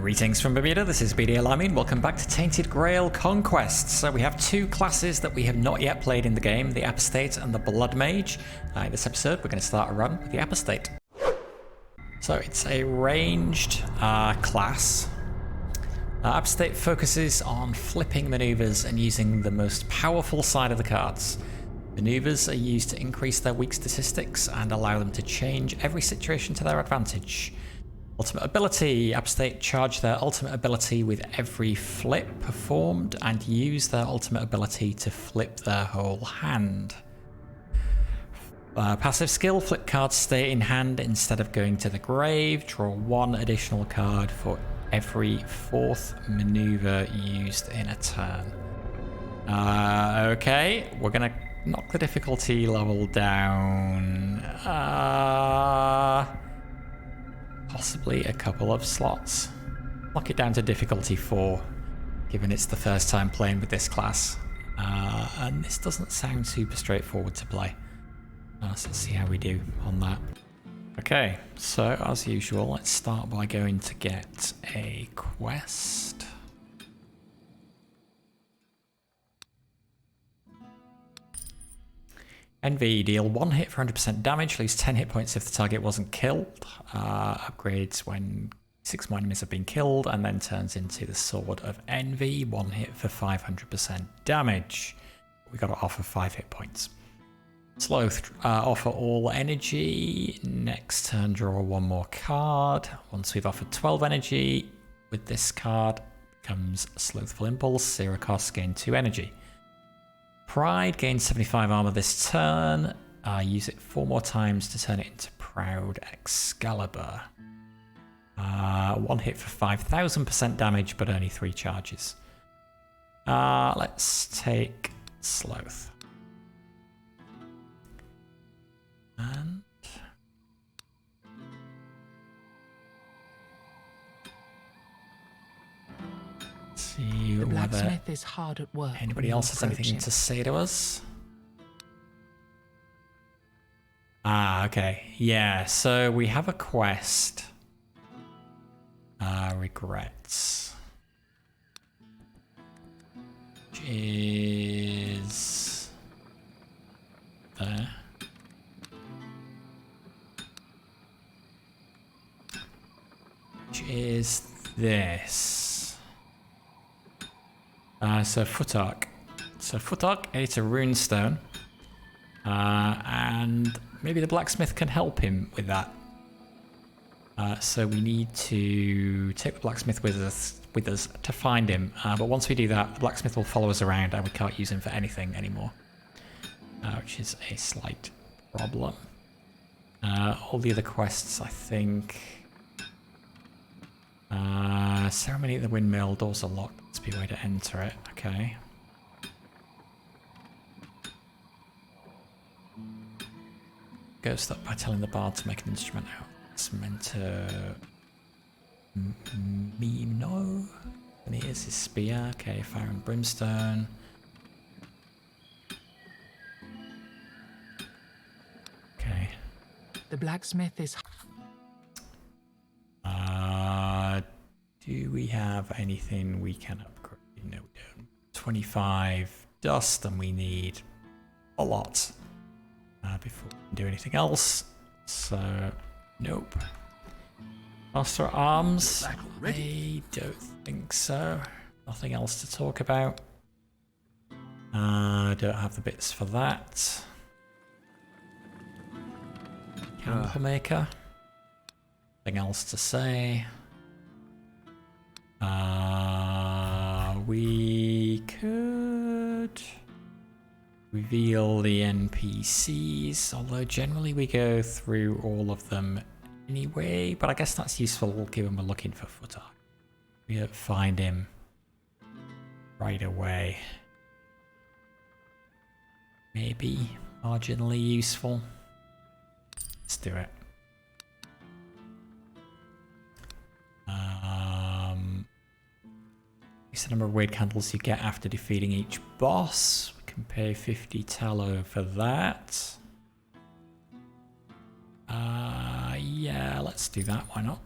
Greetings from Bermuda, this is BD Alameen. Welcome back to Tainted Grail Conquest. So we have two classes that we have not yet played in the game, the Apostate and the Blood Mage. In this episode we're going to start a run with the Apostate. So it's a ranged class. Apostate focuses on flipping maneuvers and using the most powerful side of the cards. Maneuvers are used to increase their weak statistics and allow them to change every situation to their advantage. Ultimate ability. Apostate charge their ultimate ability with every flip performed and use their ultimate ability to flip their whole hand. Passive skill. Flip cards stay in hand instead of going to the grave. Draw one additional card for every fourth maneuver used in a turn. Okay, we're going to knock the difficulty level down. Possibly a couple of slots. Lock it down to difficulty 4, given it's the first time playing with this class. And this doesn't sound super straightforward to play. So let's see how we do on that. Okay, so as usual, let's start by going to get a quest. NV, deal 1 hit for 100% damage, lose 10 hit points if the target wasn't killed, upgrades when 6 more enemies have been killed, and then turns into the Sword of Envy, 1 hit for 500% damage. We got to offer 5 hit points. Sloth, offer all energy, next turn draw 1 more card. Once we've offered 12 energy, with this card comes Slothful Impulse, 0 cost, gain 2 energy. Pride, gains 75 armor this turn. Use it 4 more times to turn it into Proud Excalibur. 1 hit for 5,000% damage, but only 3 charges. Let's take Sloth. And see the whether blacksmith is hard at work. Anybody else has anything to say to us? Okay. Yeah, so we have a quest. Regrets. Which is there. Which is this. So Futhark. So Futhark ate a runestone. And maybe the blacksmith can help him with that. So we need to take the blacksmith with us to find him. But once we do that, the blacksmith will follow us around and we can't use him for anything anymore. Which is a slight problem. All the other quests, I think... Ceremony at the windmill, doors are locked. Must be a way to enter it. Okay. Ghost up by telling the bard to make an instrument out. It's meant to... No. And here's his spear. Okay, fire and brimstone. Okay. The blacksmith is... Do we have anything we can upgrade? No, we don't. 25 dust, and we need a lot before we can do anything else. So, nope. Master at Arms? I don't think so. Nothing else to talk about. Don't have the bits for that. Candle maker. Nothing else to say. We could reveal the NPCs, although generally we go through all of them anyway, but I guess that's useful given we're looking for Futhark. We don't find him right away. Maybe marginally useful. Let's do it. The number of weird candles you get after defeating each boss. We can pay 50 tallow for that. Yeah, let's do that. Why not?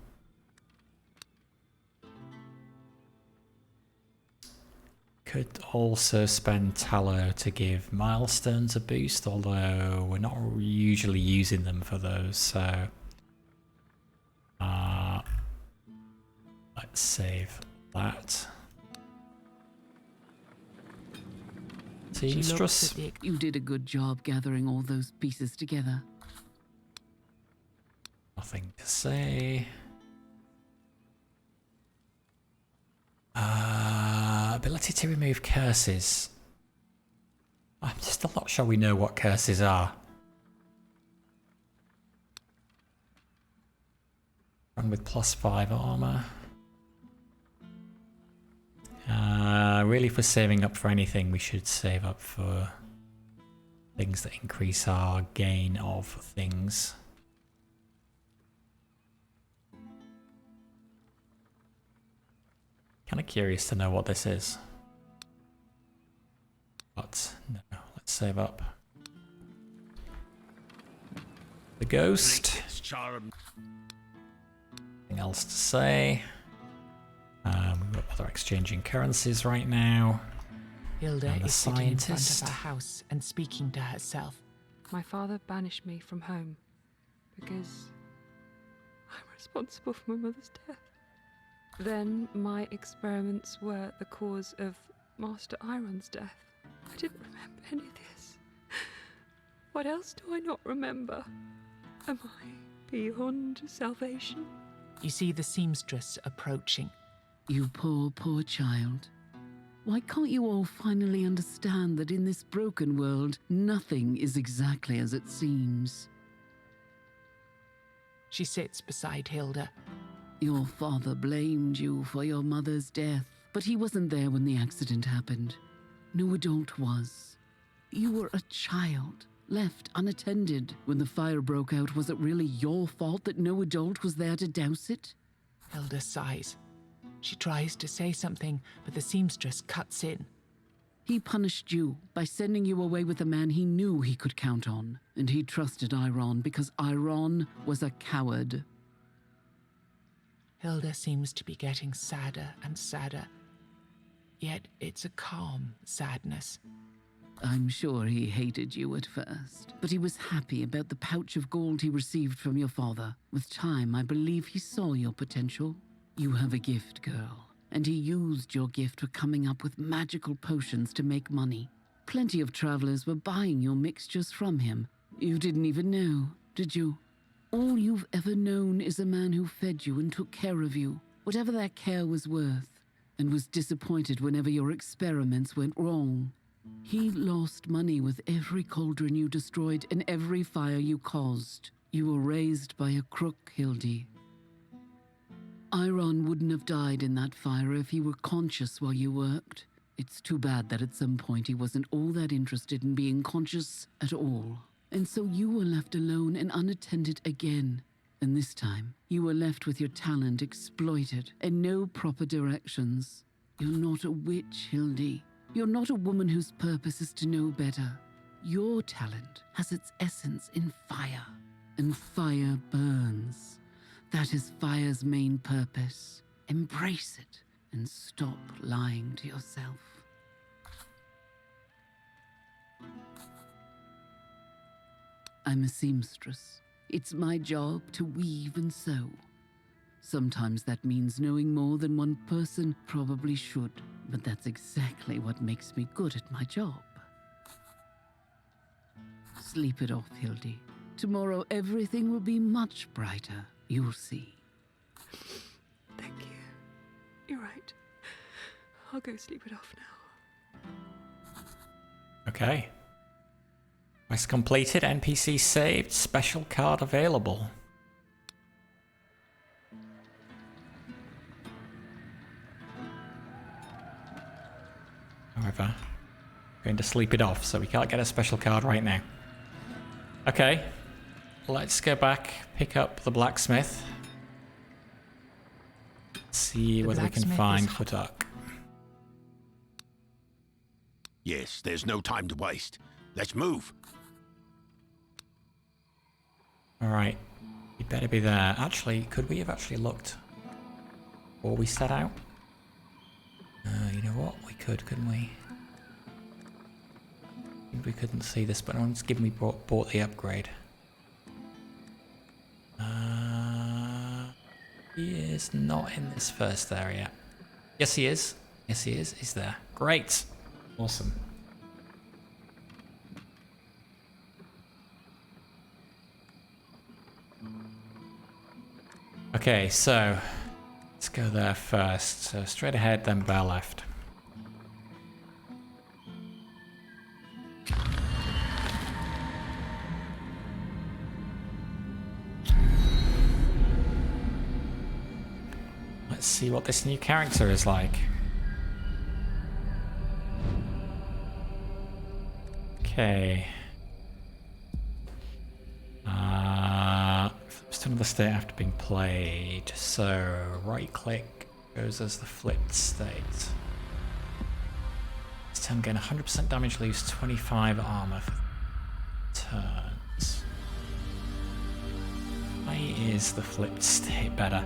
could also spend tallow to give milestones a boost, although we're not usually using them for those, so let's save that. Seamstress. You did a good job gathering all those pieces together. Nothing to say. Ability to remove curses. I'm still not sure we know what curses are. Run with +5 armor. Really, if we're saving up for anything, we should save up for things that increase our gain of things. Kind of curious to know what this is. But no, let's save up. The ghost. Nothing else to say. We've got other exchanging currencies right now. Hilda And the is sitting in front scientist. of her house and speaking to herself. My father banished me from home because I'm responsible for my mother's death. Then my experiments were the cause of Master Iron's death. I didn't remember any of this. What else do I not remember? Am I beyond salvation? You see the seamstress approaching. You poor, poor child. Why can't you all finally understand that in this broken world, nothing is exactly as it seems? She sits beside Hilda. Your father blamed you for your mother's death, but he wasn't there when the accident happened. No adult was. You were a child, left unattended. When the fire broke out, was it really your fault that no adult was there to douse it? Hilda sighs. She tries to say something, but the seamstress cuts in. He punished you by sending you away with a man he knew he could count on, and he trusted Iron because Iron was a coward. Hilda seems to be getting sadder and sadder. Yet it's a calm sadness. I'm sure he hated you at first, but he was happy about the pouch of gold he received from your father. With time, I believe he saw your potential. You have a gift, girl, and he used your gift for coming up with magical potions to make money. Plenty of travelers were buying your mixtures from him. You didn't even know, did you? All you've ever known is a man who fed you and took care of you, whatever that care was worth, and was disappointed whenever your experiments went wrong. He lost money with every cauldron you destroyed and every fire you caused. You were raised by a crook, Hildy. Iron wouldn't have died in that fire if he were conscious while you worked. It's too bad that at some point he wasn't all that interested in being conscious at all. And so you were left alone and unattended again. And this time, you were left with your talent exploited and no proper directions. You're not a witch, Hildy. You're not a woman whose purpose is to know better. Your talent has its essence in fire, and fire burns. That is fire's main purpose. Embrace it and stop lying to yourself. I'm a seamstress. It's my job to weave and sew. Sometimes that means knowing more than one person probably should, but that's exactly what makes me good at my job. Sleep it off, Hildy. Tomorrow everything will be much brighter. You'll see. Thank you. You're right. I'll go sleep it off now. Okay. Quest completed, NPC saved, special card available. However, going to sleep it off, so we can't get a special card right now. Okay, let's go back, pick up the blacksmith. See whether we can blacksmith find is- Futhark. Yes, there's no time to waste. Let's move. Alright, you better be there. Actually, could we have actually looked before we set out? You know what? We could, couldn't we? We couldn't see this, but no one's given me bought the upgrade. He is not in this first area. Yes, he is. Yes, he is. He's there. Great. Awesome. Okay, so let's go there first. So straight ahead, then bear left. Let's see what this new character is like. Okay. Flips to another state after being played. So right click goes as the flipped state. This turn gain 100% damage, leaves 25 armor for turns. Why is the flipped state better?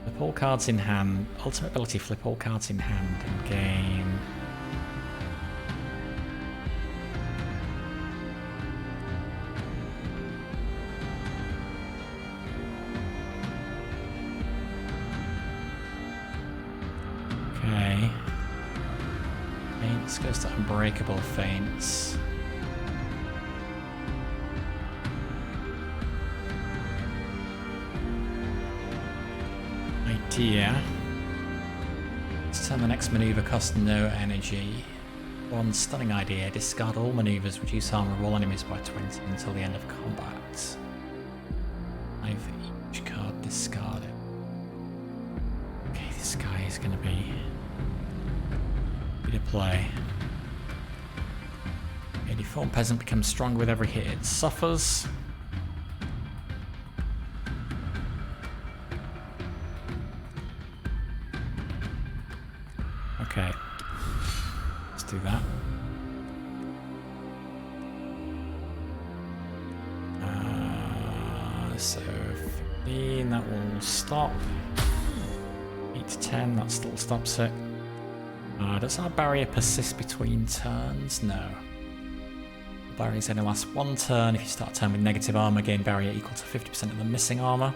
Flip all cards in hand. Ultimate ability, flip all cards in hand and gain. Okay. Feints goes to unbreakable feints. Idea. This turn the next maneuver costs no energy. One stunning idea. Discard all maneuvers, reduce armor of all enemies by 20 until the end of combat. 5 for each card discarded. Okay, this guy is going to be to play. A deformed peasant becomes stronger with every hit it suffers. Okay, let's do that. So 15, that will stop. 8 to 10, that still stops it. Does our barrier persist between turns? No. The barriers only last one turn. If you start a turn with negative armor, gain barrier equal to 50% of the missing armor.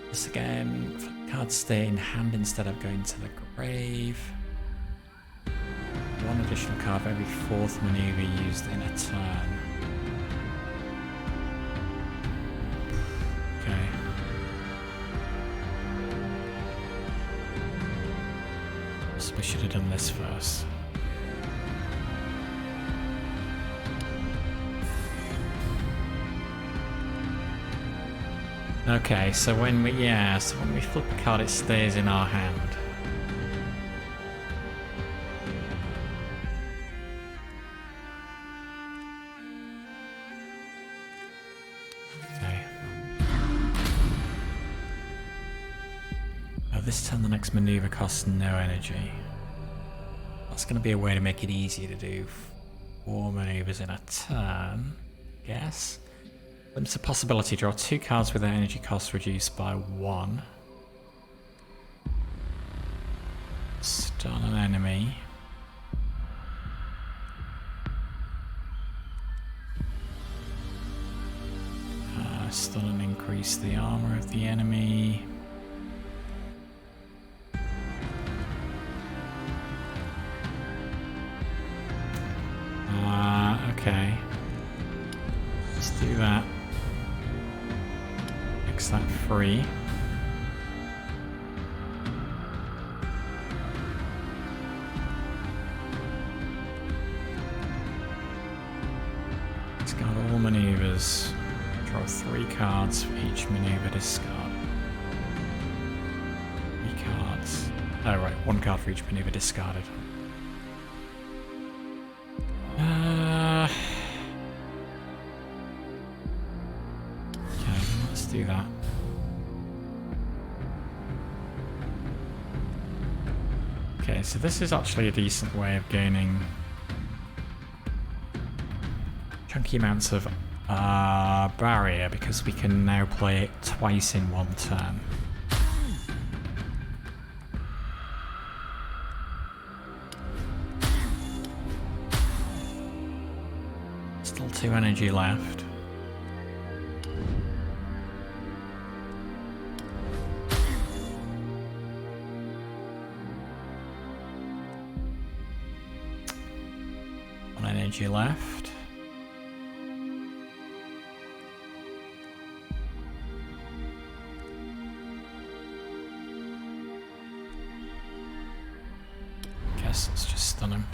This again, cards stay in hand instead of going to the grave. One additional card for every 4th maneuver used in a turn. Okay. So we should have done this first. Okay, so when we flip a card, it stays in our hand. Okay. This turn the next maneuver costs no energy. That's going to be a way to make it easier to do 4 maneuvers in a turn, I guess. It's a possibility. Draw 2 cards with their energy cost reduced by 1. Stun an enemy. Stun and increase the armor of the enemy. Okay. Let's do that. Makes that free. Discard all maneuvers. Draw 3 cards for each maneuver discard. 3 cards. Oh right, 1 card for each maneuver discarded. Okay, let's do that. Okay, so this is actually a decent way of gaining chunky amounts of barrier, because we can now play it twice in one turn. 2 energy left. Energy left. Guess let's just stun him.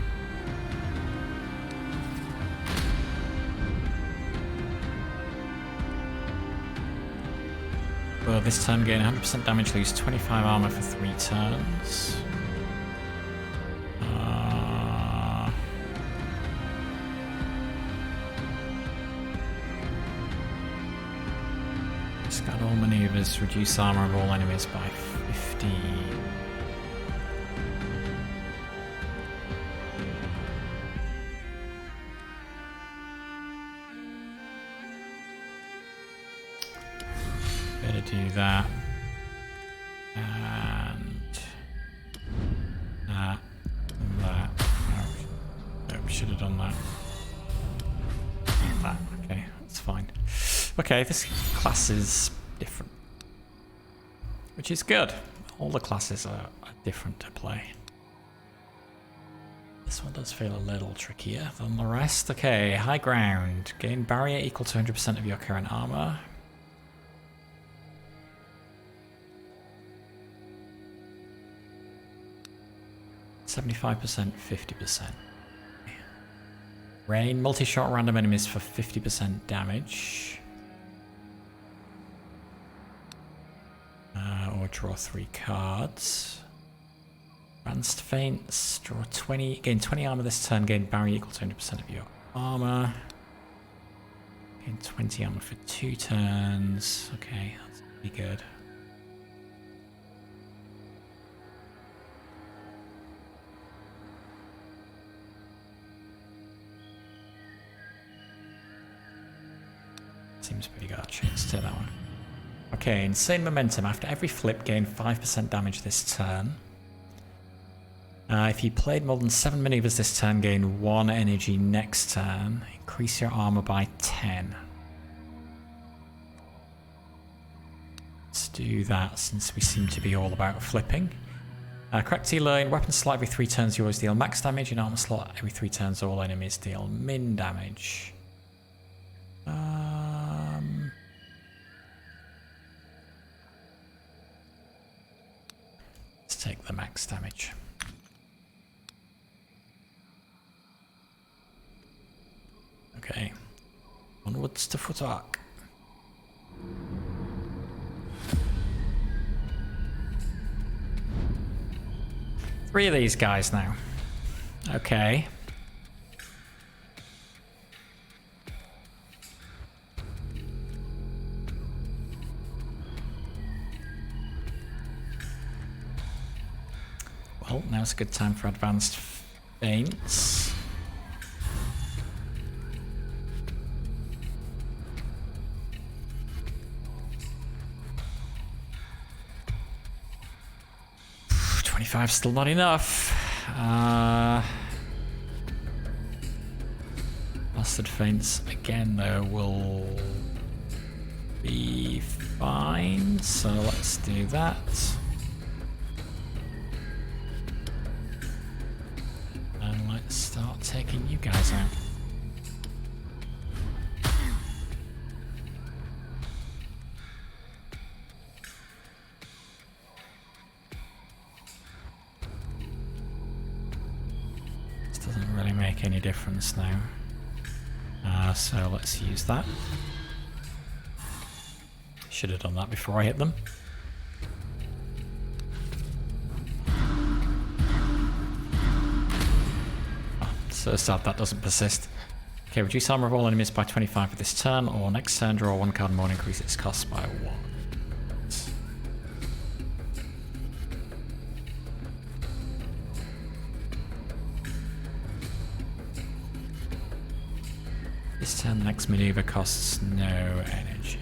Well, this turn gain 100% damage, lose 25 armor for 3 turns. Discard all maneuvers, reduce armor of all enemies by 50. Better do that. And that. And that. Nope, should have done that. And that. Okay, that's fine. Okay, this class is different, which is good. All the classes are different to play. This one does feel a little trickier than the rest. Okay, high ground. Gain barrier equal to 100% of your current armor. (75%, 50%). Rain, multi-shot random enemies for 50% damage. Or draw 3 cards. Advanced Feints, draw 20, gain 20 armor this turn, gain barrier equal to 100% of your armor. Gain 20 armor for 2 turns. Okay, that's pretty good. Seems pretty good actually. Let's take that one. Okay, insane momentum. After every flip, gain 5% damage this turn. If you played more than 7 maneuvers this turn, gain 1 energy next turn. Increase your armor by 10. Let's do that since we seem to be all about flipping. Correctly learn, weapon slot every 3 turns you always deal max damage, and armor slot every 3 turns all enemies deal min damage. Let's take the max damage. Okay, onwards to Futhark. Three of these guys now. Okay. Well, now's a good time for advanced feints. Still not enough. Bastard feints again though will be fine, so let's do that. And let's start taking you guys out. Doesn't really make any difference now. So let's use that. Should have done that before I hit them. Oh, so sad that doesn't persist. Okay, reduce armor of all enemies by 25 for this turn, or next turn draw 1 card more and increase its cost by 1. This turn, next maneuver costs no energy.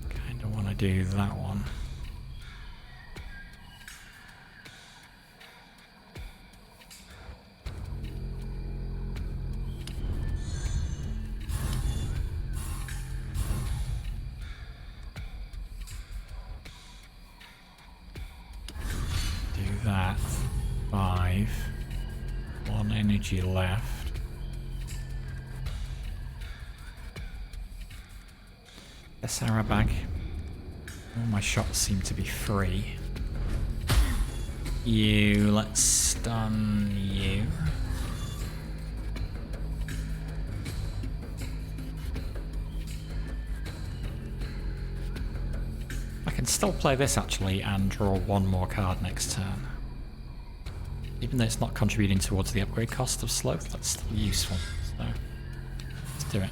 Kinda wanna do that one. energy left. A Sarah bag. All my shots seem to be free. Let's stun you. I can still play this actually and draw one more card next turn. Even though it's not contributing towards the upgrade cost of Sloth, that's still useful. So, let's do it.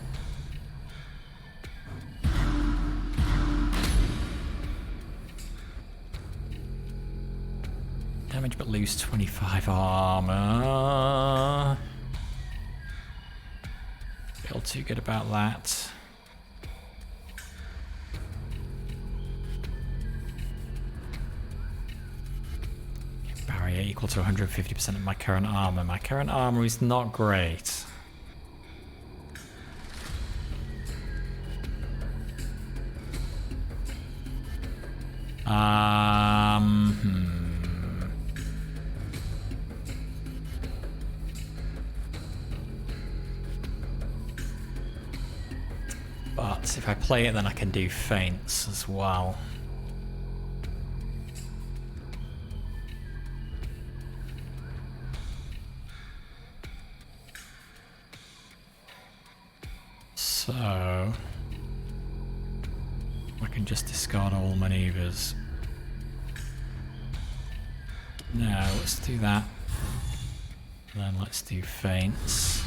Damage but lose 25 armor. Feel too good about that. Barrier equal to 150% of my current armor. My current armor is not great. But if I play it, then I can do feints as well. So I can just discard all maneuvers. No, let's do that. Then let's do feints.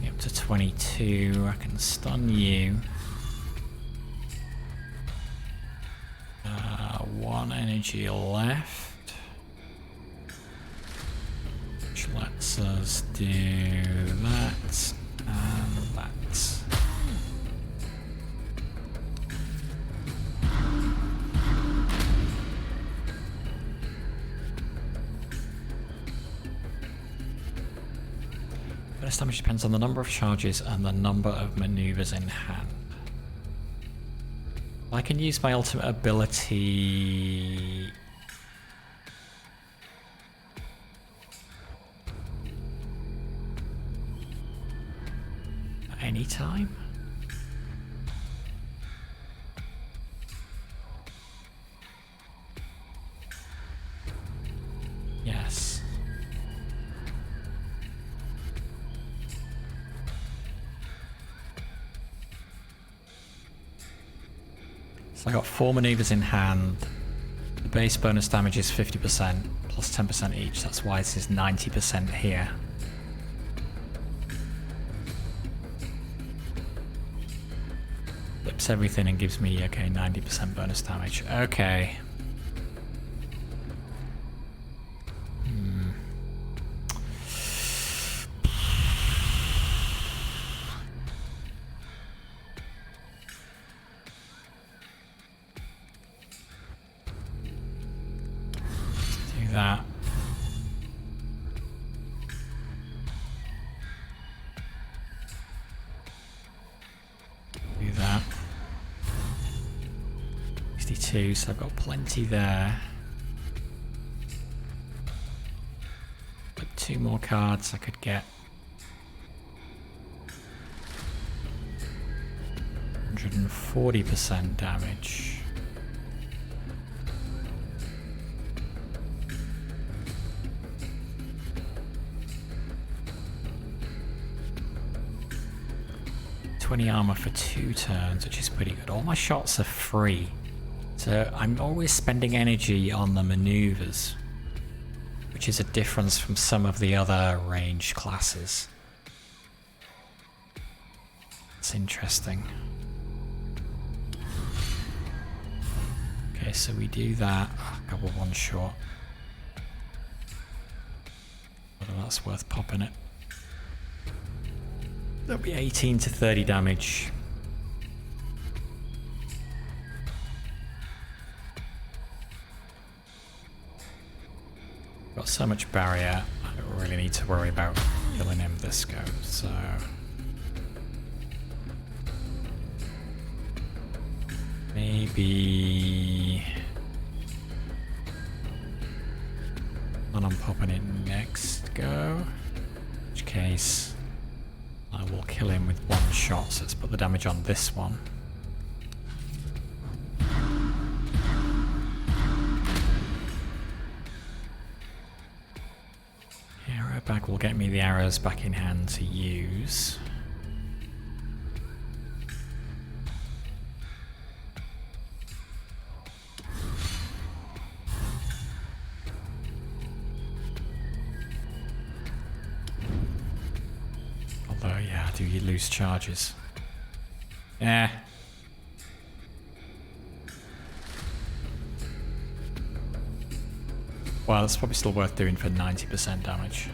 Up to 22. I can stun you. 1 energy left, which lets us do that and that. Bonus damage depends on the number of charges and the number of maneuvers in hand. I can use my ultimate ability at any time. Yes. So I got 4 maneuvers in hand. The base bonus damage is 50% plus 10% each. That's why this is 90% here. Flips everything and gives me, okay, 90% bonus damage. Okay. That. Do that. 62, so I've got plenty there. But 2 more cards I could get. 140% damage. Armor for 2 turns, which is pretty good. All my shots are free, so I'm always spending energy on the maneuvers, which is a difference from some of the other range classes. It's interesting. Okay, so we do that. A couple 1 shot. Whether that's worth popping it. That'll be 18 to 30 damage. Got so much barrier, I don't really need to worry about killing him this go, so... Maybe... When I'm popping it next go... case, I will kill him with one shot. So let's put the damage on this one. Arrow bag will get me the arrows back in hand to use. Although, yeah, do you lose charges? Yeah. Well, it's probably still worth doing for 90% damage.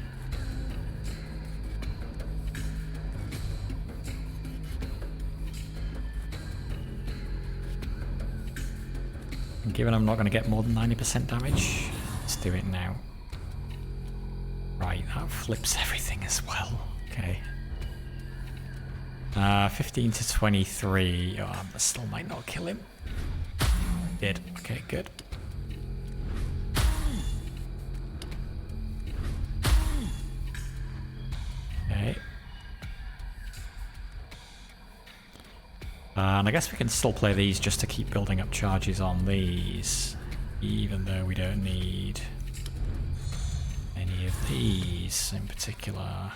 And given I'm not going to get more than 90% damage, let's do it now. Right, that flips everything as well. Okay. 15 to 23. Oh, I still might not kill him. Did. Okay, good. Okay. And I guess we can still play these just to keep building up charges on these, even though we don't need any of these in particular.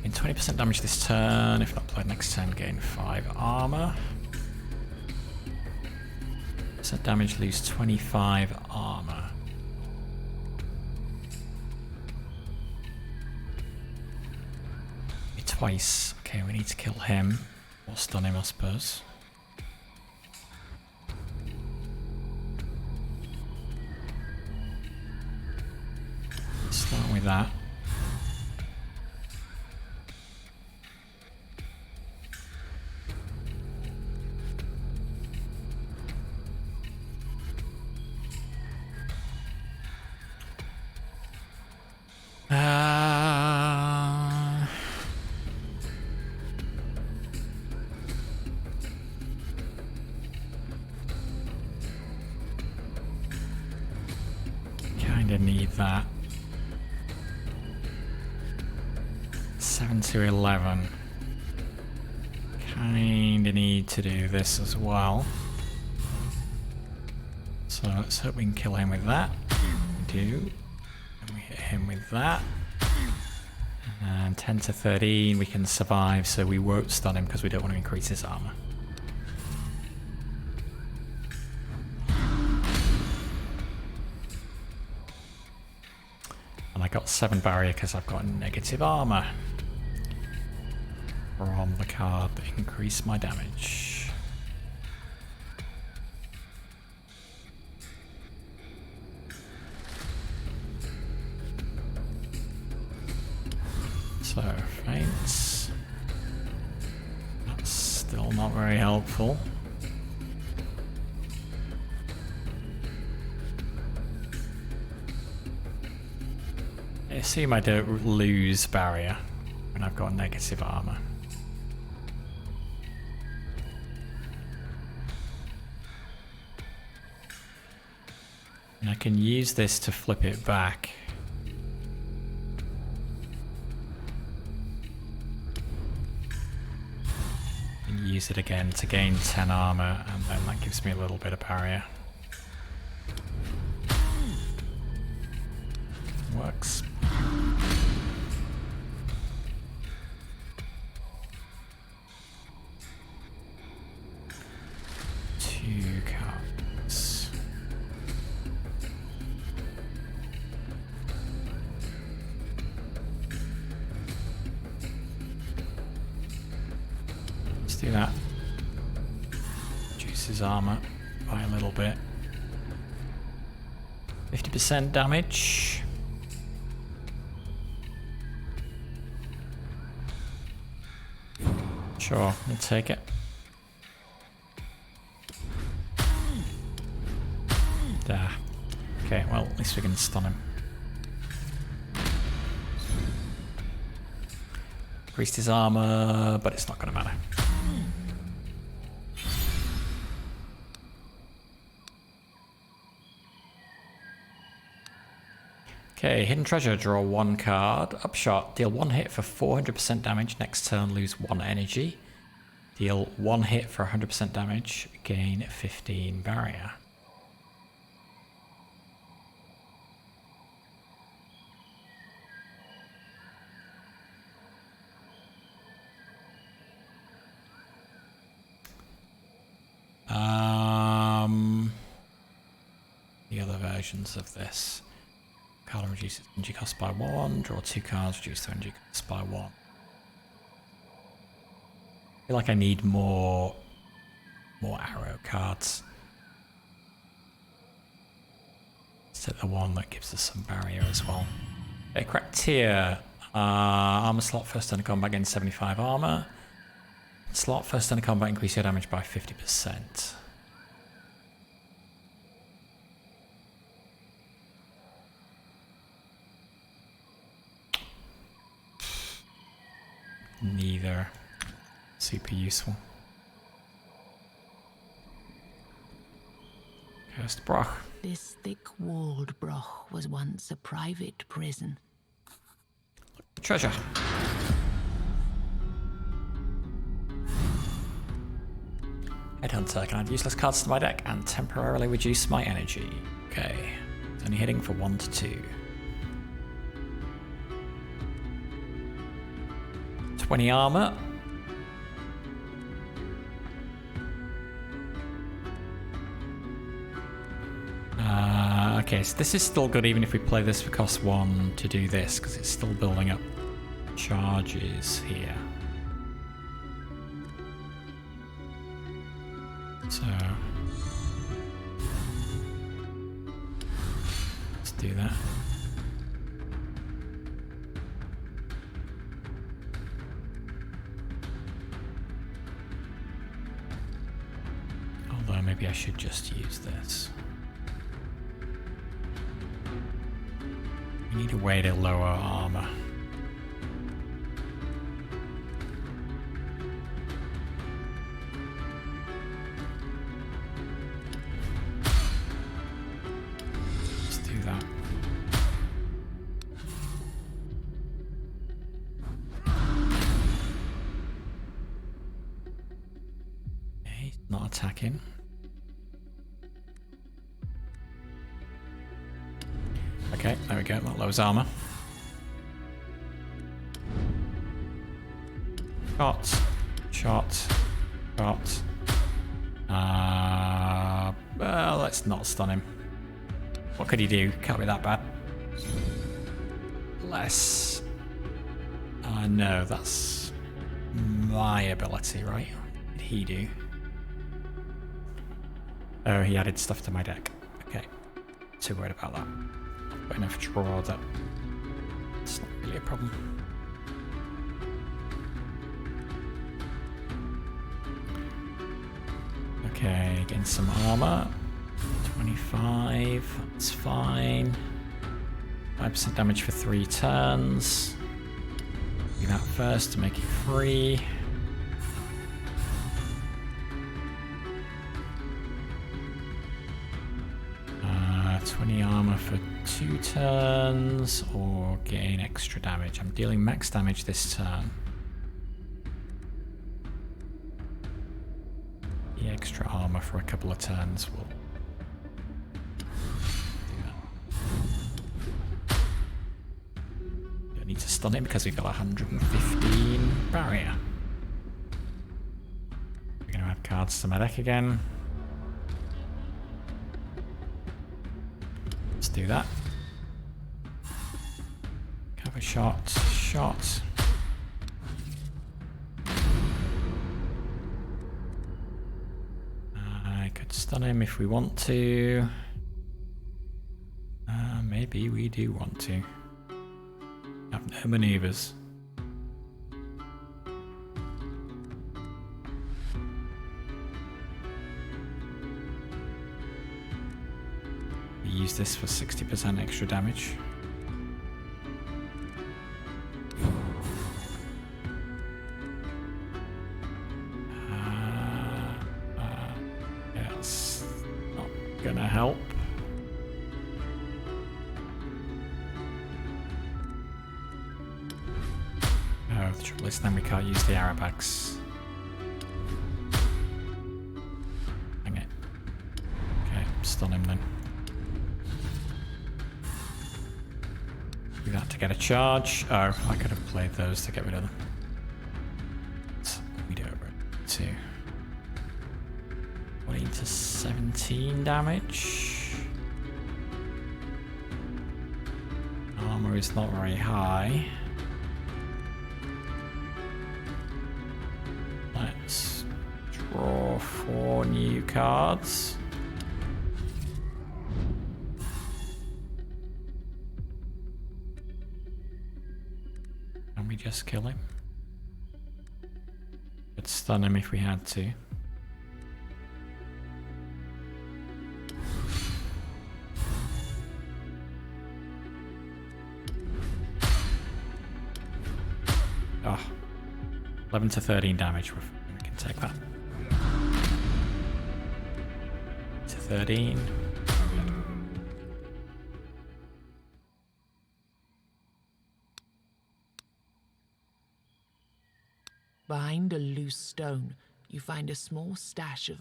In 20% damage this turn, if not played next turn, gain 5 armor. Percent damage, lose 25 armor. Twice. Okay, we need to kill him. Or stun him, I suppose. Start with that. Kinda need that. 7 to 11. Kinda need to do this as well. So let's hope we can kill him with that. We do. And we hit him with that. And 10 to 13 we can survive, so we won't stun him because we don't want to increase his armor. And I got 7 barrier because I've got negative armor from the card that increased my damage. So, feints. That's still not very helpful. I assume I don't lose barrier when I've got negative armor. And I can use this to flip it back. And use it again to gain 10 armor, and then that gives me a little bit of barrier. Works. Two cards. Let's do that. Reduce his armor by a little bit. 50% damage. Sure, we'll take it. There. Okay, well, at least we can stun him. Increased his armor, but it's not going to matter. Okay, hidden treasure, draw 1 card. Upshot, deal 1 hit for 400% damage. Next turn, lose 1 energy. Deal 1 hit for 100% damage. Gain 15 barrier. The other versions of this. Card reduces energy cost by 1. Draw 2 cards, reduce the energy cost by 1. I feel like I need more arrow cards. Set the one that gives us some barrier as well. Okay, cracked tier. Armor slot, first turn of combat gains 75 armor. Slot, first turn of combat increase your damage by 50%. Neither super useful. Cursed Broch. This thick-walled Broch was once a private prison. Treasure. Headhunter, can add useless cards to my deck and temporarily reduce my energy. Okay. It's only hitting for 1 to 2. 20 armor. Okay, so this is still good even if we play this for cost 1 to do this, because it's still building up charges here. So let's do that. Although maybe I should just use this. We need a way to lower armor. Let's do that. Okay, he's not attacking. Okay, there we go, that lowers armor. Shot, shot, shot. Well, let's not stun him. What could he do? Can't be that bad. Less. No, that's my ability, right? What did he do? Oh, he added stuff to my deck. Okay, too worried about that. Got enough draw that it's not really a problem. Okay, getting some armor. 25, that's fine. 5% damage for 3 turns. Do that first to make it free. Uh, 20 armor for 2 turns, or gain extra damage. I'm dealing max damage this turn. The extra armor for a couple of turns will do that. Don't need to stun him because we've got 115 barrier. We're going to add cards to my deck again. Let's do that. Cover shot, shot. I could stun him if we want to. Maybe we do want to. Have no maneuvers. We use this for 60% extra damage. Gonna help. Oh, the trouble is then we can't use the arrow bags. Hang it. Okay, stun him then. Do that to get a charge. Oh, I could have played those to get rid of them. We do it right too. 20 to 17 damage. Armor is not very high. Let's draw 4 new cards. Can we just kill him? Could stun him if we had to. Oh, 11 to 13 damage. We can take that. To 13. Behind a loose stone, you find a small stash of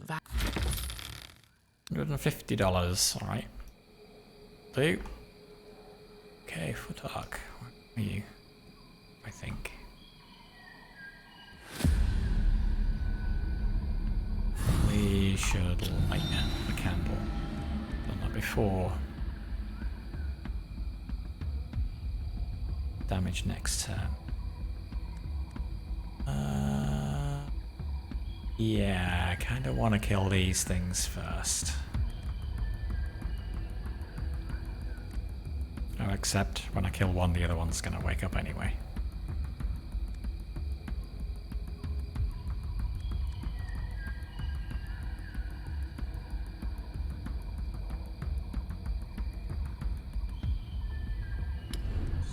$150. All right. Blue. Okay, Futhark. Where are you? I think. We should light a candle. Done that before. Damage next turn. Yeah, I kind of want to kill these things first. Oh, except when I kill one, the other one's going to wake up anyway.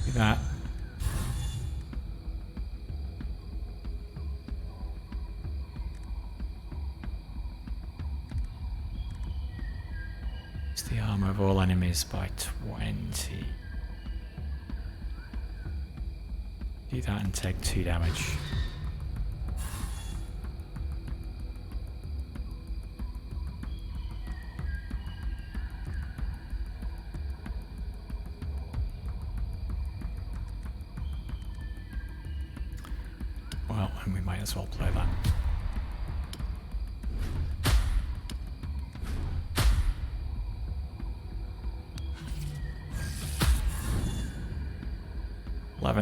Do that. It's the armor of all enemies by 20. Do that and take 2 damage. Well, and we might as well play that.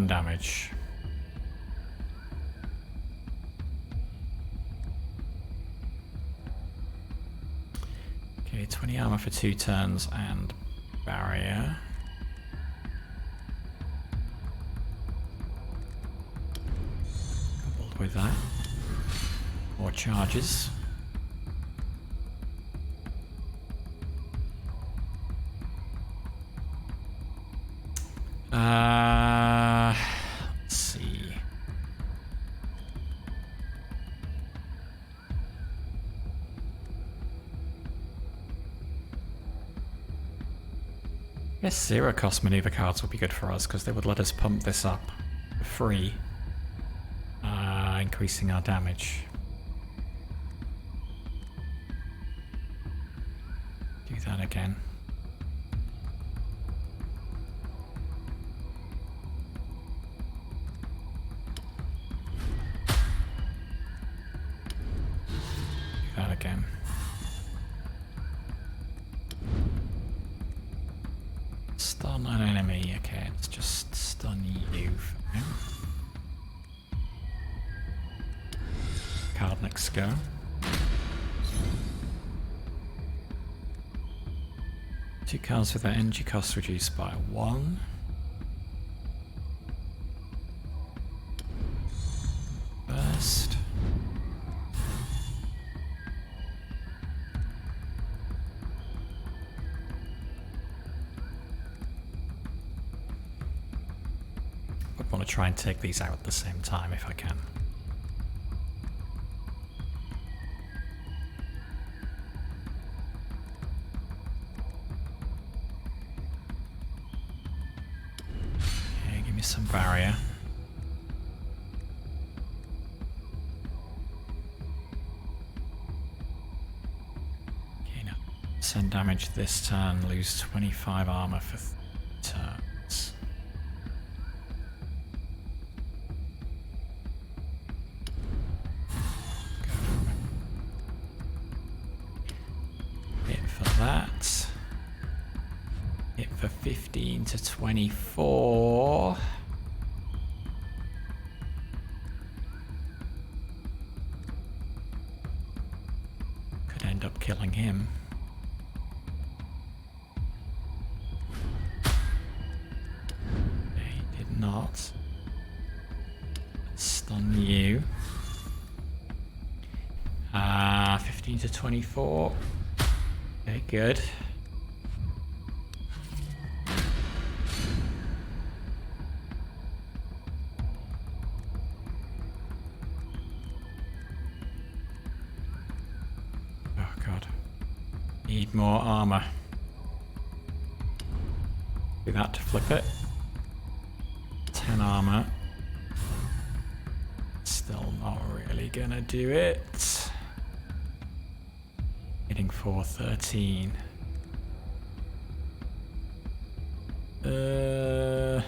Damage. Okay, 20 armor for 2 turns and barrier. Coupled with that, more charges. Let's see. I guess 0 cost maneuver cards would be good for us because they would let us pump this up for free, increasing our damage. Do that again. Again. Stun an enemy. Okay, let's just stun you for now. Card next go. Two cards with their energy cost reduced by 1. First. I want to try and take these out at the same time if I can. me some barrier. Okay, now send damage this turn, lose 25 armor for 3 turns. Hit for that. Hit for 15 to 24. Could end up killing him. He did not. Stun you. 15 to 24. Okay, good. Oh god. Need more armor. Do that to flip it. 10 armor. Still not really gonna do it. Hitting for 13. Okay,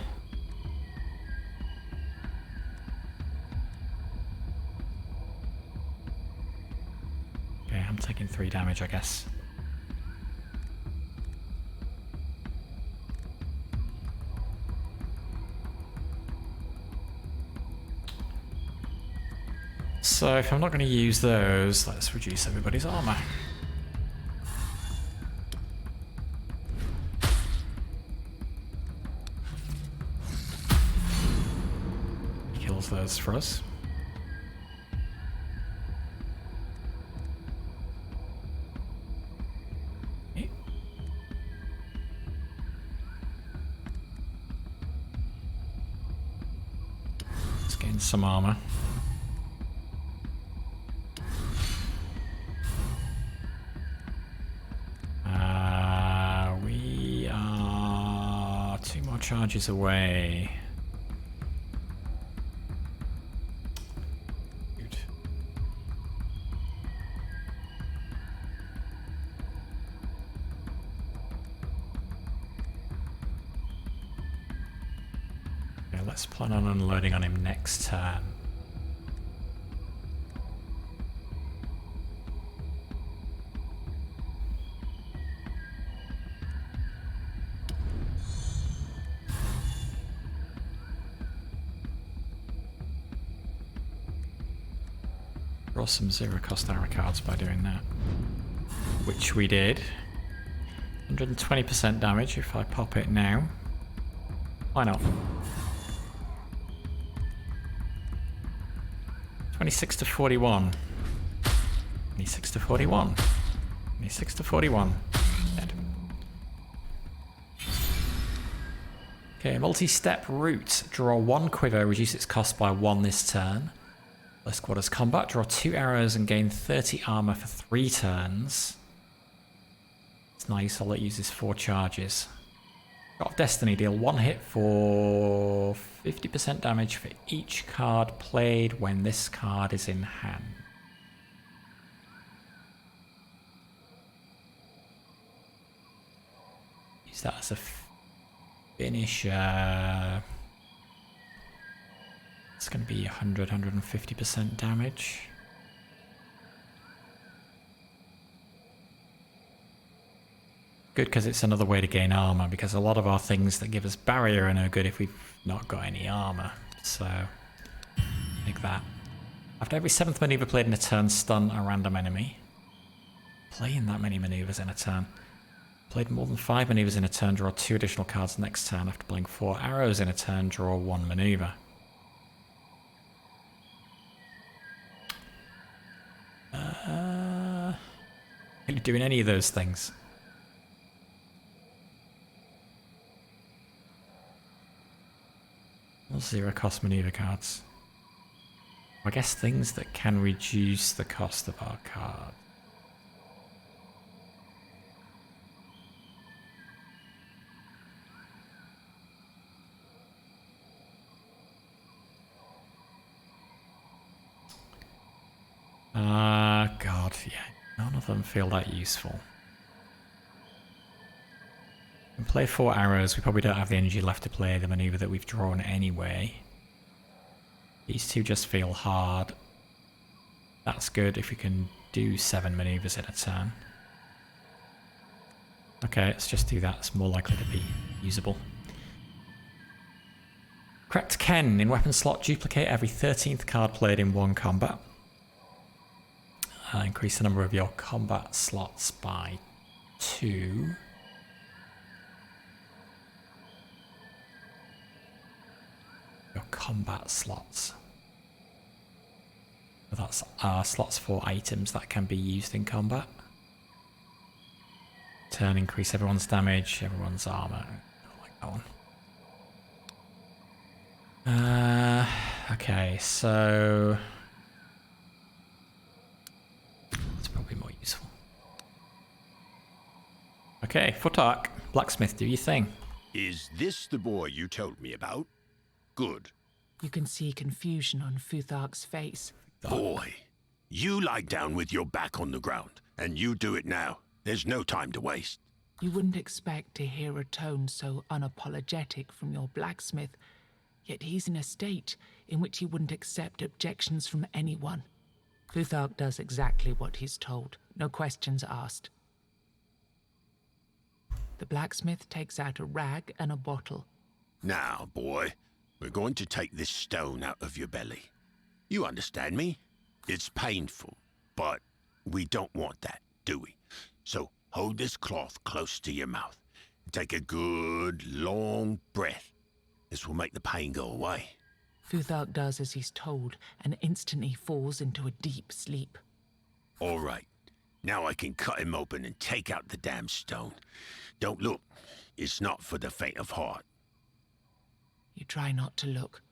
I'm taking 3 damage, I guess. So if I'm not going to use those, let's reduce everybody's armor. Kills those for us. Okay. Let's gain some armor. We are 2 more charges away. Good. Okay, let's plan on unloading on him next turn. Draw some 0-cost arrow cards by doing that. Which we did. 120% damage if I pop it now. Why not? 26 to 41. 26 to 41. 26 to 41. Dead. Okay, multi-step route. Draw 1 quiver, reduce its cost by 1 this turn. Close quarters combat, draw 2 arrows and gain 30 armor for 3 turns. It's nice, all it uses 4 charges. God of Destiny, deal 1 hit for 50% damage for each card played when this card is in hand. Use that as a finisher. It's going to be 150% damage. Good, because it's another way to gain armor, because a lot of our things that give us barrier are no good if we've not got any armor. So, like that. After every 7th maneuver played in a turn, stun a random enemy. Playing that many maneuvers in a turn. Played more than 5 maneuvers in a turn, draw 2 additional cards next turn. After playing 4 arrows in a turn, draw 1 maneuver. Are you doing any of those things? Or 0-cost maneuver cards. I guess things that can reduce the cost of our card. God, yeah, none of them feel that useful. We can play 4 arrows. We probably don't have the energy left to play the maneuver that we've drawn anyway. These 2 just feel hard. That's good if we can do 7 maneuvers in a turn. Okay, let's just do that. It's more likely to be usable. Correct Ken. In weapon slot, duplicate every 13th card played in 1 combat. Increase the number of your combat slots by 2. Your combat slots. So that's slots for items that can be used in combat. Turn, increase everyone's damage, everyone's armor. I like that one. Okay, so that's probably more useful. Okay, Futhark, blacksmith, do your thing. Is this the boy you told me about? Good. You can see confusion on Futhark's face. Boy, you lie down with your back on the ground, and you do it now. There's no time to waste. You wouldn't expect to hear a tone so unapologetic from your blacksmith, yet he's in a state in which he wouldn't accept objections from anyone. Futhark does exactly what he's told, no questions asked. The blacksmith takes out a rag and a bottle. Now, boy, we're going to take this stone out of your belly. You understand me? It's painful, but we don't want that, do we? So hold this cloth close to your mouth. Take a good, long breath. This will make the pain go away. Futhark does as he's told and instantly falls into a deep sleep. All right. Now I can cut him open and take out the damn stone. Don't look. It's not for the faint of heart. You try not to look.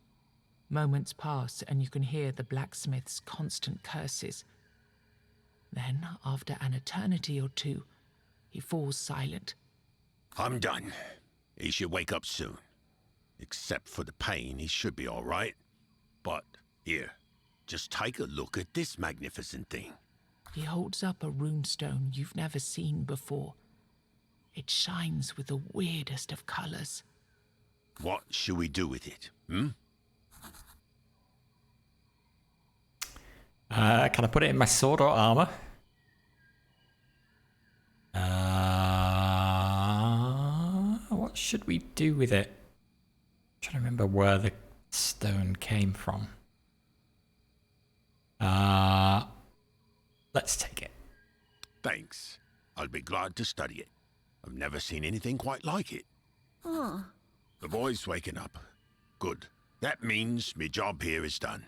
Moments pass and you can hear the blacksmith's constant curses. Then, after an eternity or 2, he falls silent. I'm done. He should wake up soon. Except for the pain, he should be all right. But, here, just take a look at this magnificent thing. He holds up a runestone you've never seen before. It shines with the weirdest of colors. What should we do with it, hmm? Can I put it in my sword or armor? What should we do with it? I'm trying to remember where the stone came from. Let's take it. Thanks. I'll be glad to study it. I've never seen anything quite like it. Oh, The boy's waking up. Good. That means my job here is done.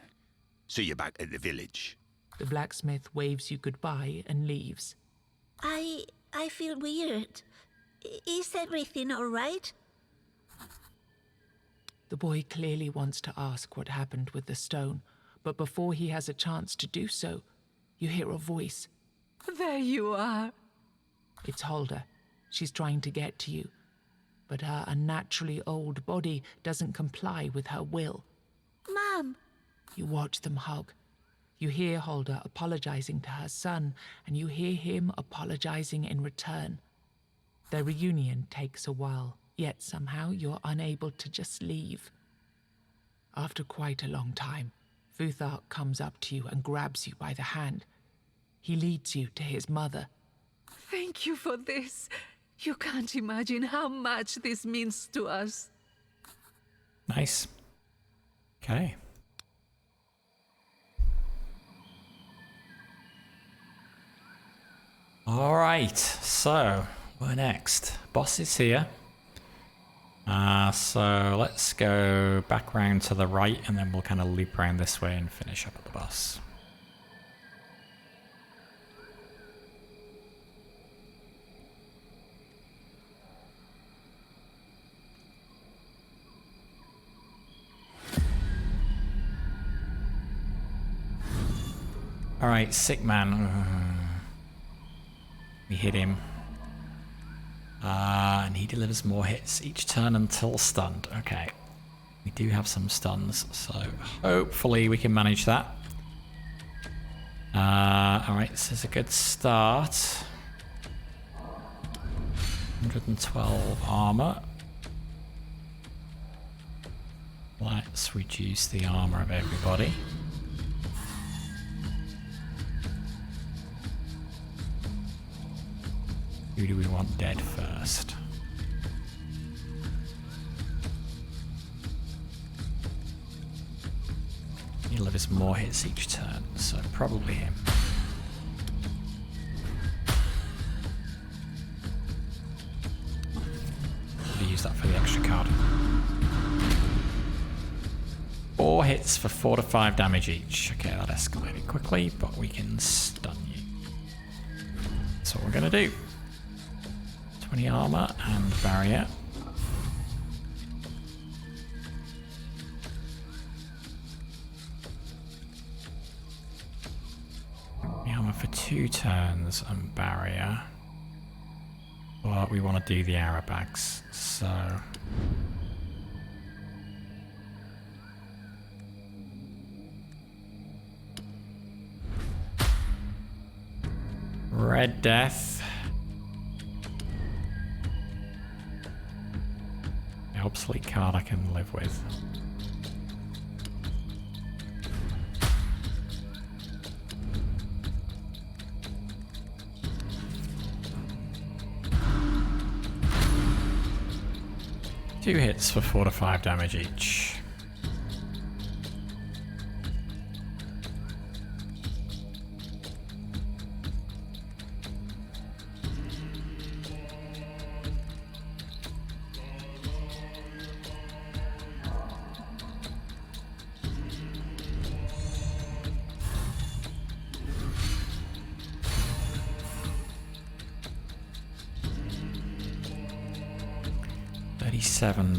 See you back at the village. The blacksmith waves you goodbye and leaves. I feel weird. Is everything all right? The boy clearly wants to ask what happened with the stone, but before he has a chance to do so, you hear a voice. There you are. It's Hulda. She's trying to get to you, but her unnaturally old body doesn't comply with her will. Mom, You watch them hug. You hear Hulda apologizing to her son, and you hear him apologizing in return. Their reunion takes a while, yet somehow you're unable to just leave. After quite a long time, Futhark comes up to you and grabs you by the hand. He leads you to his mother. Thank you for this. You can't imagine how much this means to us. Nice. Okay. Alright, so we're next. Boss is here. So let's go back round to the right and then we'll kind of loop around this way and finish up at the boss. Alright, sick man. We hit him. And he delivers more hits each turn until stunned. Okay. We do have some stuns, so hopefully we can manage that. Alright, this is a good start. 112 armor. Let's reduce the armor of everybody. Who do we want dead first? He delivers more hits each turn, so probably him. We'll use that for the extra card. 4 hits for 4 to 5 damage each. Okay, that escalated quickly, but we can stun you. That's what we're gonna do. 20 armor and barrier. Armor for 2 turns and barrier. But we want to do the arrow bags, so. Red Death. The obsolete card I can live with. Two hits for 4 to 5 damage each.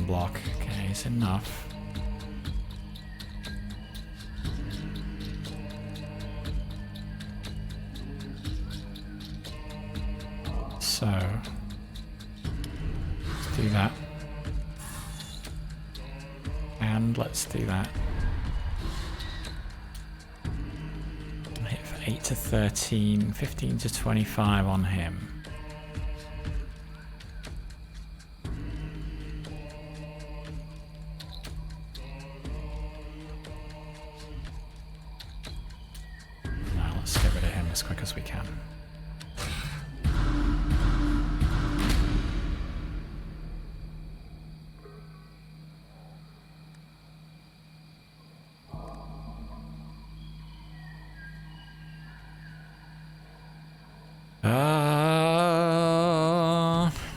Block. Okay, it's enough. So let's do that. And let's do that. I'll hit for 8 to 13, 15 to 25 on him. As quick as we can.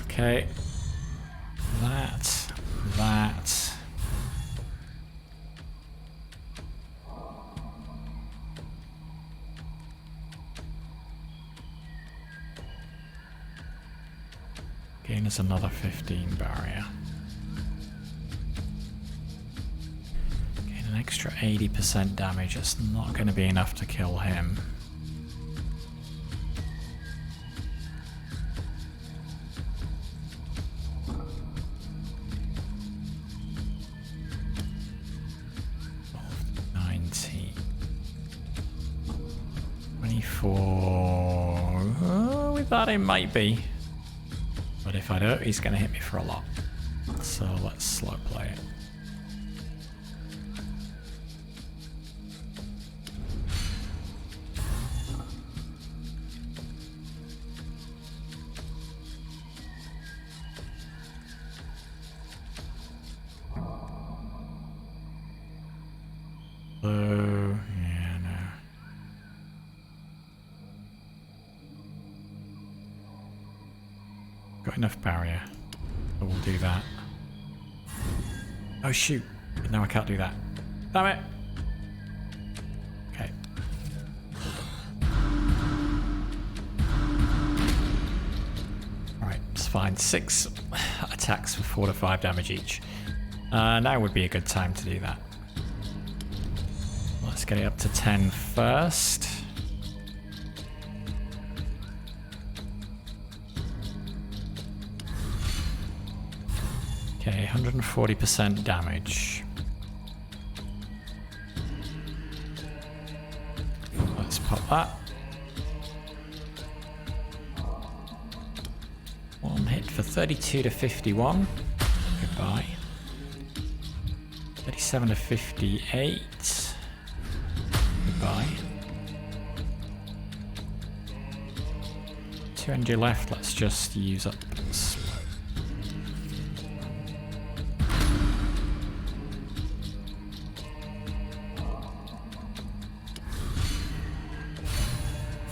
Okay. That. Gain us another 15 barrier. Gain an extra 80% damage. It's not going to be enough to kill him. With that, it might be. But if I don't, he's going to hit me for a lot. So let's slow play it. Yeah, no. Got enough barrier. So we'll do that. Oh shoot. But now I can't do that. Damn it. Okay. Alright, it's fine. 6 attacks for 4 to 5 damage each. Now would be a good time to do that. Let's get it up to 10 first. Okay, 140% damage. Let's pop that. One hit for 32 to 51. Goodbye. 37 to 58. Goodbye. 2 energy left. Let's just use up.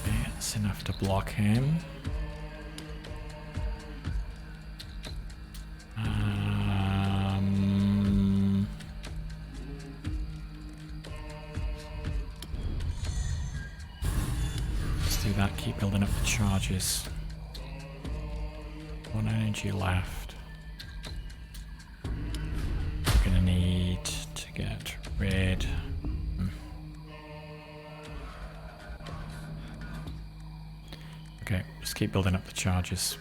Okay, that's enough to block him. That, keep building up the charges. 1 energy left. We're gonna need to get rid. Okay, just keep building up the charges.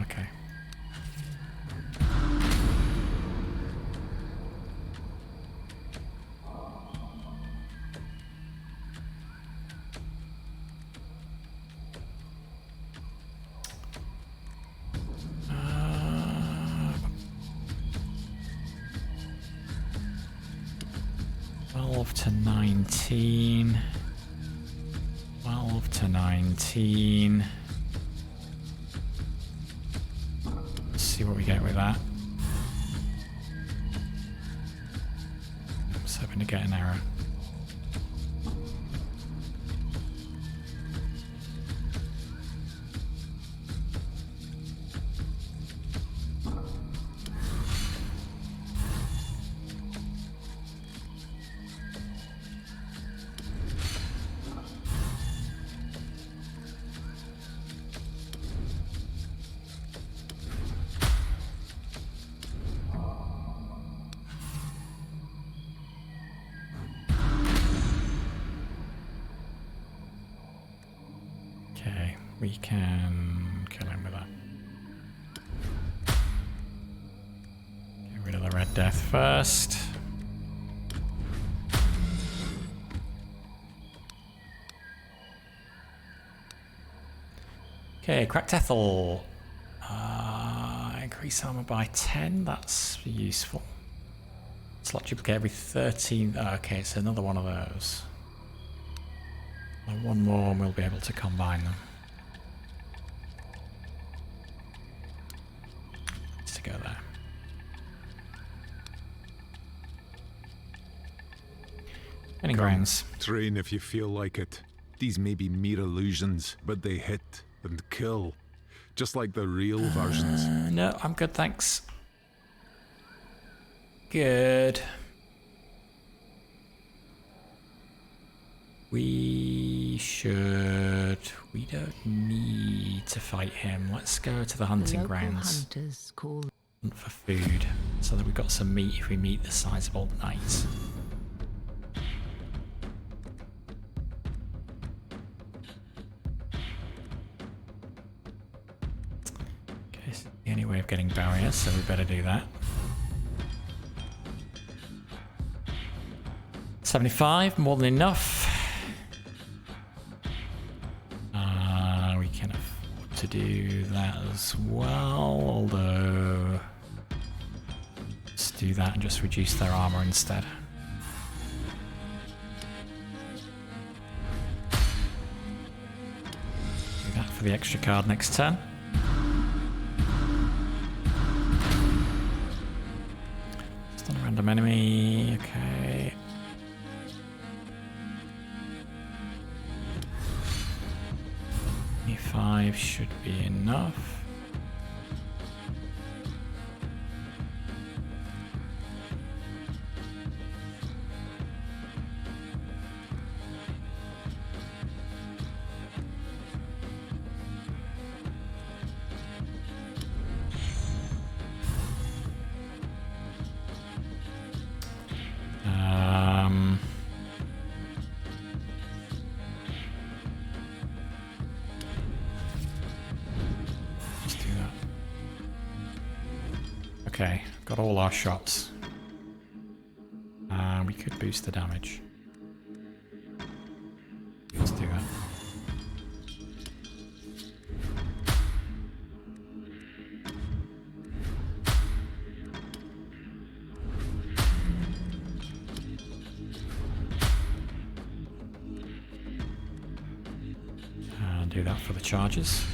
Okay. Twelve to 19. 12 to 19. See what we get with that. I'm just hoping to get an error. Okay, we can kill him with that. Get rid of the Red Death first. Okay, Cracked Ethel. Increase armor by 10, that's useful. Slot duplicate every 13. Okay, so another one of those. One more and we'll be able to combine them. Needs to go there. Any grounds? Train if you feel like it. These may be mere illusions, but they hit and kill. Just like the real versions. No, I'm good, thanks. Good. We don't need to fight him. Let's go to the hunting grounds. Hunters call Hunt for food, so that we've got some meat if we meet the sizable knights. Okay, this is the only way of getting barriers, so we better do that. 75, more than enough. We can afford to do that as well, although let's do that and just reduce their armor instead. Do that for the extra card next turn. Just on a random enemy, okay. Five should be enough. Okay, got all our shots. We could boost the damage. Let's do that. And do that for the charges.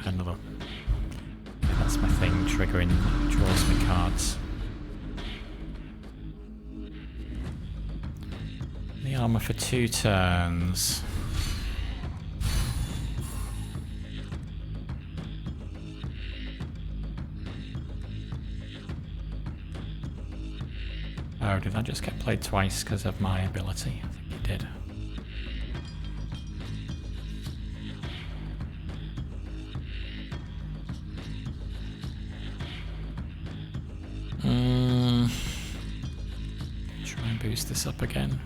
Another. Yeah, that's my thing, triggering draws me cards. The armor for 2 turns. Oh, did that just get played twice because of my ability? I think it did. Try and boost this up again.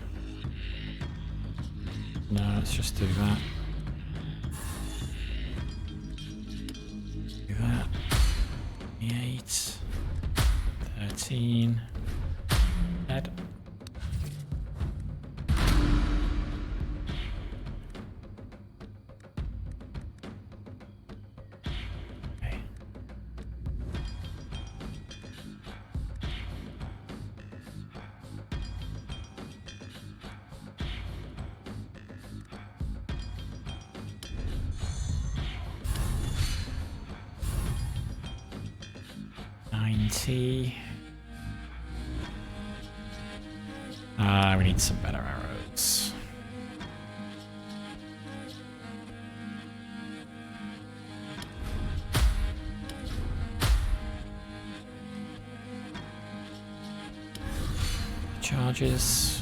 No, let's just do that. Do that. 8. 13. Dead. Okay. We need some better arrows. Charges.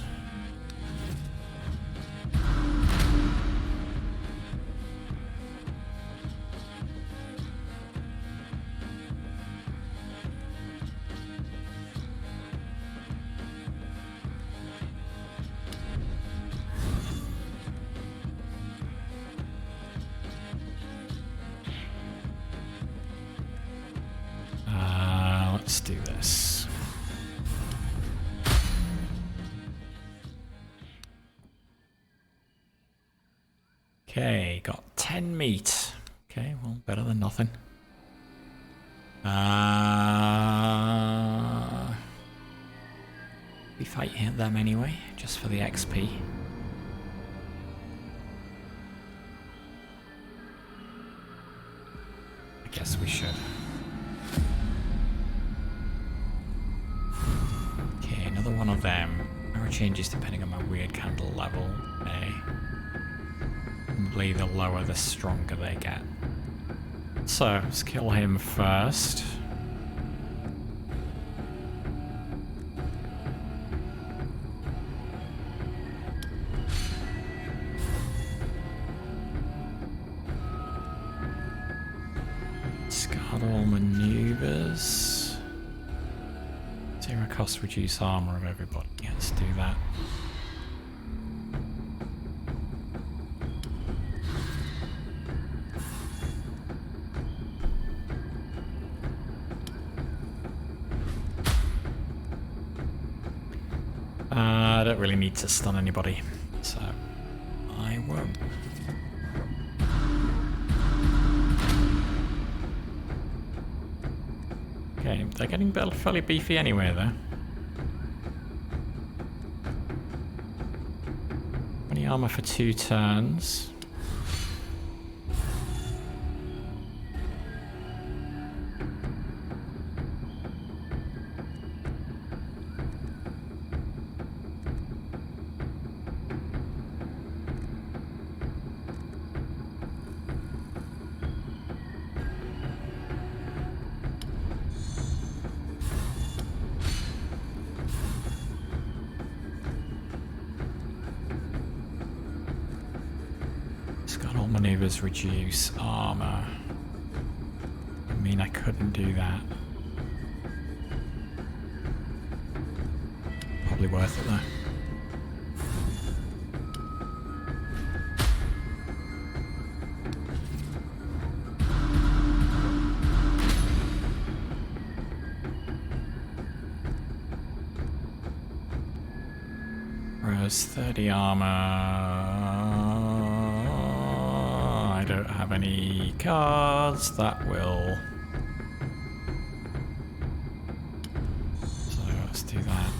Let's do this. Okay, got 10 meat. Okay, well, better than nothing. We fight them anyway, just for the XP. I guess we should. Okay, another one of them. Arrow changes depending on my weird candle level. Probably the lower, the stronger they get. So, let's kill him first. Discard all maneuvers. Zero cost, reduce armor of everybody. Yeah, let's do that. I don't really need to stun anybody, so I won't. Okay, they're getting fairly beefy anyway, though. 20 armor for 2 turns. Maneuvers reduce armor. I mean, I couldn't do that. Probably worth it though. was 30 armor. I don't have any cards that will. So let's do that.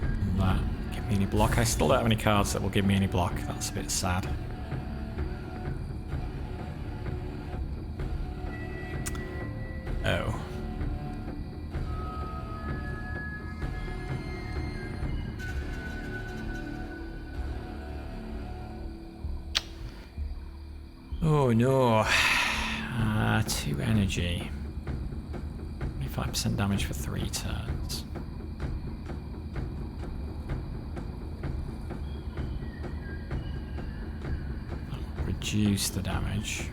And that. Give me any block. I still don't have any cards that will give me any block. That's a bit sad. Oh. Oh no. 2 energy. 25% damage for 3 turns. That'll reduce the damage.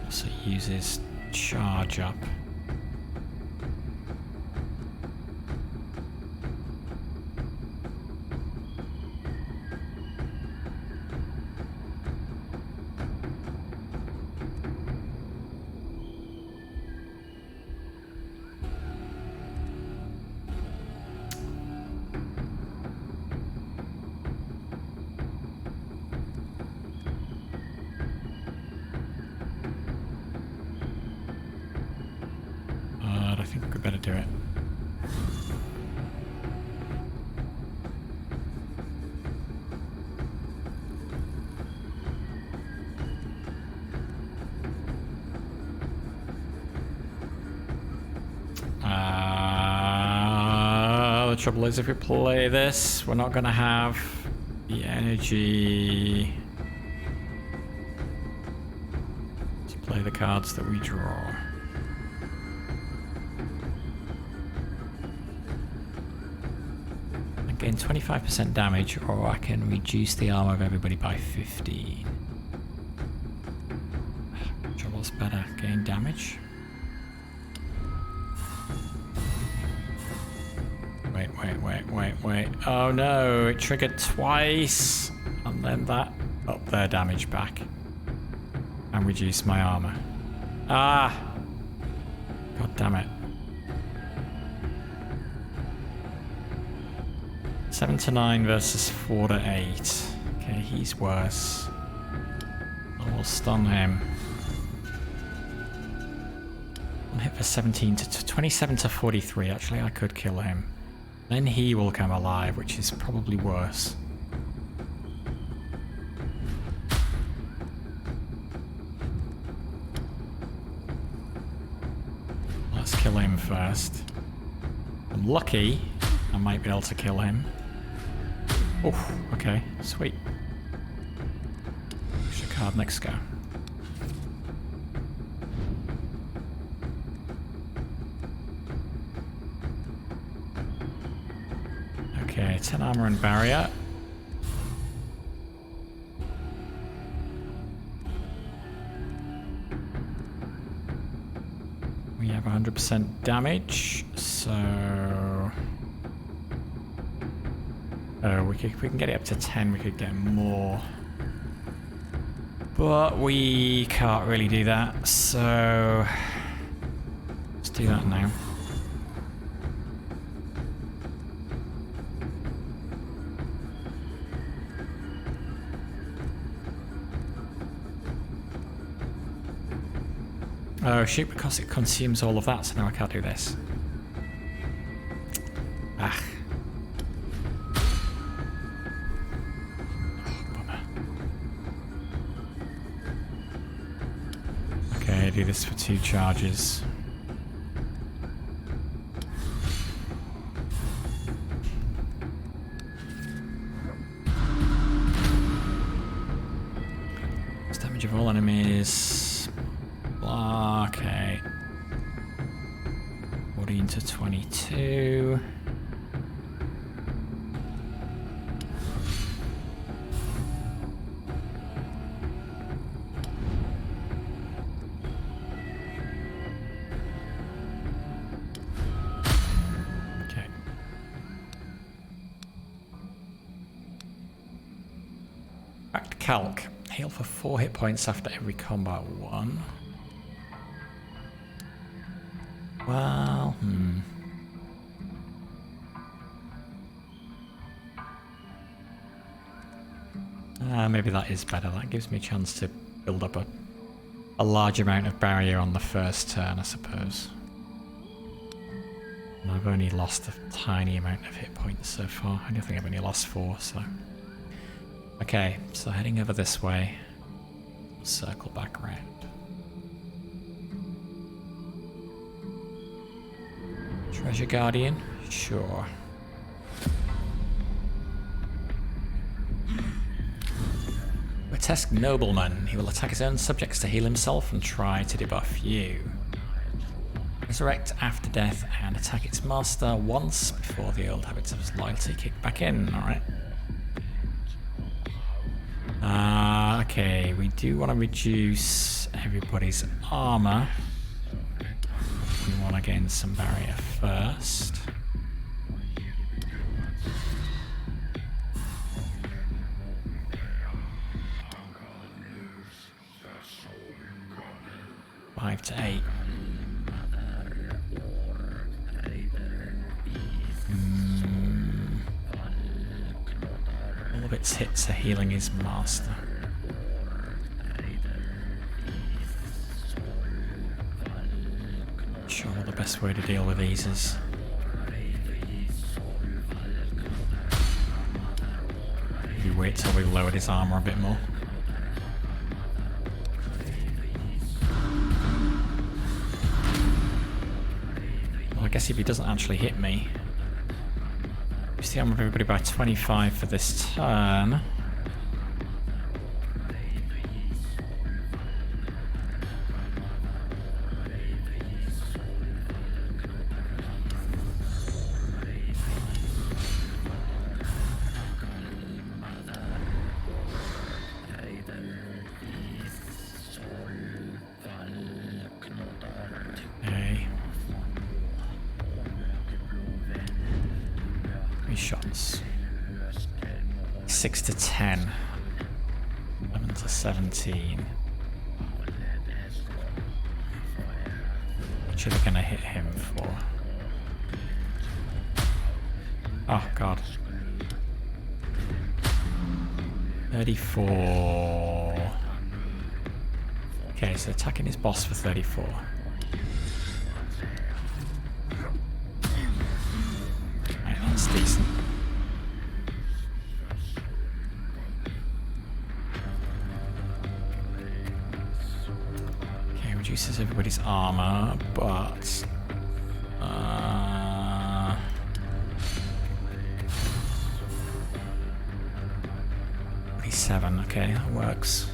Also uses charge up. I think we better do it. The trouble is, if we play this, we're not going to have the energy to play the cards that we draw. Gain 25% damage, or I can reduce the armor of everybody by 15. Trouble's better. Gain damage. Wait. Oh no, it triggered twice. And then that up their damage back. And reduce my armor. Ah! God damn it. 7 to 9 versus 4 to 8. Okay, he's worse. I will stun him. I'll hit for 17 to 27 to 43. Actually, I could kill him. Then he will come alive, which is probably worse. Let's kill him first. I'm lucky. I might be able to kill him. Oh, okay, sweet. Push a card next go. Okay, 10 armor and barrier. We have 100% damage, so... if we can get it up to 10, we could get more. But we can't really do that, so... let's do that now. Oh shoot, because it consumes all of that, so now I can't do this. Ah. Okay, do this for 2 charges. Damage of all enemies. Okay. 14 to 22. Okay. Back to Calc. Heal for 4 hit points after every combat 1. Well, Maybe that is better. That gives me a chance to build up a large amount of barrier on the first turn, I suppose. And I've only lost a tiny amount of hit points so far. I don't think I've only lost 4, so... Okay, so heading over this way. Circle back around. Treasure Guardian? Sure. Grotesque Nobleman. He will attack his own subjects to heal himself and try to debuff you. Resurrect after death and attack its master once before the old habits of his loyalty kick back in. Alright. Okay, we do want to reduce everybody's armor. We want to gain some barrier first. Five to 8. All of its hits are healing his master. Not sure what the best way to deal with these is. Maybe wait till we lowered his armor a bit more. Well, I guess if he doesn't actually hit me, reduce the armor of everybody by 25 for this turn. Okay. 3 shots. 6 to 10. 11 to 17. What are they gonna hit him for? Oh god. 34. Okay, so attacking his boss for 34. Right, that's decent. Okay, reduces everybody's armor, but... 47, okay, that works.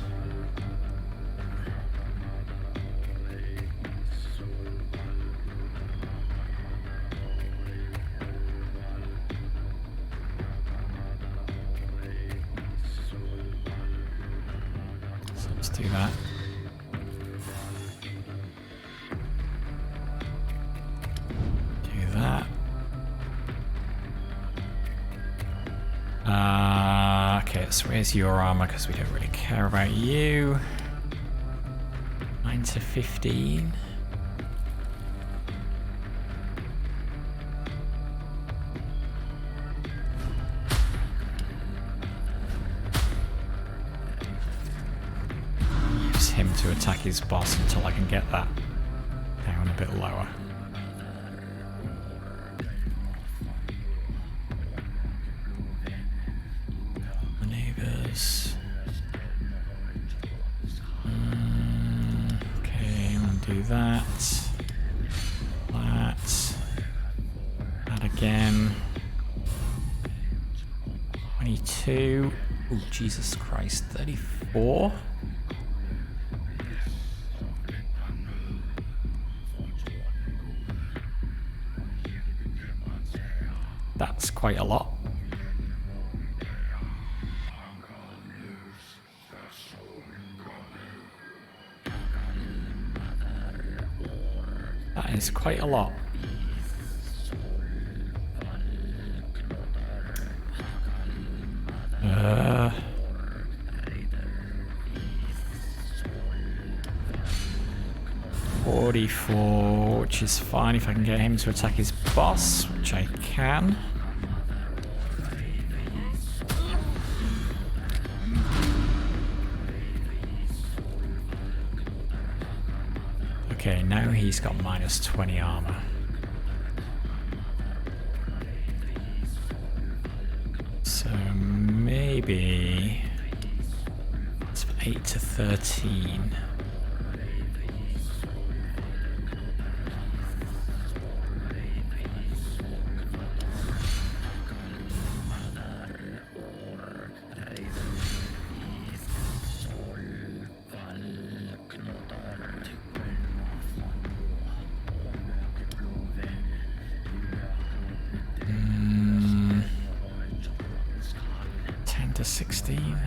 So let's do that. Do that. Okay, let's raise your armor because we don't really care about you. 9 to 15. Use him to attack his boss until I can get that down a bit lower. Okay, I'm gonna do that. That again. 22. Oh, Jesus Christ. 34. That's quite a lot. That is quite a lot. Uh, 44, which is fine if I can get him to attack his boss, which I can. No, he's got minus 20 armor. So maybe it's from 8 to 13. To 16.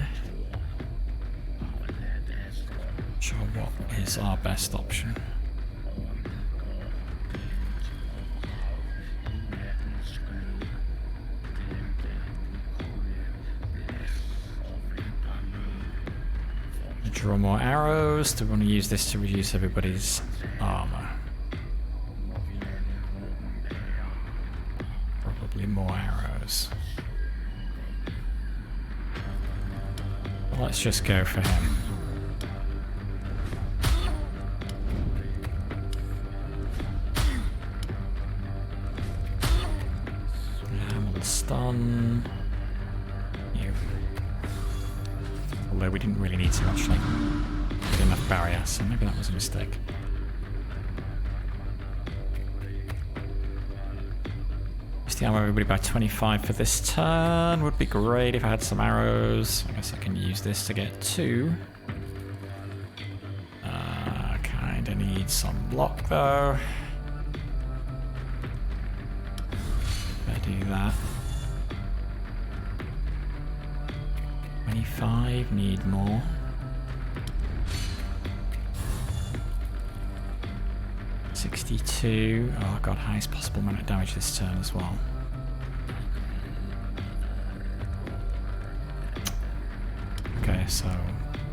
Sure, what is our best option? Draw more arrows. Do we want to use this to reduce everybody's armor? Probably more arrows. Let's just go for him. And stun you. Although we didn't really need to actually. Get enough barrier, so maybe that was a mistake. The armor everybody by 25 for this turn. Would be great if I had some arrows. I guess I can use this to get 2. Kinda need some block though. If I do that. 25, need more. $62. Oh god, highest possible amount of damage this turn as well. Okay, so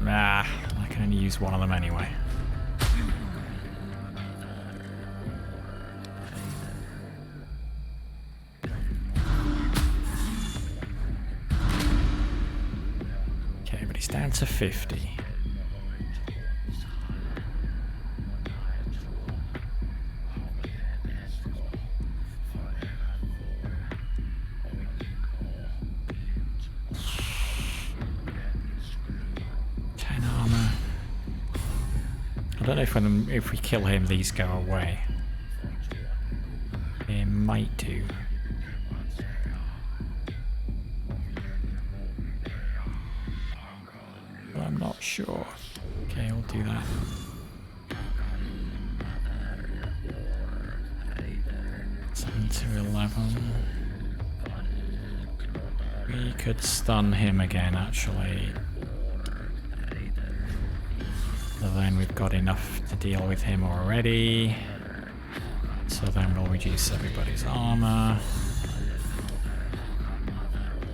I can only use one of them anyway. Okay, but he's down to 50. I don't know if we kill him, these go away. They might do. But I'm not sure. Okay, we'll do that. Seven to 11. We could stun him again, actually. So then we've got enough to deal with him already. So then we'll reduce everybody's armor.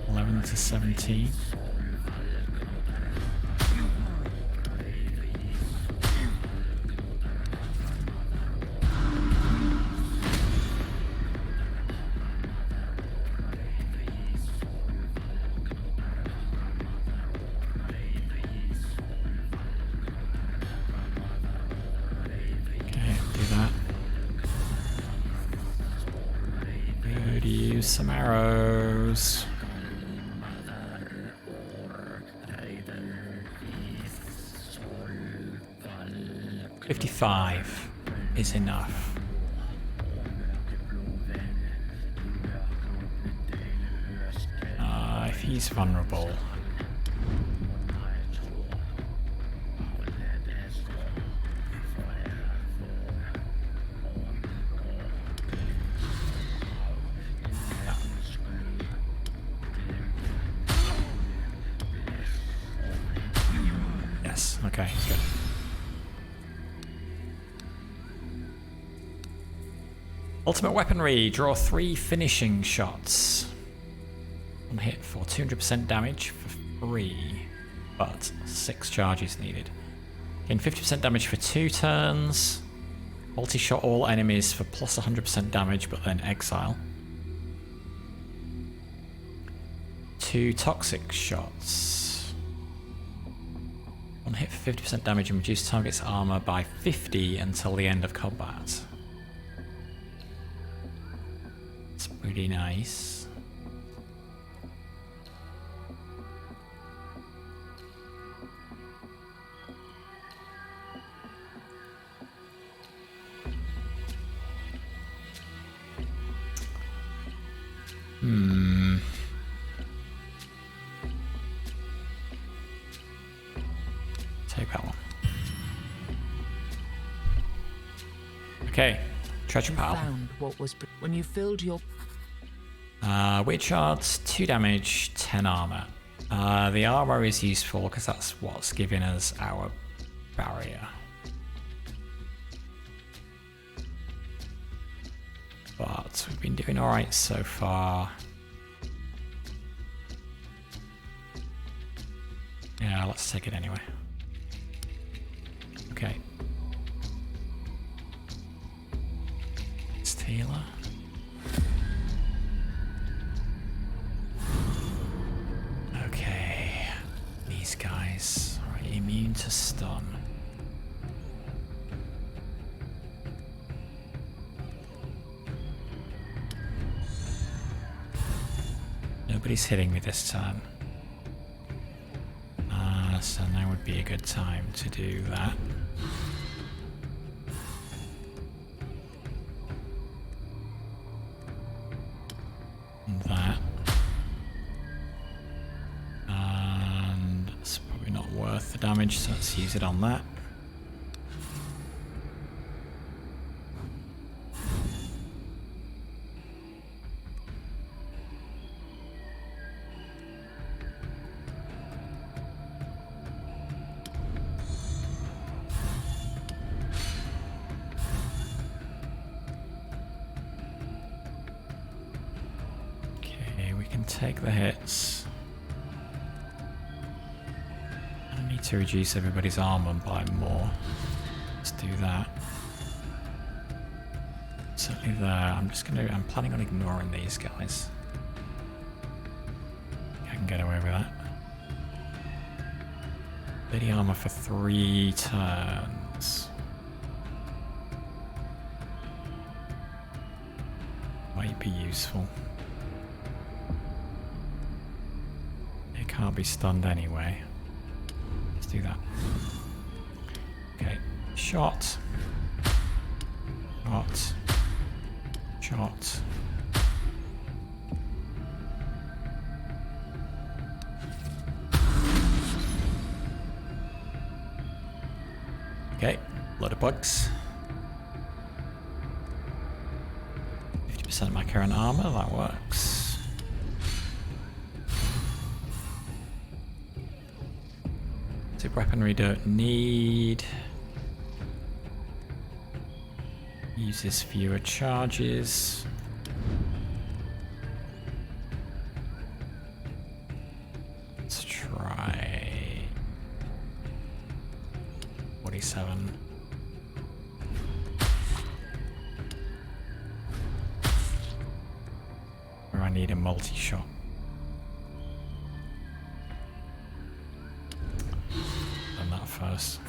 11 to 17. Some arrows. $55 is enough. If he's vulnerable. Okay, good. Ultimate weaponry. Draw 3 finishing shots. One hit for 200% damage for free, but 6 charges needed. Gain 50% damage for 2 turns. Multi-shot all enemies for plus 100% damage, but then exile. 2 toxic shots. One hit for 50% damage and reduce target's armor by 50 until the end of combat. It's pretty nice. Take that one. Okay, treasure pile. Found what was when you filled your Witch shards, 2 damage, 10 armor. The armor is useful because that's what's giving us our barrier. But we've been doing alright so far. Yeah, let's take it anyway. Okay. Stealer. Okay. These guys are immune to stun. Nobody's hitting me this turn. So now would be a good time to do that. And that. And it's probably not worth the damage, so let's use it on that. Take the hits. I need to reduce everybody's armor by more. Let's do that. Certainly there. I'm planning on ignoring these guys. I can get away with that. 30 armor for 3 turns. Might be useful. Can't be stunned anyway. Let's do that. Okay. Shot. Shot. Shot. Okay. Load of bugs. 50% of my current armor. That works. Weaponry don't need. Uses fewer charges. Let's try 47. Or I need a multi-shot. First.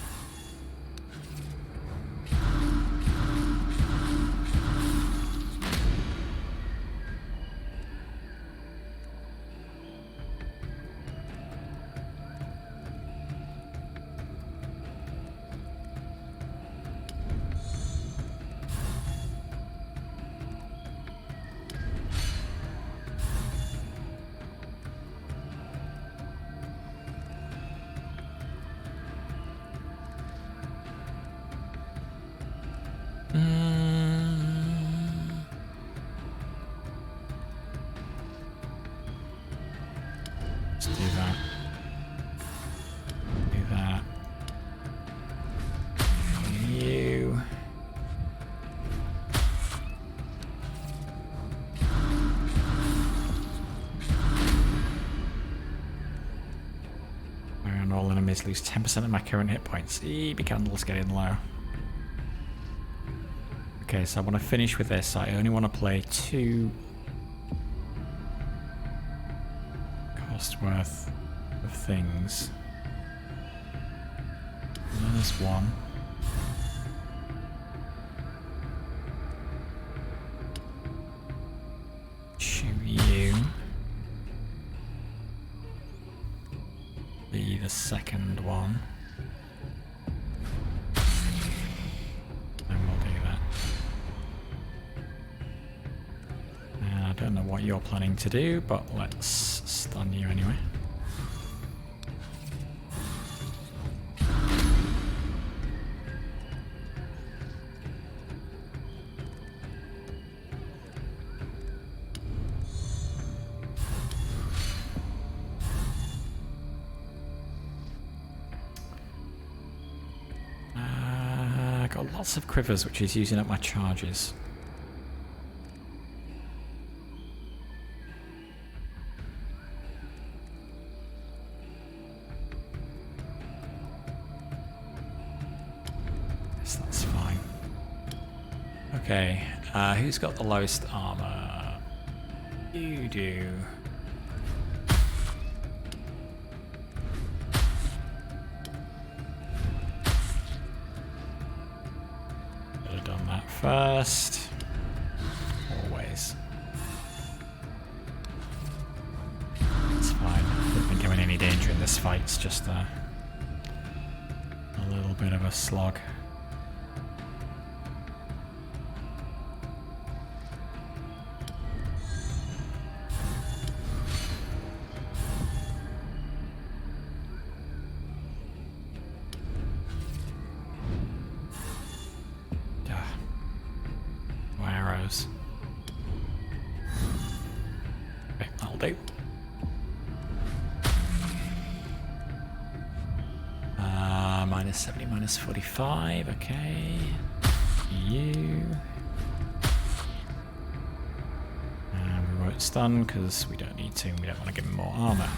Let's do that. Do that. You. And all enemies lose 10% of my current hit points. Eevee candle's getting low. Okay, so I want to finish with this. I only want to play 2 cost worth of things. There's one. Shoot you. Be the second one. And we'll do that. And I don't know what you're planning to do, but let's stun you anyway. Got lots of quivers, which is using up my charges. Yes, that's fine. Okay, who's got the lowest armor? You do. First, always. It's fine. I don't think I'm in any danger in this fight. It's just a little bit of a slog. Okay, that'll do. Minus 70, minus 45, okay. You. And we won't stun because we don't need to, and we don't want to give him more armor.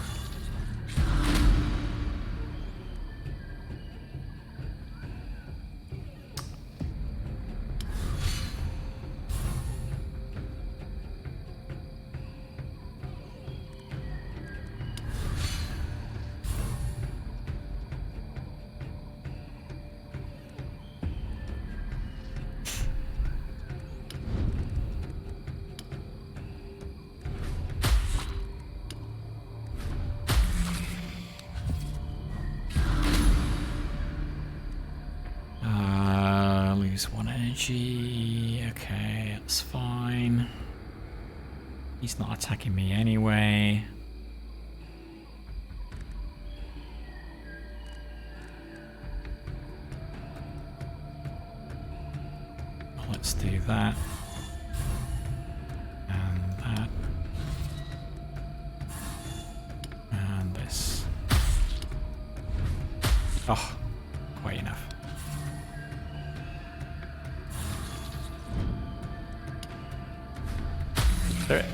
Lose 1 energy. Okay, that's fine. He's not attacking me anyway. Let's do that. And that. And this. Oh, quite enough. Do it.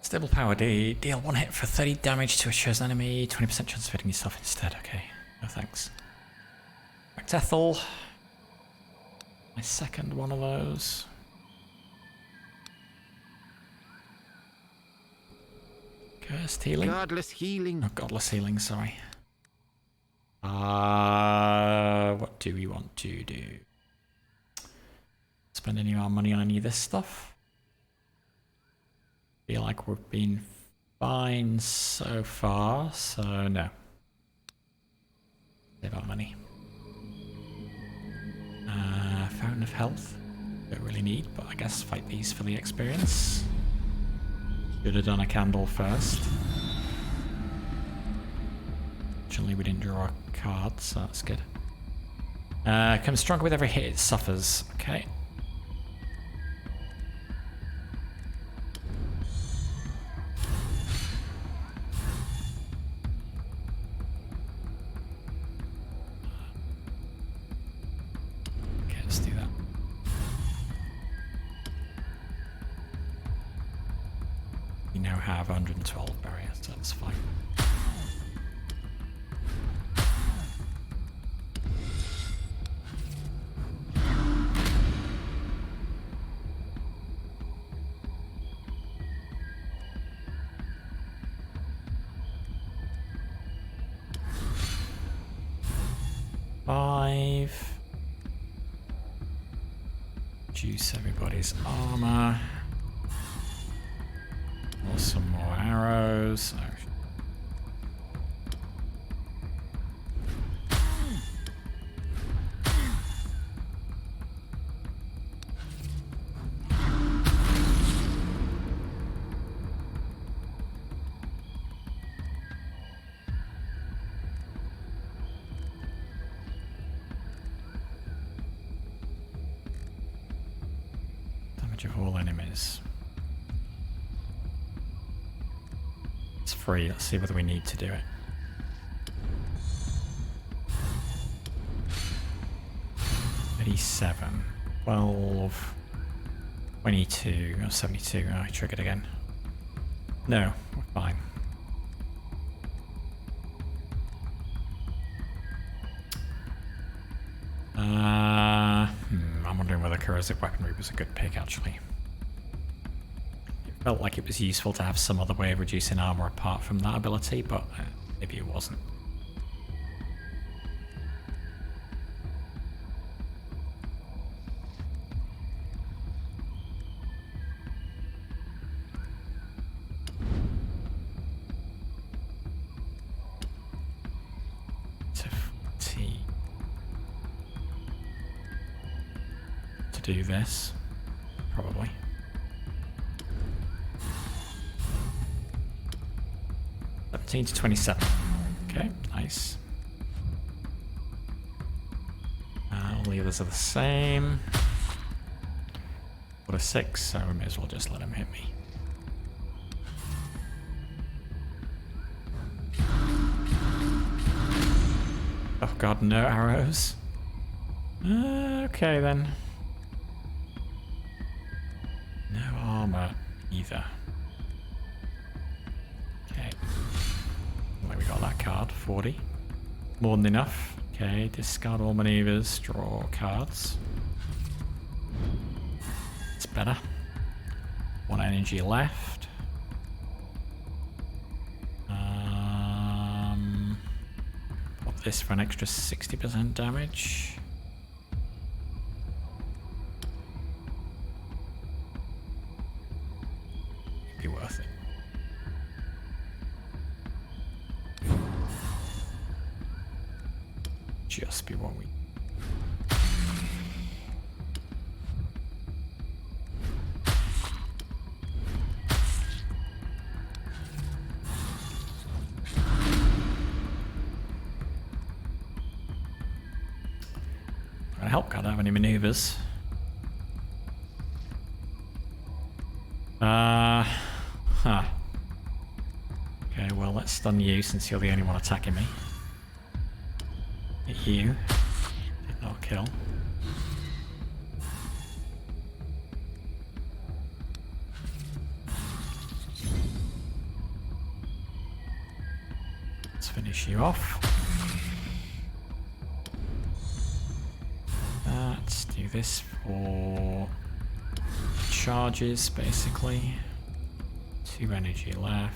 Stable power, deal 1 hit for 30 damage to a chosen enemy, 20% chance of hitting yourself instead. Okay, no thanks. Back to Ethel. My second one of those. Cursed healing? Godless healing. Oh, godless healing, sorry. What do we want to do? Spend any of our money on any of this stuff? Feel like we've been fine so far, so no. Save our money. Fountain of Health. Don't really need, but I guess fight these for the experience. Should have done a candle first. Fortunately, we didn't draw a card, so that's good. Comes stronger with every hit it suffers. Okay. Let's do that. We now have 112 barriers, so that's fine. reduce everybody's armor. Or some more arrows. Of all enemies. It's free. Let's see whether we need to do it. $37, 12, 22, 72. Oh, I triggered again. No, we're fine. I'm wondering whether corrosive weaponry was a good pick, actually. It felt like it was useful to have some other way of reducing armor apart from that ability, but maybe it wasn't. Do this, probably. $17 to $27. Okay, nice. All the others are the same. What a 6, so we may as well just let him hit me. Oh god, no arrows. Okay then. No armor either. Okay. Well, we got that card, 40. More than enough. Okay, discard all maneuvers, draw cards. It's better. 1 energy left. Pop this for an extra 60% damage. Be worth it. Just be what we. Gonna help. Can't have any maneuvers. Huh. Okay, well, let's stun you since you're the only one attacking me. Hit you. Did not kill. Let's finish you off. Let's do this for charges, basically. 2 energy left.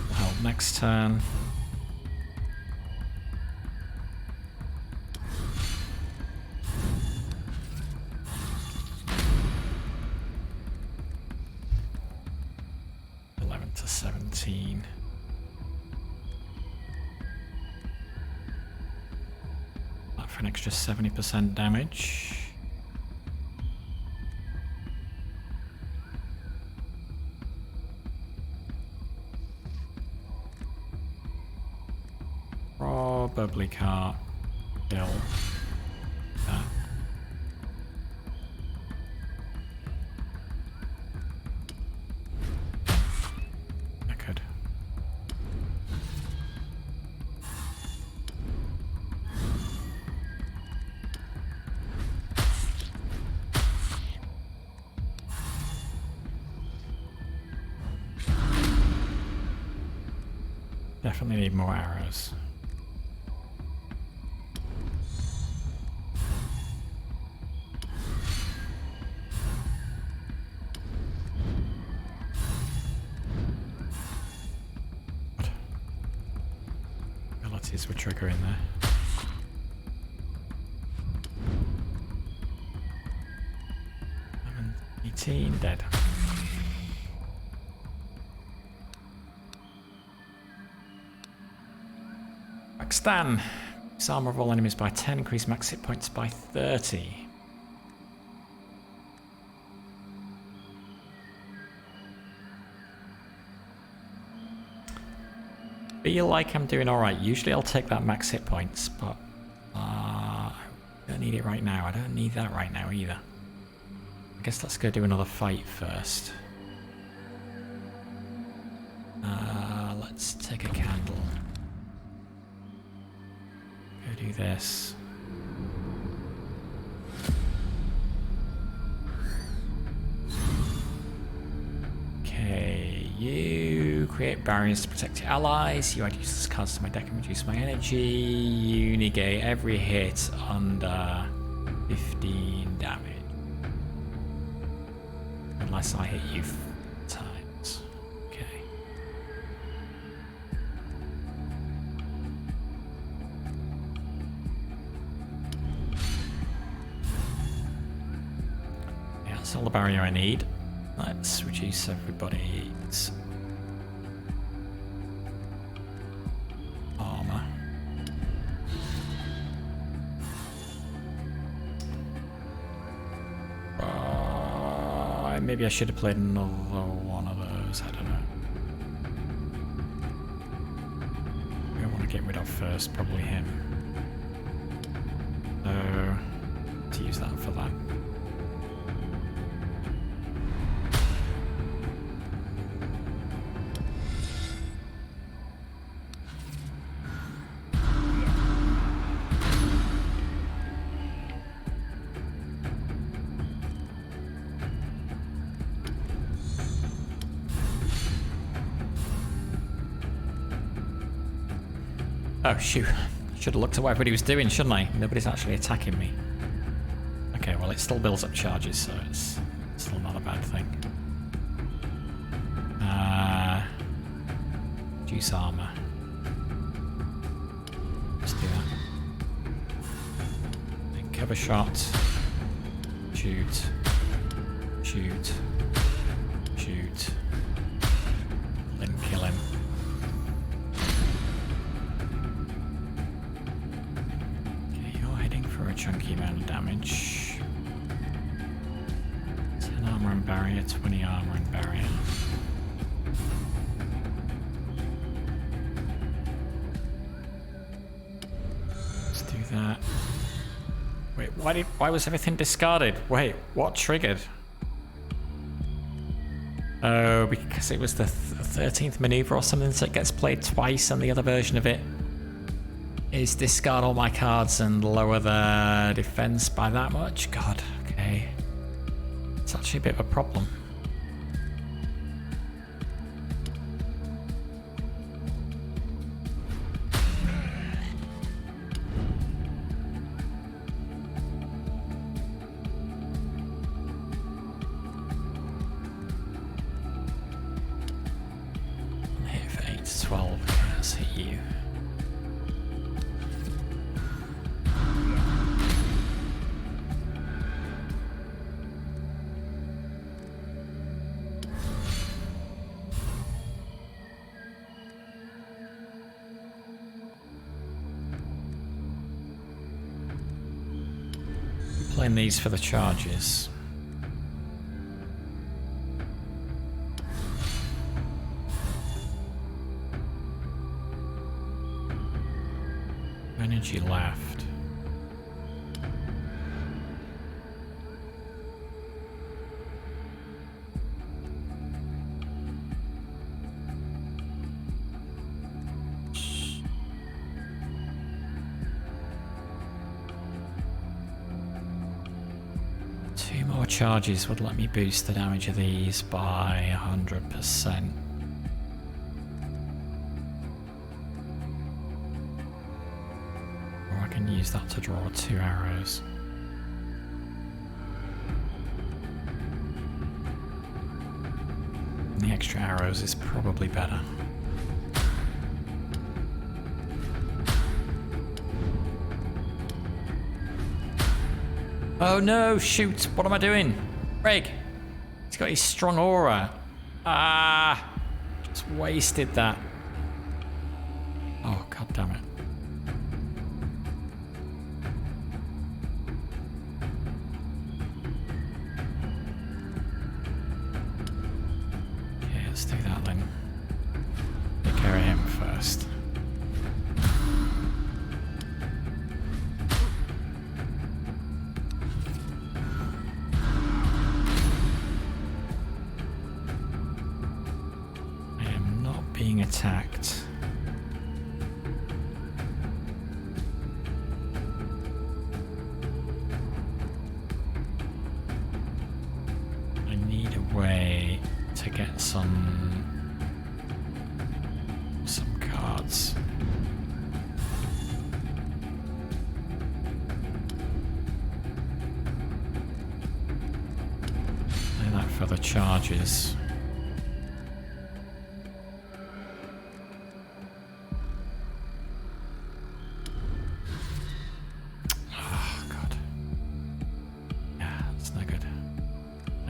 Will help next turn. $11 to $17. That for an extra 70% damage. Probably can't kill that. I could. Definitely need more arrows. Abilities were triggering there. 18 dead. Stan. Increase armor of all enemies by 10, increase max hit points by 30. Feel like I'm doing alright. Usually I'll take that max hit points, but I don't need it right now. I don't need that right now either. I guess let's go do another fight first. Let's take a candle. Go do this. Okay, you create barriers to protect your allies. You add useless cards to my deck and reduce my energy. You negate every hit under 15 damage. Unless I hit you 4 times. Okay. Yeah, that's all the barrier I need. Let's reduce everybody's armor. Maybe I should have played another one of those. I don't know. I want to get rid of first, probably him. So, to use that for that. Oh shoot, should have looked at what everybody was doing, shouldn't I? Nobody's actually attacking me. Okay, well it still builds up charges, so it's still not a bad thing. Reduce armor. Let's do that. Then cover shot. Shoot. Shoot. Shoot. Then kill him. Chunky amount of damage. 10 armor and barrier, 20 armor and barrier. Let's do that. Wait, why was everything discarded? Wait, what triggered? Oh, because it was the 13th maneuver or something, so it gets played twice, and the other version of it is discard all my cards and lower the defense by that much? God, okay. It's actually a bit of a problem. Hit for 8 to 12. Let's hit you. Playing these for the charges. Energy left. Charges would let me boost the damage of these by 100%. Or I can use that to draw 2 arrows. And the extra arrows is probably better. Oh no, shoot, what am I doing? Greg, He's got his strong aura. Ah! Just wasted that. Oh, god damn it. Okay, let's do that then. Take care of him first. Being attacked. I need a way to get some cards. Play that for the charges.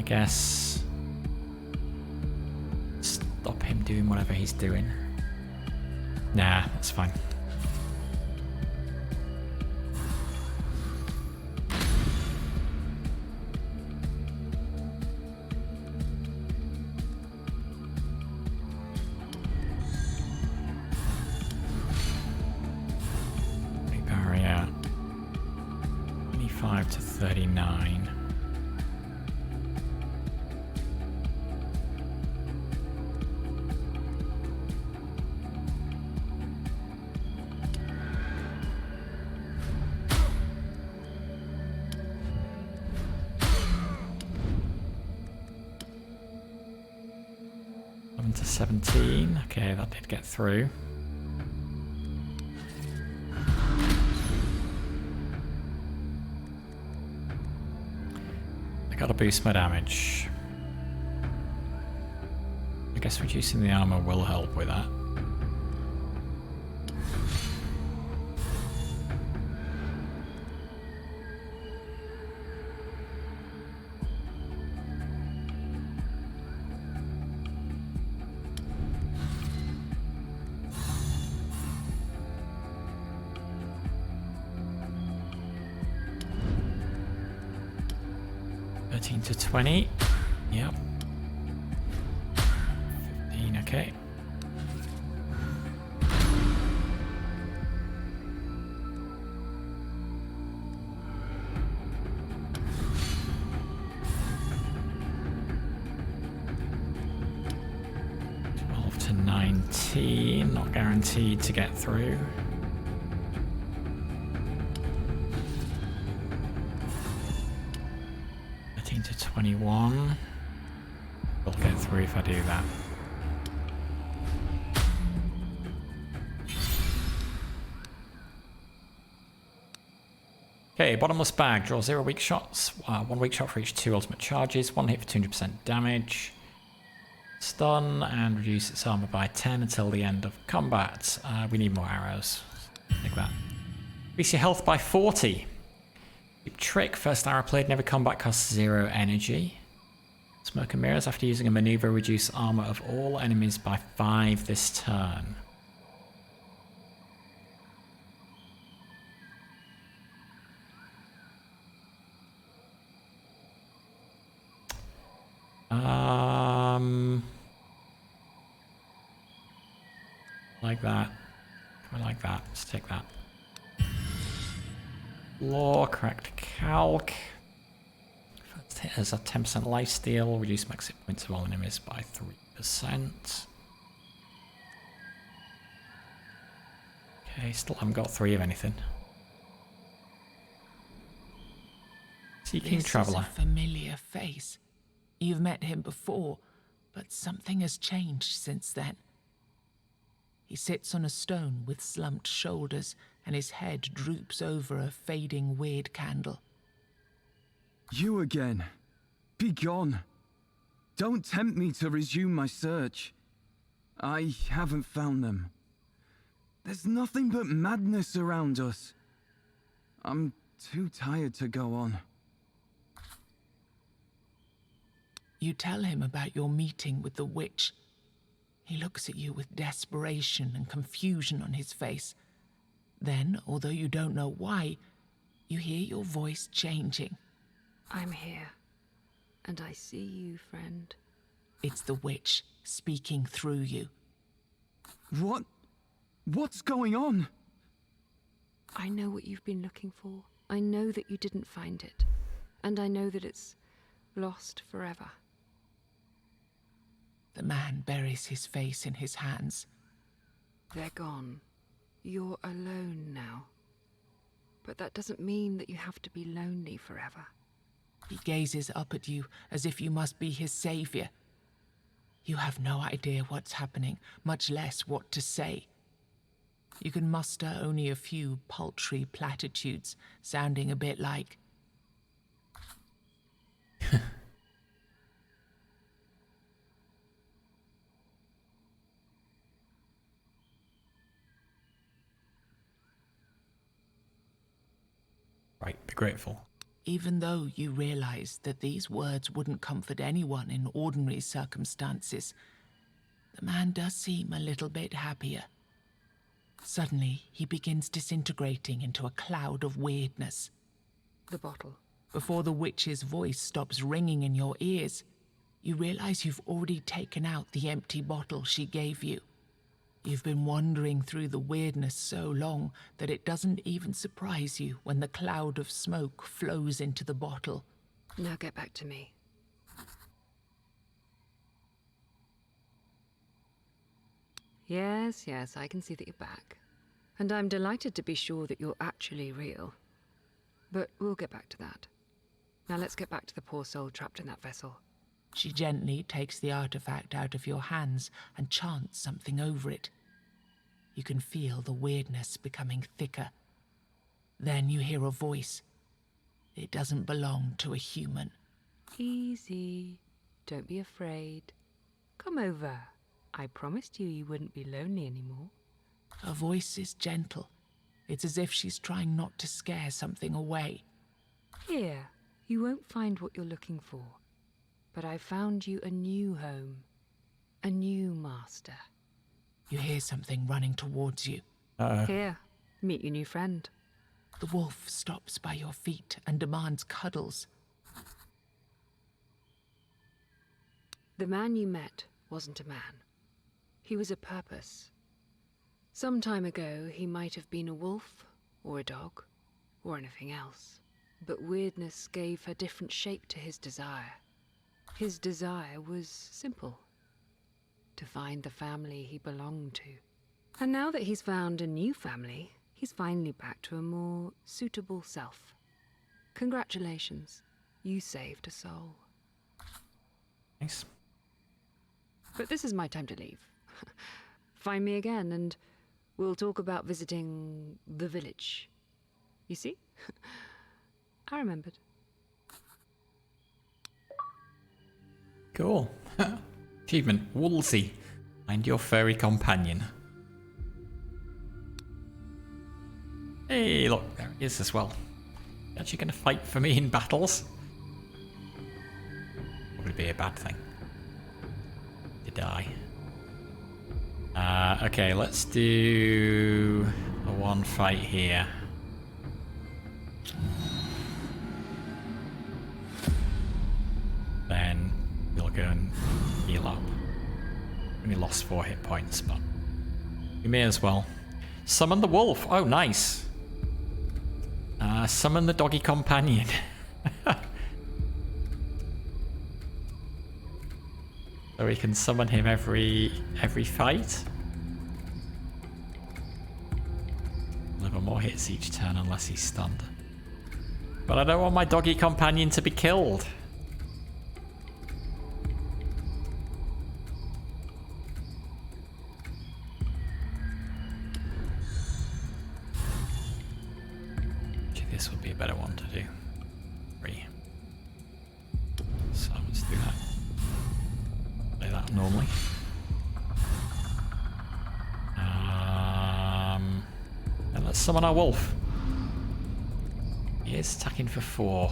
Guess stop him doing whatever he's doing. Nah, that's fine. Big barrier. 25 to 39. To 17. Okay, that did get through. I gotta boost my damage. I guess reducing the armor will help with that. To 20. Yep. 15, okay. To 19, not guaranteed to get through. To 21. We'll get through if I do that. Okay, bottomless bag. Draw 0 weak shots. 1 weak shot for each 2 ultimate charges. 1 hit for 200% damage. Stun and reduce its armor by 10 until the end of combat. We need more arrows. Take that. Increase your health by 40. Trick, first arrow played, never combat, costs 0 energy. Smoke and mirrors, after using a maneuver, reduce armor of all enemies by 5 this turn. Like that. I like that. Let's take that. Law, correct calc. First hit has a 10% lifesteal, reduce max hit points of all enemies by 3%. Okay, still haven't got 3 of anything. Seeking Traveller. This is a familiar face. You've met him before, but something has changed since then. He sits on a stone with slumped shoulders, and his head droops over a fading weird candle. You again. Be gone. Don't tempt me to resume my search. I haven't found them. There's nothing but madness around us. I'm too tired to go on. You tell him about your meeting with the witch. He looks at you with desperation and confusion on his face. Then, although you don't know why, you hear your voice changing. I'm here, and I see you, friend. It's the witch speaking through you. What? What's going on? I know what you've been looking for. I know that you didn't find it. And I know that it's lost forever. The man buries his face in his hands. They're gone. You're alone now. But that doesn't mean that you have to be lonely forever. He gazes up at you as if you must be his savior. You have no idea what's happening, much less what to say. You can muster only a few paltry platitudes, sounding a bit like... Right, be grateful. Even though you realize that these words wouldn't comfort anyone in ordinary circumstances, the man does seem a little bit happier. Suddenly, he begins disintegrating into a cloud of weirdness. The bottle. Before the witch's voice stops ringing in your ears, you realize you've already taken out the empty bottle she gave you. You've been wandering through the weirdness so long that it doesn't even surprise you when the cloud of smoke flows into the bottle. Now get back to me. Yes, I can see that you're back. And I'm delighted to be sure that you're actually real. But we'll get back to that. Now let's get back to the poor soul trapped in that vessel. She gently takes the artifact out of your hands and chants something over it. You can feel the weirdness becoming thicker. Then you hear a voice. It doesn't belong to a human. Easy. Don't be afraid. Come over. I promised you wouldn't be lonely anymore. Her voice is gentle. It's as if she's trying not to scare something away. Here, you won't find what you're looking for. But I found you a new home. A new master. You hear something running towards you. Here, meet your new friend. The wolf stops by your feet and demands cuddles. The man you met wasn't a man. He was a purpose. Some time ago, he might have been a wolf, or a dog, or anything else. But Wyrdness gave a different shape to his desire. His desire was simple. To find the family he belonged to. And now that he's found a new family, he's finally back to a more suitable self. Congratulations, you saved a soul. Nice. But this is my time to leave. Find me again and we'll talk about visiting the village. You see? I remembered. Cool. Achievement, Woolsey. Find your furry companion. Hey, look, there he is as well. You actually going to fight for me in battles? Would it be a bad thing to die? Okay, let's do the one fight here. Then we'll go and heal up. Only lost 4 hit points, but we may as well. Summon the wolf. Oh, nice. Summon the doggy companion. So we can summon him every fight. 11 more hits each turn unless he's stunned. But I don't want my doggy companion to be killed. This would be a better one to do. 3. So let's do that. Play that normally. And let's summon our wolf. He is attacking for 4.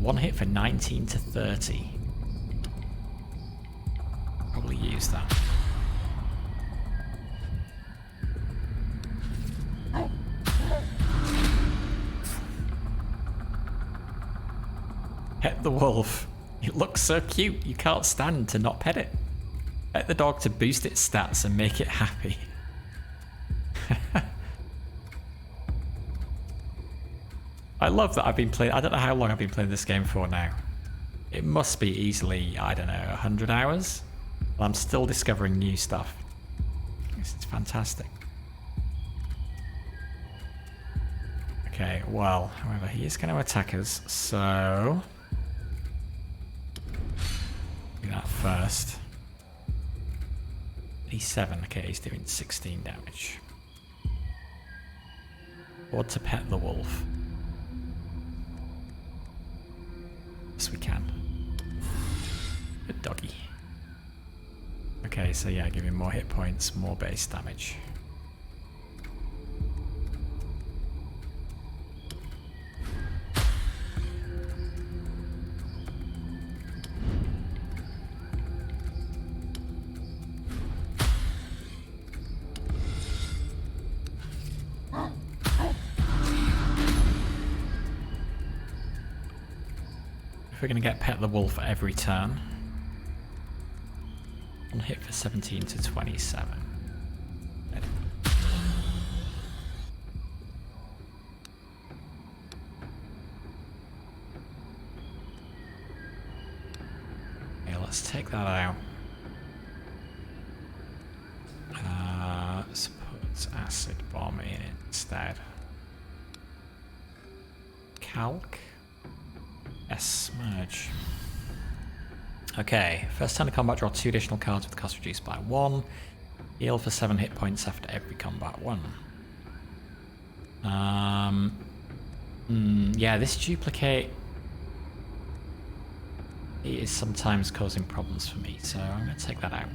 one hit for 19 to 30. Probably use that. Pet the wolf. It looks so cute, you can't stand to not pet it. Pet the dog to boost its stats and make it happy. I love that I've been playing. I don't know how long I've been playing this game for now. It must be easily, I don't know, 100 hours. And I'm still discovering new stuff. It's fantastic. Okay, well, however, he is going to attack us, so do that first. He's 7, okay, he's doing 16 damage. Or to pet the wolf. Yes, we can. Good doggy. Okay, so yeah, give him more hit points, more base damage. If we're going to get Pet the Wolf every turn. One hit for 17 to 27. Dead. Okay, let's take that out. Let's put Acid Bomb in instead. Calc. Yes, merge. Okay, first turn of combat, draw 2 additional cards with the cost reduced by 1. Heal for 7 hit points after every combat 1. Yeah, this duplicate is sometimes causing problems for me, so I'm going to take that out.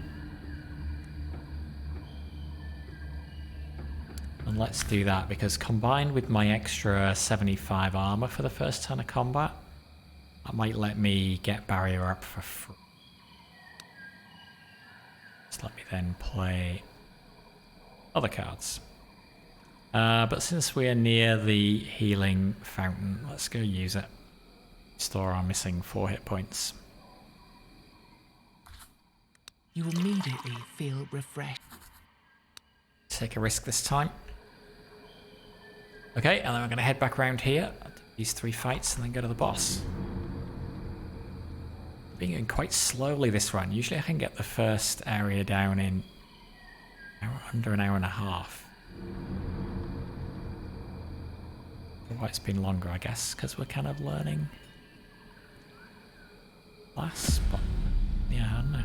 And let's do that, because combined with my extra 75 armor for the first turn of combat, that might let me get barrier up for free. Just let me then play other cards. But since we're near the healing fountain, let's go use it. Restore our missing 4 hit points. You immediately feel refreshed. Take a risk this time. Okay, and then we're going to head back around here, these 3 fights, and then go to the boss. Being going quite slowly this run. Usually I can get the first area down in under an hour and a half. But why it's been longer, I guess, because we're kind of learning last, but yeah, I don't know.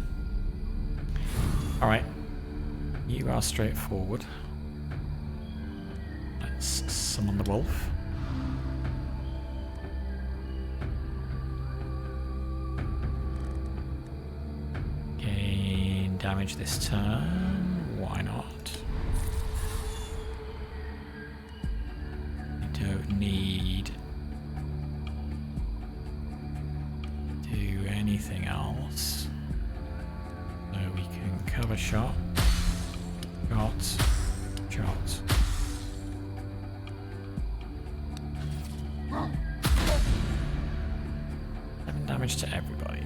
Alright, you are straightforward. Let's summon the wolf. Gain damage this turn. Why not? You don't need to do anything else. So we can cover shot. Shot. 7 damage to everybody.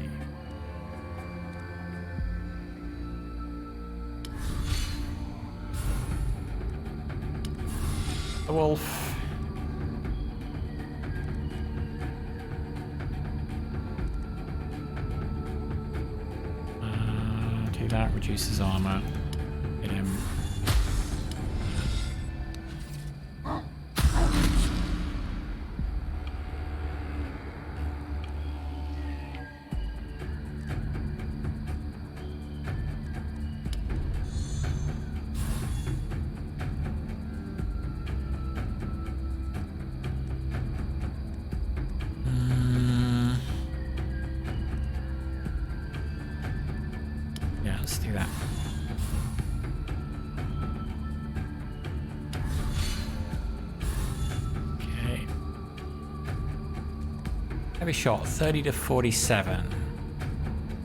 The wolf. Do that, reduces armor. Hit him. Yeah, let's do that. Heavy shot, 30 to 47.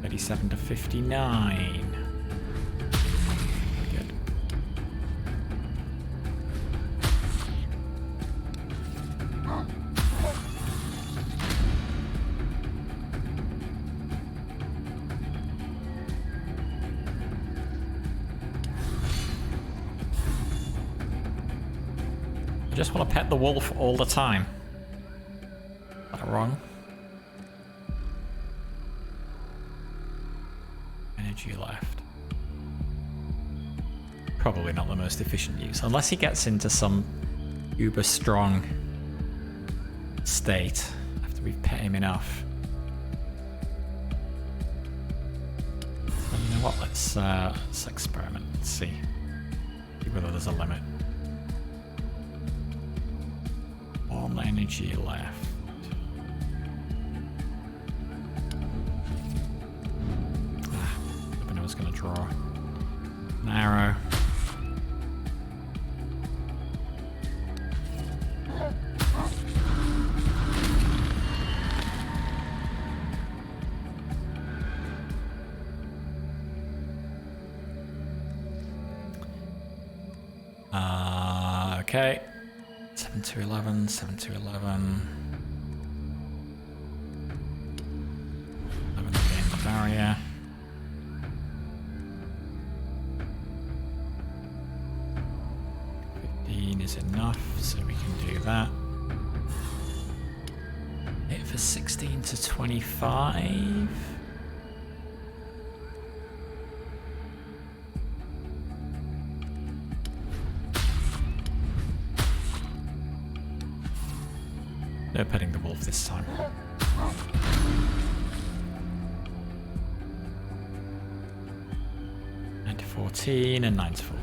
37 to 59. Good. I just want to pet the wolf all the time. Is that wrong? Energy left. Probably not the most efficient use, unless he gets into some uber strong state after we've pet him enough. You know what? Let's experiment. Let's see whether there's a limit. One energy left. I was going to draw an arrow. Okay. 7 to 11, 7 to 11. 11 again, the barrier. Is enough, so we can do that. Hit for 16 to 25. No petting the wolf this time. And 14 and 9 to 4.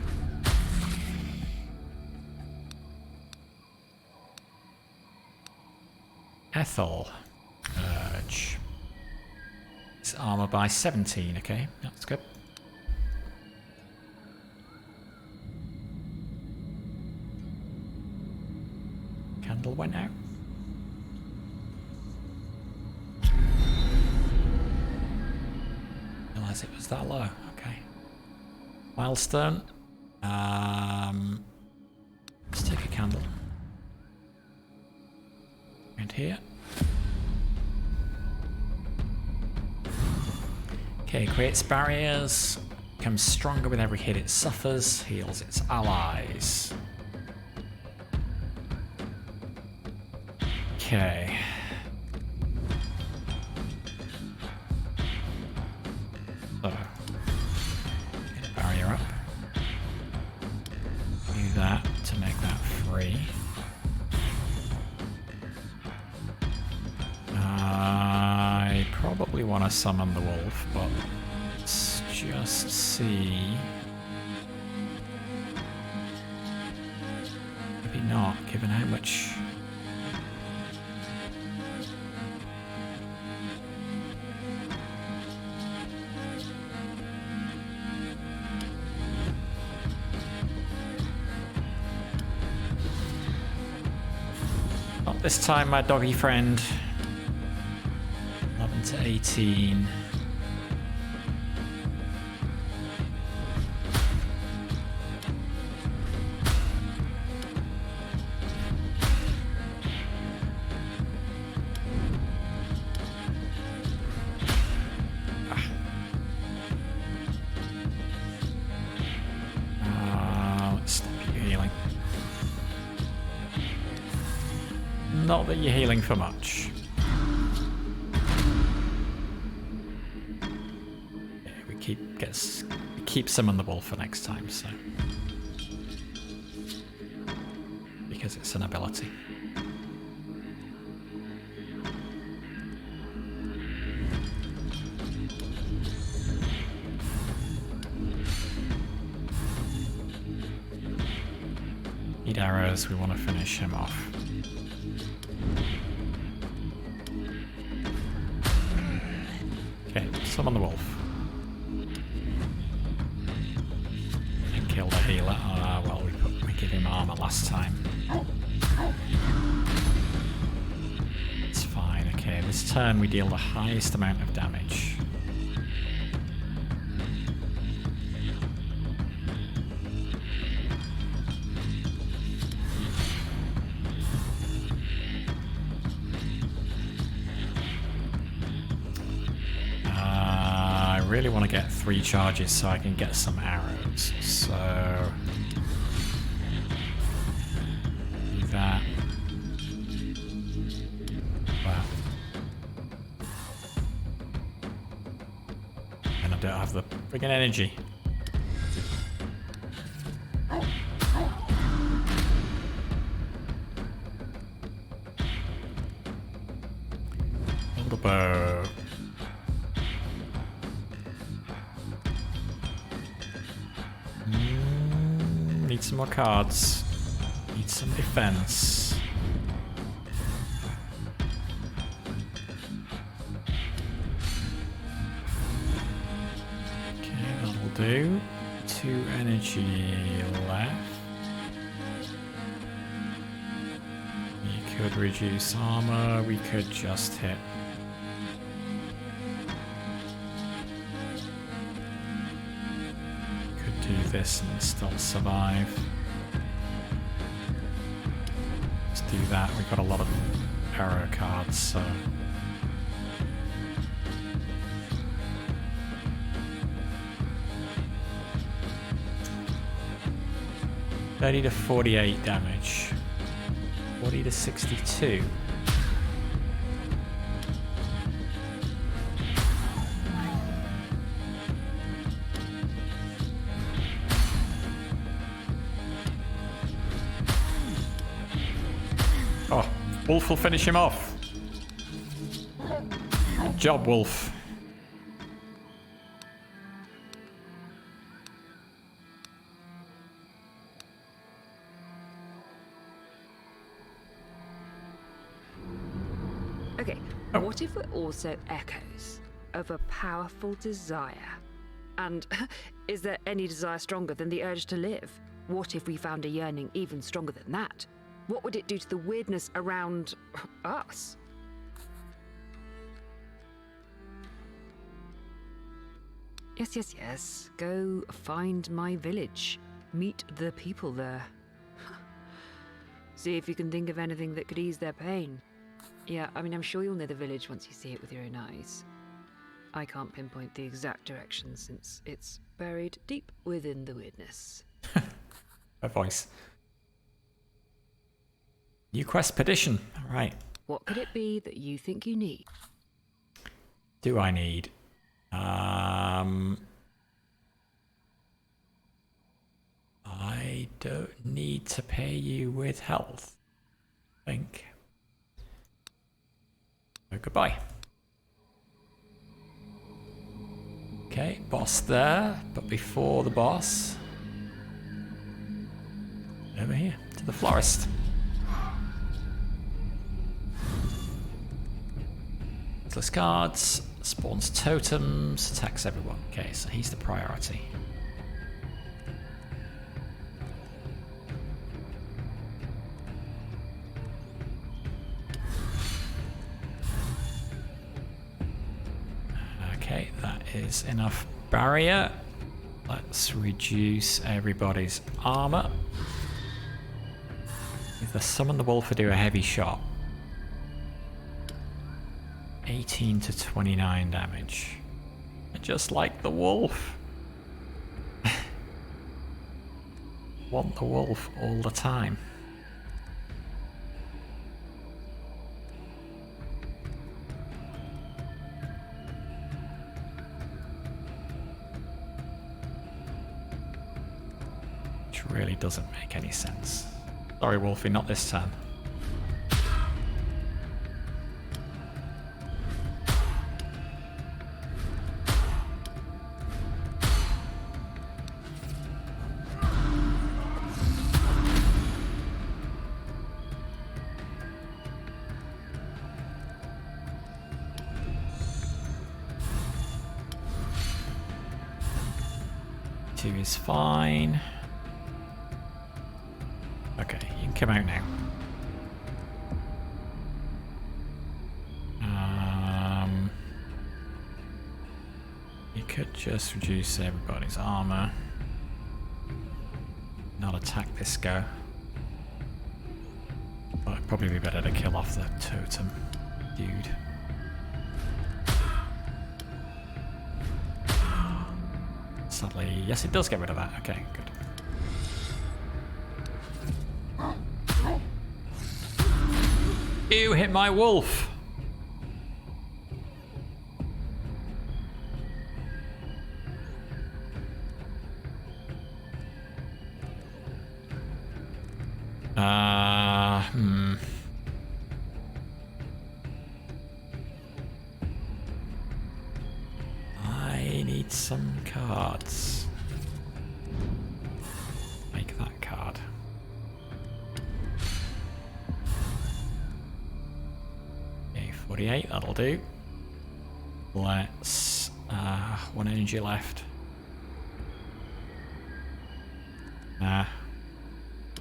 Ethel. Urge. His armor by 17, okay, that's good. Candle went out. Realize it was that low, okay. Milestone. Let's take a candle. And here. Okay, creates barriers, becomes stronger with every hit it suffers, heals its allies. Okay. So, get a barrier up. Do that to make that free. I probably want to summon the wolf, but let's just see. Maybe not, given how much. Not this time, my doggy friend. 11 to 18. Let's stop you healing. Not that you're healing for much. Keep summon the wolf for next time, so because it's an ability. Need arrows, we want to finish him off. Okay, summon the wolf. Kill the healer. Well, we give him armor last time. It's fine. Okay, This turn we deal the highest amount of damage. I really want to get 3 charges so I can get some arrows. So do that. Wow. And I don't have the friggin' energy. Hold the bow. Need some more cards. Need some defense. Okay, that'll do. 2 energy left. We could reduce armor. We could just hit. Do this and still survive. Let's do that. We've got a lot of arrow cards, so. $30 to 48 damage. 40 to 62. Oh, Wolf will finish him off. Good job, Wolf. Okay, what if we're also echoes of a powerful desire? And is there any desire stronger than the urge to live? What if we found a yearning even stronger than that? What would it do to the weirdness around us? Yes, yes, yes. Go find my village. Meet the people there. See if you can think of anything that could ease their pain. Yeah, I mean, I'm sure you'll know the village once you see it with your own eyes. I can't pinpoint the exact direction since it's buried deep within the weirdness. Her voice. New quest petition. All right. What could it be that you think you need? Do I need? I don't need to pay you with health. I think. So goodbye. Okay, boss there, but before the boss, over here to the Florist. Useless cards, spawns totems, attacks everyone. Okay, so he's the priority. Okay, that is enough barrier. Let's reduce everybody's armor. Either summon the wolf or do a heavy shot. 18 to 29 damage. Just like the wolf. Want the wolf all the time. Which really doesn't make any sense. Sorry, Wolfie, not this turn. Two is fine. Okay, you can come out now. Just reduce everybody's armor. Not attack this guy. But it'd probably be better to kill off the totem dude. Sadly, yes, it does get rid of that. Okay, good. Ew, hit my wolf! I need some cards. Make that card. Okay, 48, that'll do. Let's, 1 energy left. Nah.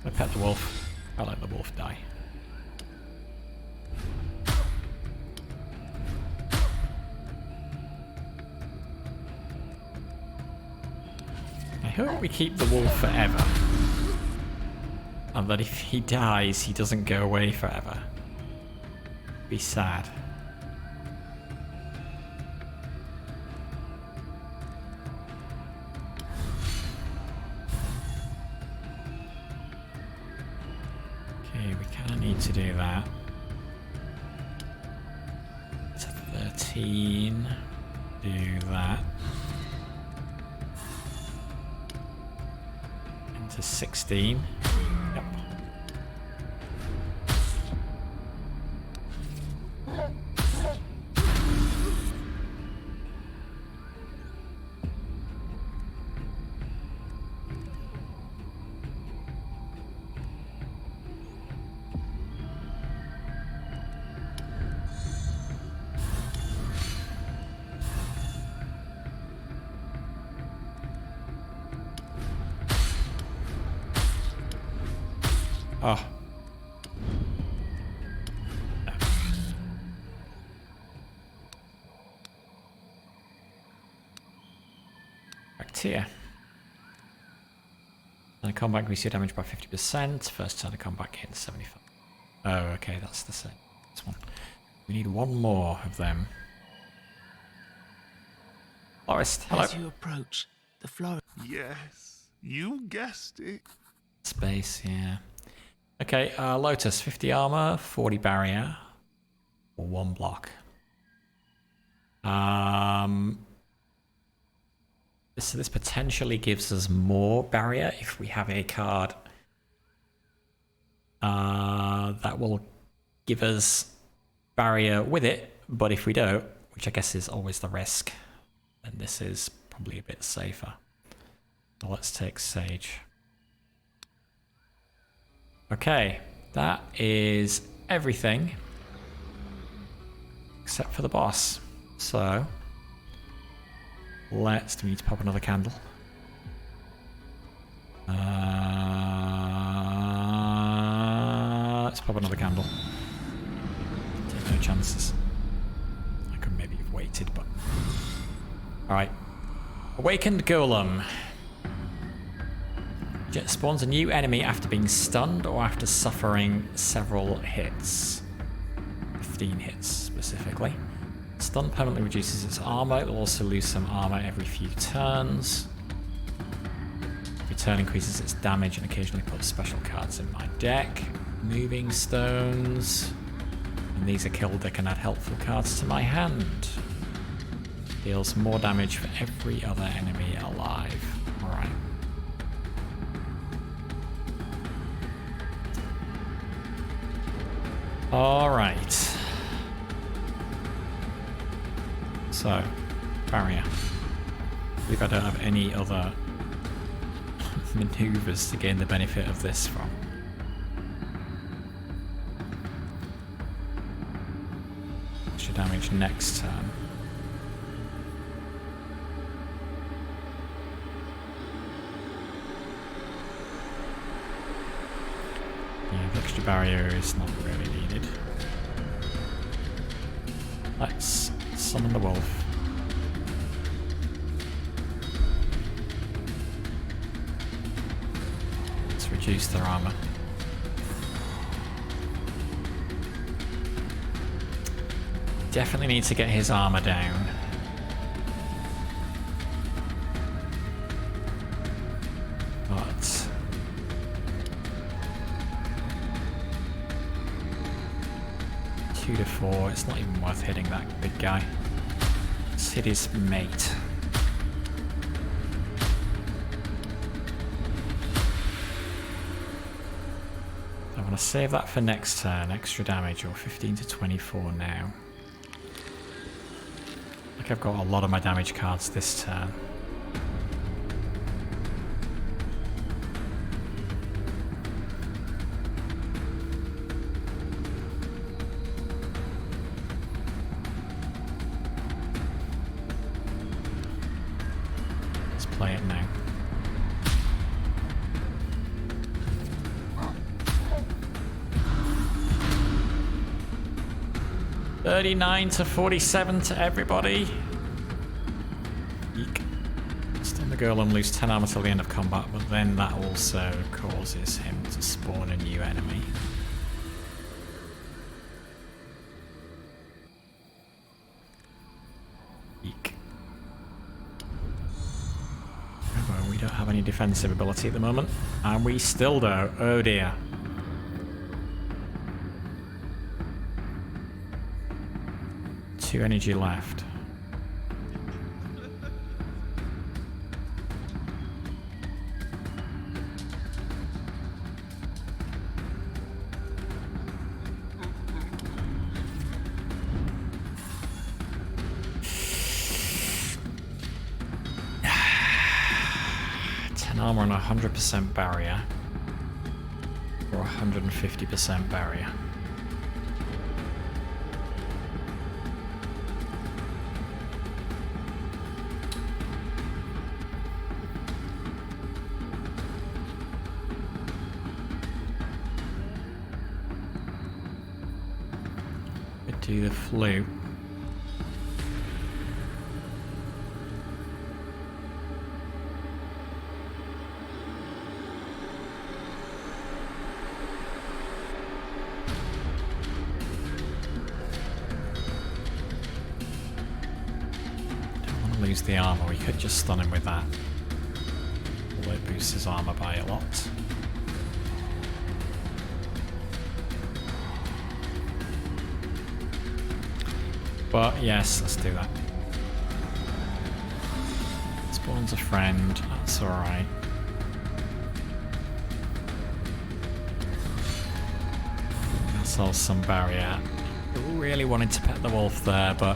I pet the wolf. I'll let the wolf die. I hope we keep the wolf forever. And that if he dies, he doesn't go away forever. Be sad. To do that. It's a 13. Do that. Into 16. Yep. Oh. Bacteria. Turn of combat, increase your damage by 50%. First turn of combat, hit 75. Oh, okay, that's the same. This one. We need one more of them. Florist, hello. As you approach, the florist. Yes, you guessed it. Space, yeah. Okay, Lotus, 50 armor, 40 barrier, or 1 block. So this potentially gives us more barrier if we have a card that will give us barrier with it, but if we don't, which I guess is always the risk, then this is probably a bit safer. So let's take Sage. Okay, that is everything except for the boss. So do we need to pop another candle? Let's pop another candle. Take no chances. I could maybe have waited, but alright. Awakened Golem. Spawns a new enemy after being stunned or after suffering several hits. 15 hits specifically. Stun permanently reduces its armor. It will also lose some armor every few turns. Every turn increases its damage and occasionally puts special cards in my deck. Moving stones. When these are killed, they can add helpful cards to my hand. Deals more damage for every other enemy alive. Alright. Alright. So, barrier. I believe I don't have any other maneuvers to gain the benefit of this from. Extra damage next turn. Yeah, the extra barrier is not really needed. Let's summon the wolf. reduce their armor. Definitely need to get his armor down. But 2 to 4, it's not even worth hitting that big guy. Let's hit his mate. I want to save that for next turn, extra damage, or 15 to 24 now. Like I've got a lot of my damage cards this turn. Let's play it now. $39 to $47 to everybody. Eek. Stun the Golem, lose 10 armor till the end of combat, but then that also causes him to spawn a new enemy. Eek. Well, we don't have any defensive ability at the moment, and we still don't. Oh dear. Two energy left. Armor on 100% barrier or 150% barrier. Could do the flu. Lose the armor, we could just stun him with that. Although it boosts his armor by a lot. But yes, let's do that. Spawns a friend, that's alright. Ourselves some barrier. Really wanted to pet the wolf there, but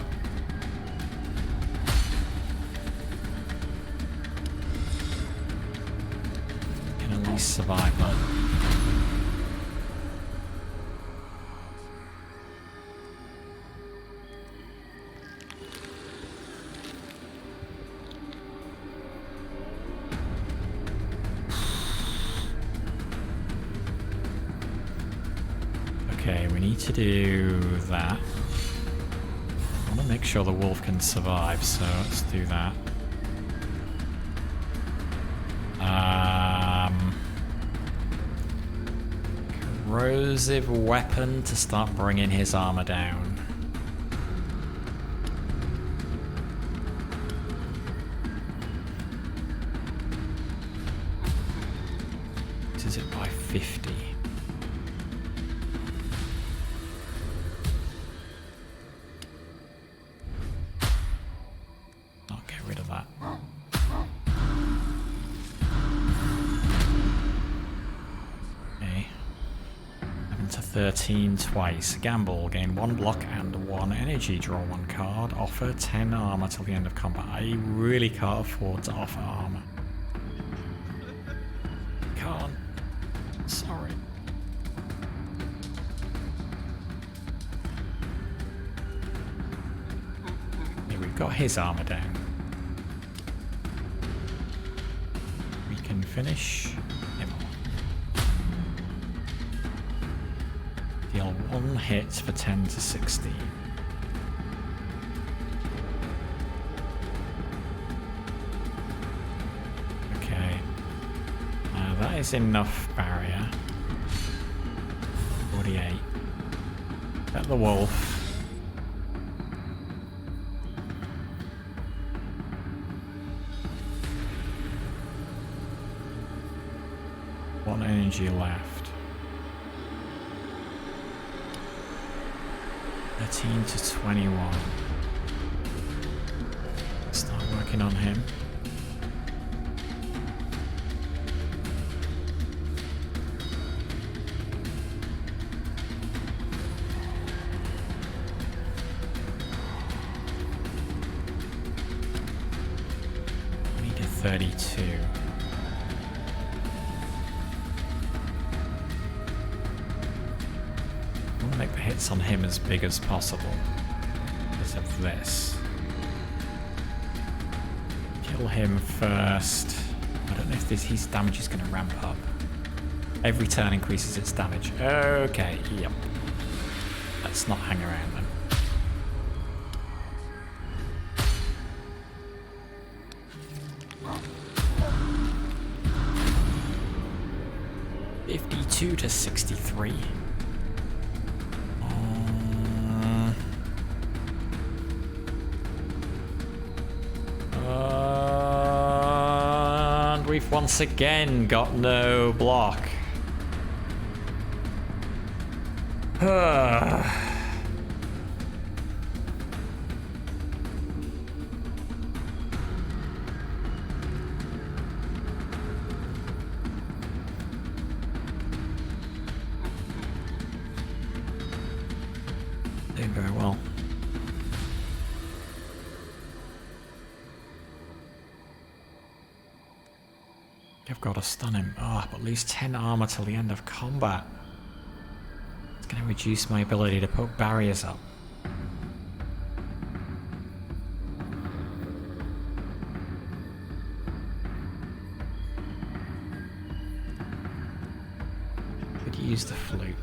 survive that. Okay, we need to do that. I want to make sure the wolf can survive, so let's do that. Corrosive weapon to start bringing his armor down. This is it by 50. I'll get rid of that. Okay. 13 twice. Gamble. Gain 1 block and 1 energy. Draw 1 card. Offer 10 armor till the end of combat. I really can't afford to offer armor. Can't. Sorry. Okay, we've got his armor down. We can finish him off. Deal 1 hit for 10 to 16. Okay. That That is enough barrier. 48. Get the wolf. One energy left. 13 to 21. Start working on him. I need a 32. I want to make the hits on him as big as possible because of this. Kill him first. I don't know if his damage is going to ramp up. Every turn increases its damage. Okay, yep. Let's not hang around then. $52 to 63. And we've once again got no block. Doing very well. I've got to stun him. Oh, but lose 10 armor till the end of combat. It's going to reduce my ability to put barriers up. Could use the flute.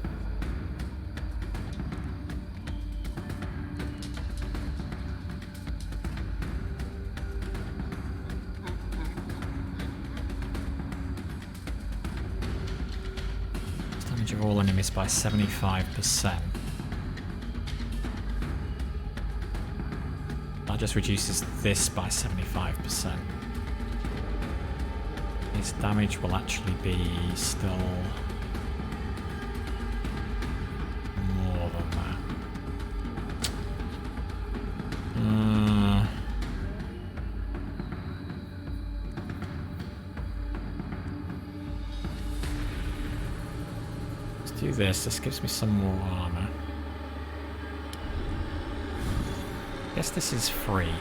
Damage of all enemies by 75%. That just reduces this by 75%. His damage will actually be still more than that. Let's do this. This gives me some more armor. Guess this is free.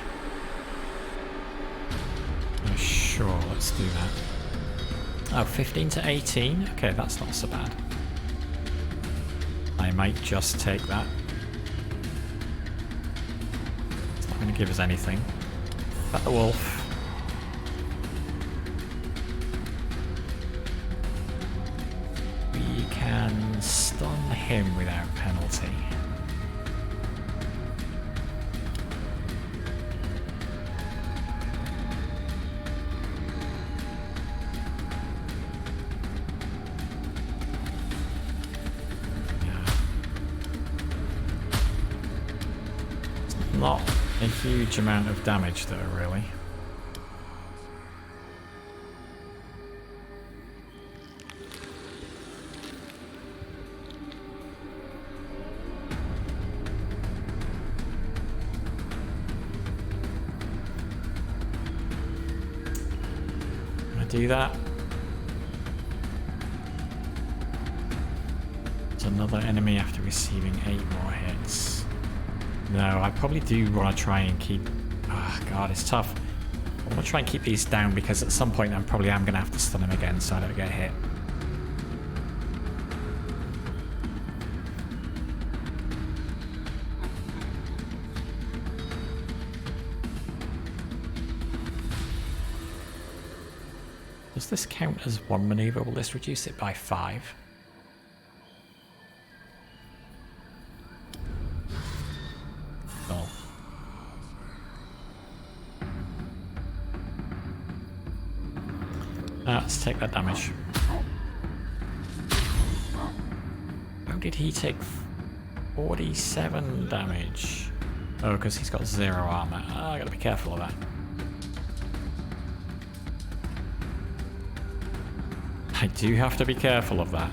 Oh, sure, let's do that. Oh, 15 to 18? Okay, that's not so bad. I might just take that. It's not going to give us anything. Got the wolf. We can stun him without penalty. Not a huge amount of damage though, really. Can I do that? It's another enemy after receiving 8 more hits. No, I probably do want to try and keep... Oh god, it's tough. I want to try and keep these down because at some point I probably am going to have to stun him again so I don't get hit. Does this count as one maneuver? Will this reduce it by 5? Let's take that damage. did he take 47 damage? Oh, because he's got 0 armor. I gotta be careful of that. I do have to be careful of that.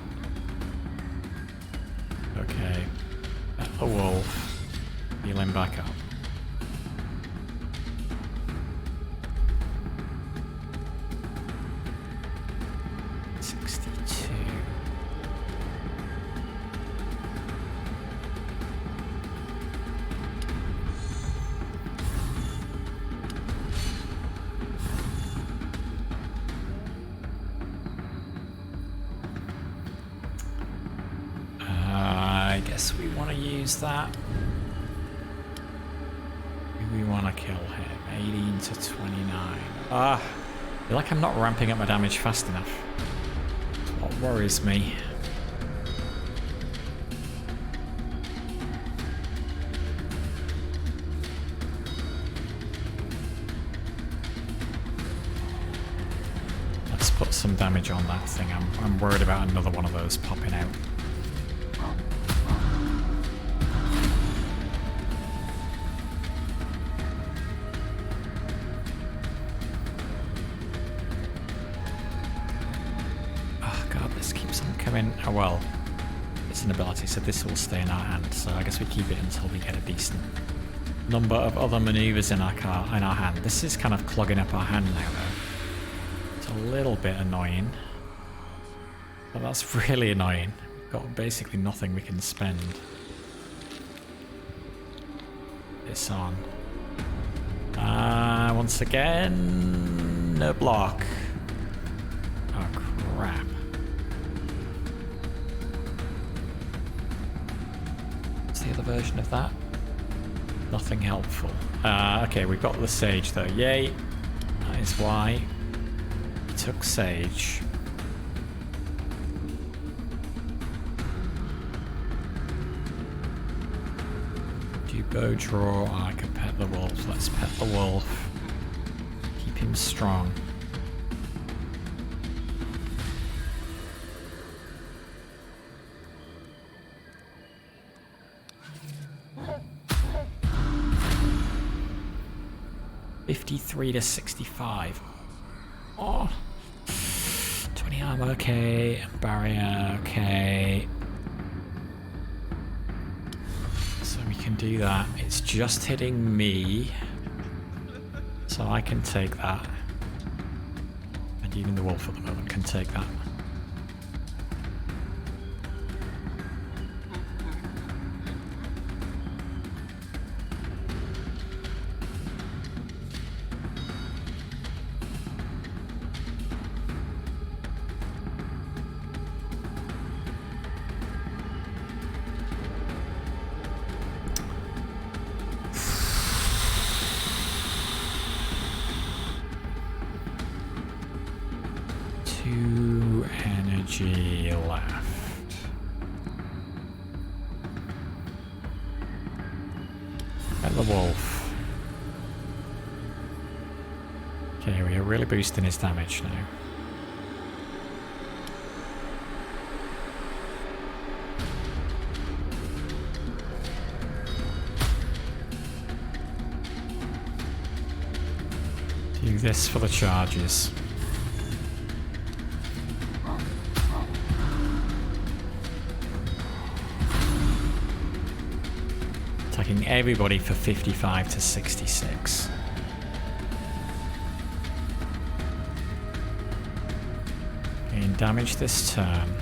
Okay. Let the wolf heal him back up. We want to use that. We want to kill him. 18 to 29. I feel like I'm not ramping up my damage fast enough. That's what worries me. Let's put some damage on that thing. I'm worried about another one of those popping out. Oh well, it's an ability, so this will stay in our hand. So I guess we keep it until we get a decent number of other maneuvers in our hand. This is kind of clogging up our hand now, though. It's a little bit annoying, but that's really annoying. We've got basically nothing we can spend this on. Once again, no block. Oh crap. The other version of that? Nothing helpful. Okay, we've got the sage though. Yay! That is why we took sage. Do bow draw? I can pet the wolf. Let's pet the wolf. Keep him strong. $53 to $65. Oh, 20 armor, okay. Barrier, okay. So we can do that. It's just hitting me, so I can take that. And even the wolf at the moment can take that. Energy left. And the wolf. Okay, we are really boosting his damage now. Do this for the charges. Attacking everybody for 55 to 66. Gain damage this turn.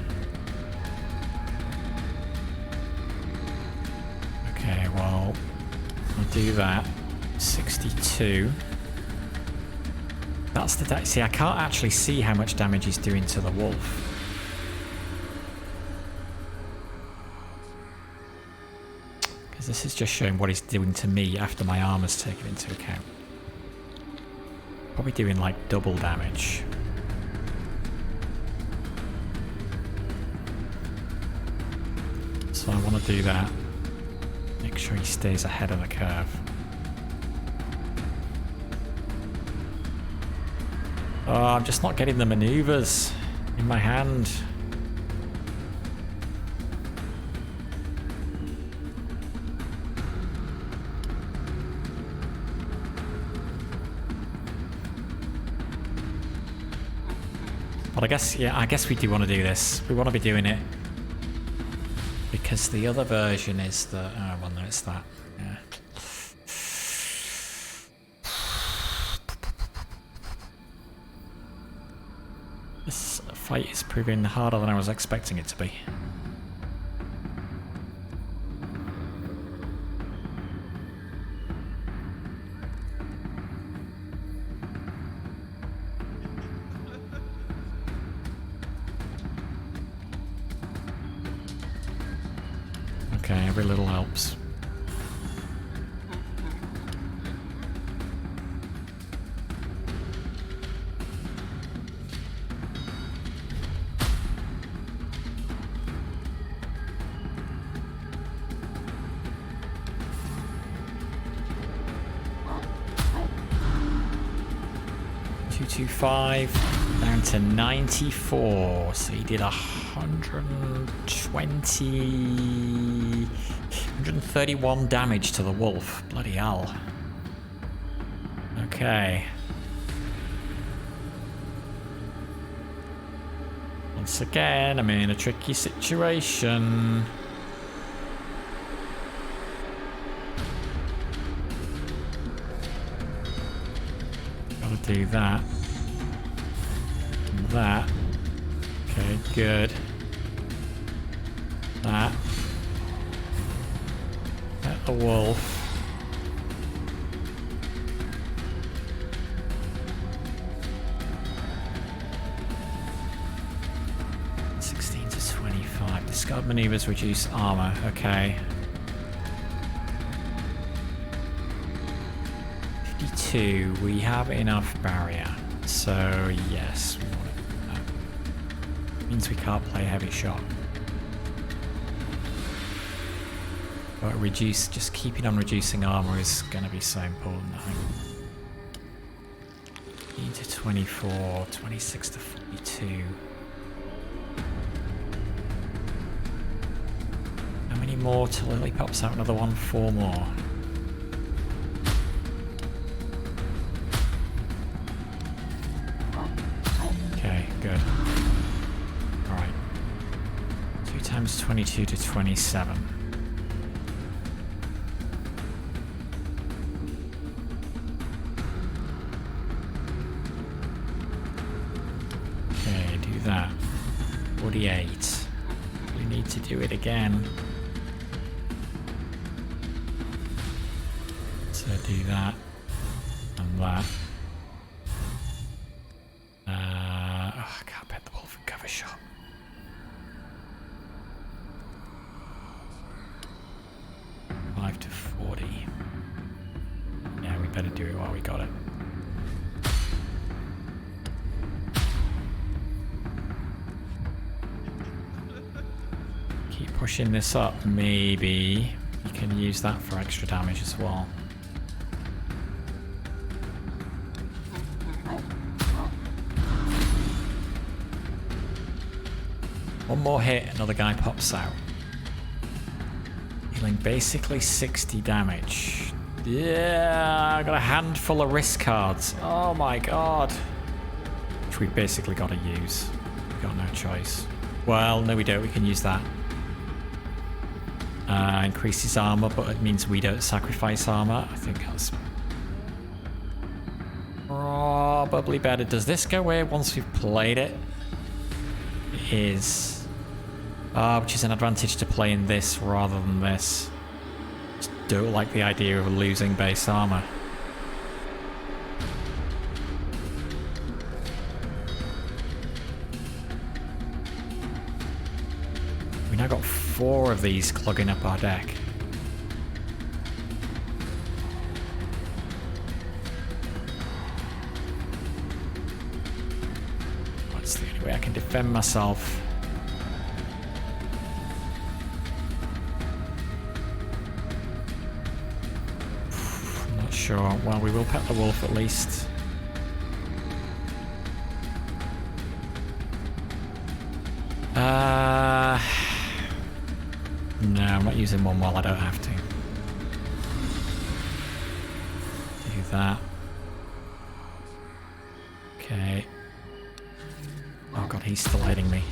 Okay, well, I'll do that. 62. That's the see, I can't actually see how much damage he's doing to the wolf. Because this is just showing what he's doing to me after my armor's taken into account. Probably doing like double damage. So I want to do that. Make sure he stays ahead of the curve. Oh, I'm just not getting the maneuvers in my hand. But I guess we do want to do this. We want to be doing it. Because the other version is the... Oh, well, no, it's that. Yeah. This fight is proving harder than I was expecting it to be. Okay, every little helps. $225 down to 94. So he did 131 damage to the wolf. Bloody hell. Okay. Once again, I'm in a tricky situation. Gotta do that. And that. Okay, good. That. At the wolf. Discard maneuvers, reduce armor. Okay. 52. We have enough barrier. So, yes. We want that. Means we can't play heavy shot. But just keeping on reducing armor is going to be so important, I think. 15 to 24, 26 to 42. More till Lily pops out another one. 4 more. Okay, good. Alright. 2 times 22 to 27. Okay, do that. 48. We need to do it again. Do that and that. I can't bet the wolf and cover shot. $5 to 40. Yeah, we better do it while we got it. Keep pushing this up. Maybe you can use that for extra damage as well. One more hit, another guy pops out. Healing basically 60 damage. Yeah, I got a handful of risk cards. Oh my god. Which we basically got to use. We've got no choice. Well, no we don't. We can use that. Increases armor, but it means we don't sacrifice armor. I think that's probably better. Does this go away once we've played it? It is. Which is an advantage to playing this rather than this. Just don't like the idea of losing base armor. We now got 4 of these clogging up our deck. That's the only way I can defend myself. Sure. Well, we will pet the wolf at least. No, I'm not using one while I don't have to. Do that. Okay. Oh god, he's still hitting me.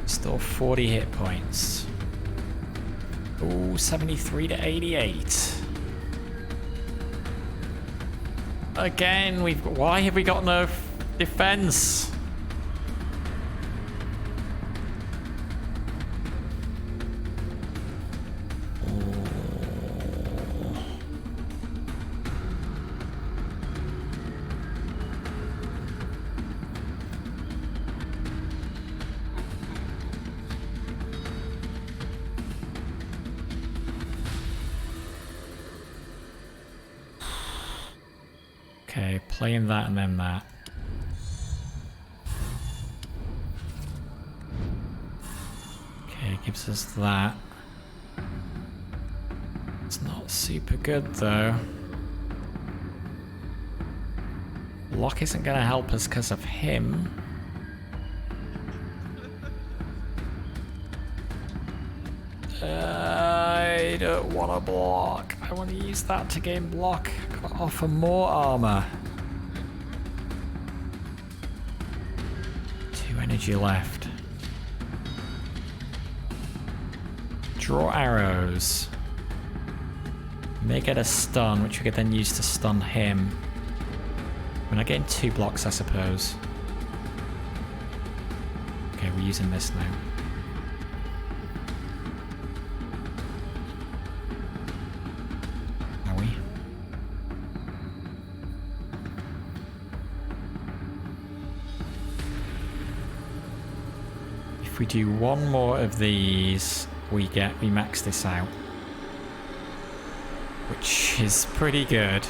Still 40 hit points. Ooh, 73 to 88. Again, why have we got no defense? Okay, playing that and then that. Okay, gives us that. It's not super good though. Lock isn't going to help us because of him. I don't want to block. I want to use that to gain block. Gotta offer more armor. 2 energy left. Draw arrows. May get a stun, which we could then use to stun him. We're not getting 2 blocks, I suppose. Okay, we're using this now. If we do one more of these, we max this out. Which is pretty good.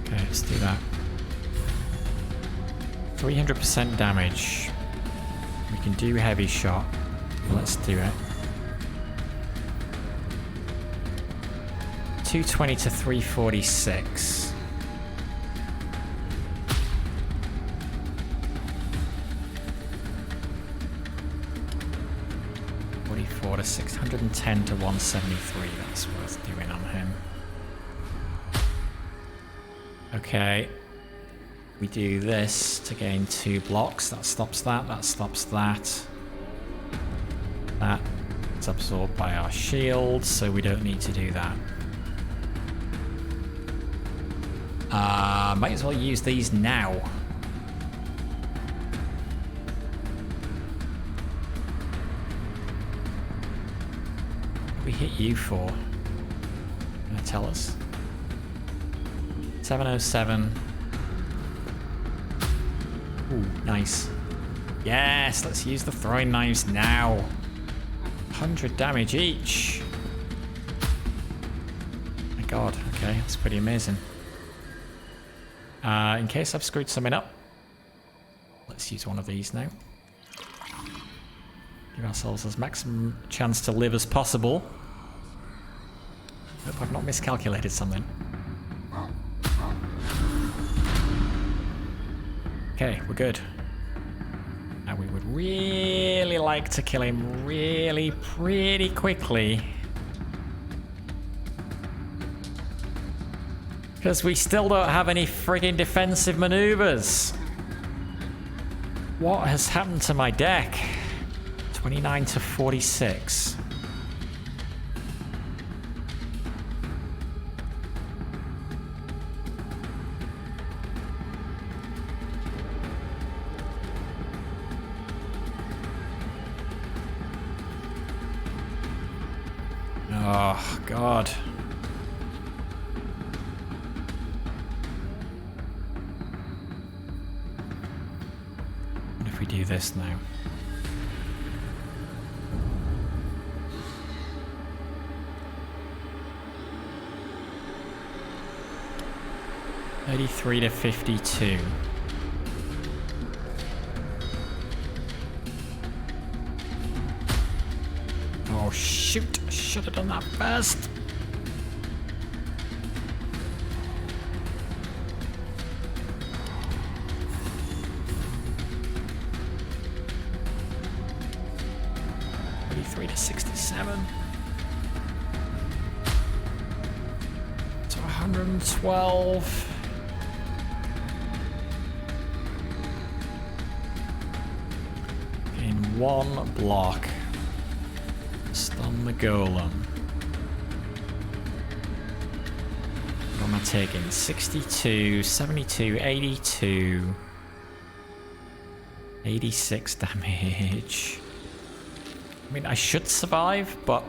Okay, let's do that. 300% damage. We can do heavy shot. Let's do it. 220 to 346. To 610 to 173. That's worth doing on him. Okay. We do this to gain 2 blocks. That stops that. That stops that. That is absorbed by our shield, so we don't need to do that. Might as well use these now. We hit you for? Gonna tell us. 707. Ooh, nice. Yes, let's use the throwing knives now. 100 damage each. My god, okay, that's pretty amazing. In case I've screwed something up, let's use one of these now. Give ourselves as maximum chance to live as possible. Hope I've not miscalculated something. Okay, we're good. Now we would really like to kill him really pretty quickly. Because we still don't have any friggin' defensive maneuvers. What has happened to my deck? 29 to 46. Oh, God. What if we do this now? $33 to 52. Oh shoot, should have done that first. 63 to 67. To 112. In one block. Stun the golem. What am I taking? 62, 72, 82. 86 damage. I mean, I should survive, but...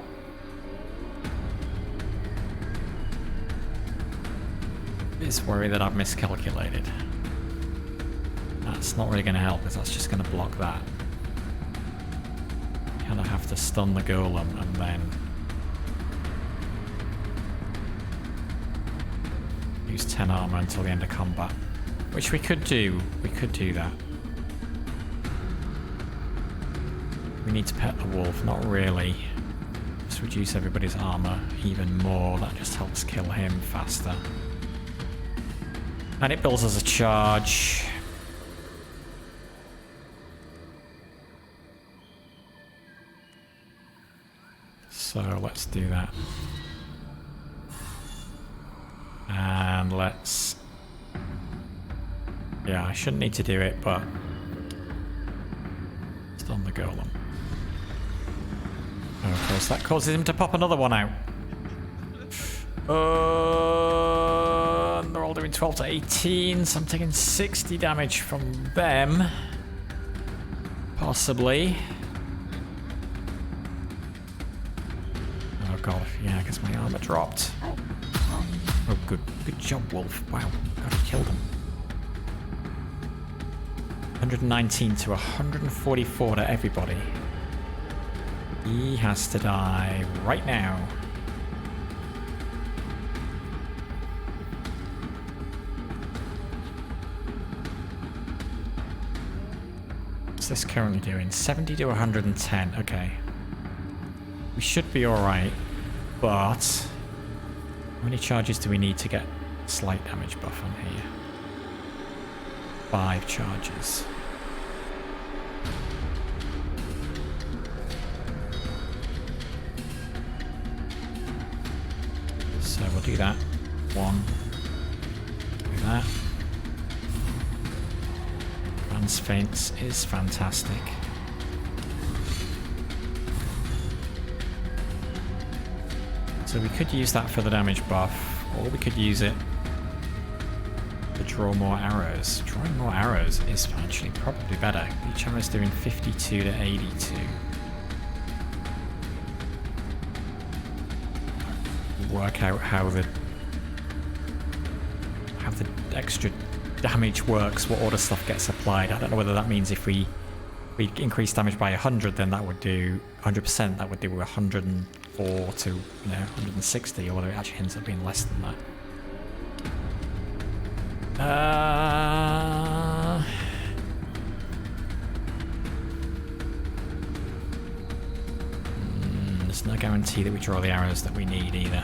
it's worry that I've miscalculated. That's not really going to help, because that's just going to block that. Kind of have to stun the golem and then... use 10 armor until the end of combat. Which we could do. We could do that. We need to pet the wolf. Not really. Just reduce everybody's armor even more. That just helps kill him faster. And it builds us a charge. So let's do that. And let's... yeah, I shouldn't need to do it, but... stun the golem. Oh, of course, that causes him to pop another one out. And they're all doing 12 to 18, so I'm taking 60 damage from them. Possibly. Oh god, yeah, I guess my armor dropped. Oh, good. Good job, Wolf. Wow. God, he killed him. 119 to 144 to everybody. He has to die right now. What's this currently doing? 70 to 110. Okay. We should be alright, but... how many charges do we need to get slight damage buff on here? 5 charges. So we'll do that. 1. Do that. Man's Fence is fantastic. So we could use that for the damage buff, or we could use it to draw more arrows. Drawing more arrows is actually probably better. Each arrow is doing 52 to 82. Work out how the extra damage works, what order stuff gets applied. I don't know whether that means if we increase damage by 100, then that would do 100%. That would do 104 to 160, or whether it actually ends up being less than that. There's no guarantee that we draw the arrows that we need either.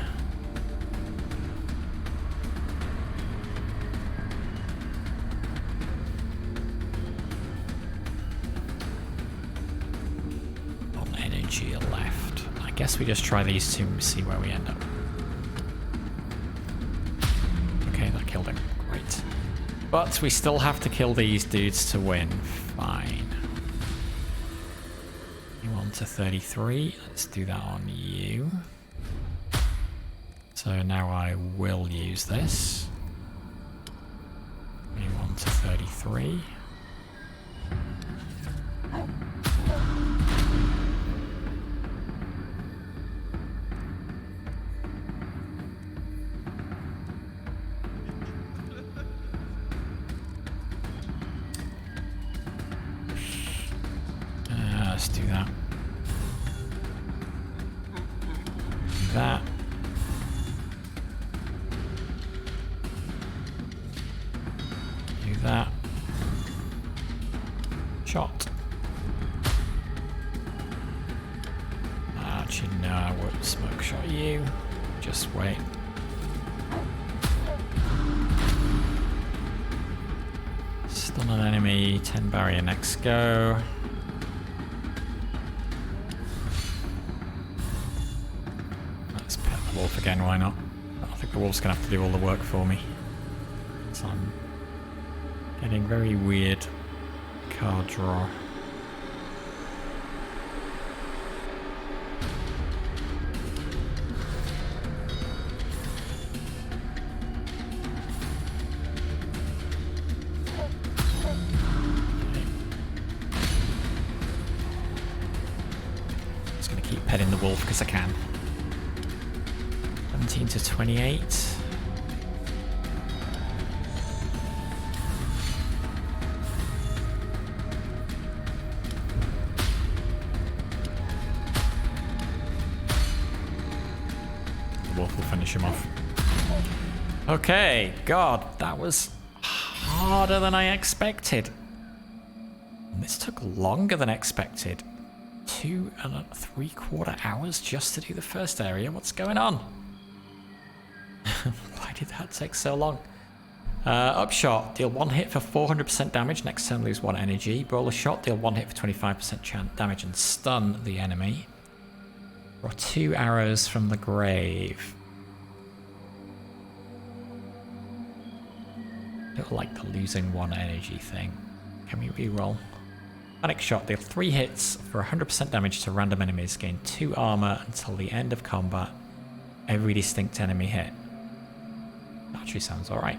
On energy left. I guess we just try these two and see where we end up. Okay, that killed him. Great. But we still have to kill these dudes to win. Fine. 1 to 33. Let's do that on you. So now I will use this. 1 to 33. Let's do that. That. Do that. Shot. Actually, no, I won't smoke shot you. Just wait. Stun an enemy, 10 barrier next go. again, why not? I think the wolf's gonna have to do all the work for me. So I'm getting very weird card draw. Just gonna keep petting the wolf because I can. 17 to 28. The wolf will finish him off. Okay, God, that was harder than I expected. And this took longer than expected. 2 3/4 hours just to do the first area. What's going on? Why did that take so long? Upshot, deal 1 hit for 400% damage, next turn lose 1 energy. Brawler shot, deal 1 hit for 25% damage and stun the enemy. Draw 2 arrows from the grave. I don't like the losing 1 energy thing. Can we reroll? Panic shot, deal 3 hits for 100% damage to random enemies, gain 2 armor until the end of combat. Every distinct enemy hit. Actually sounds alright.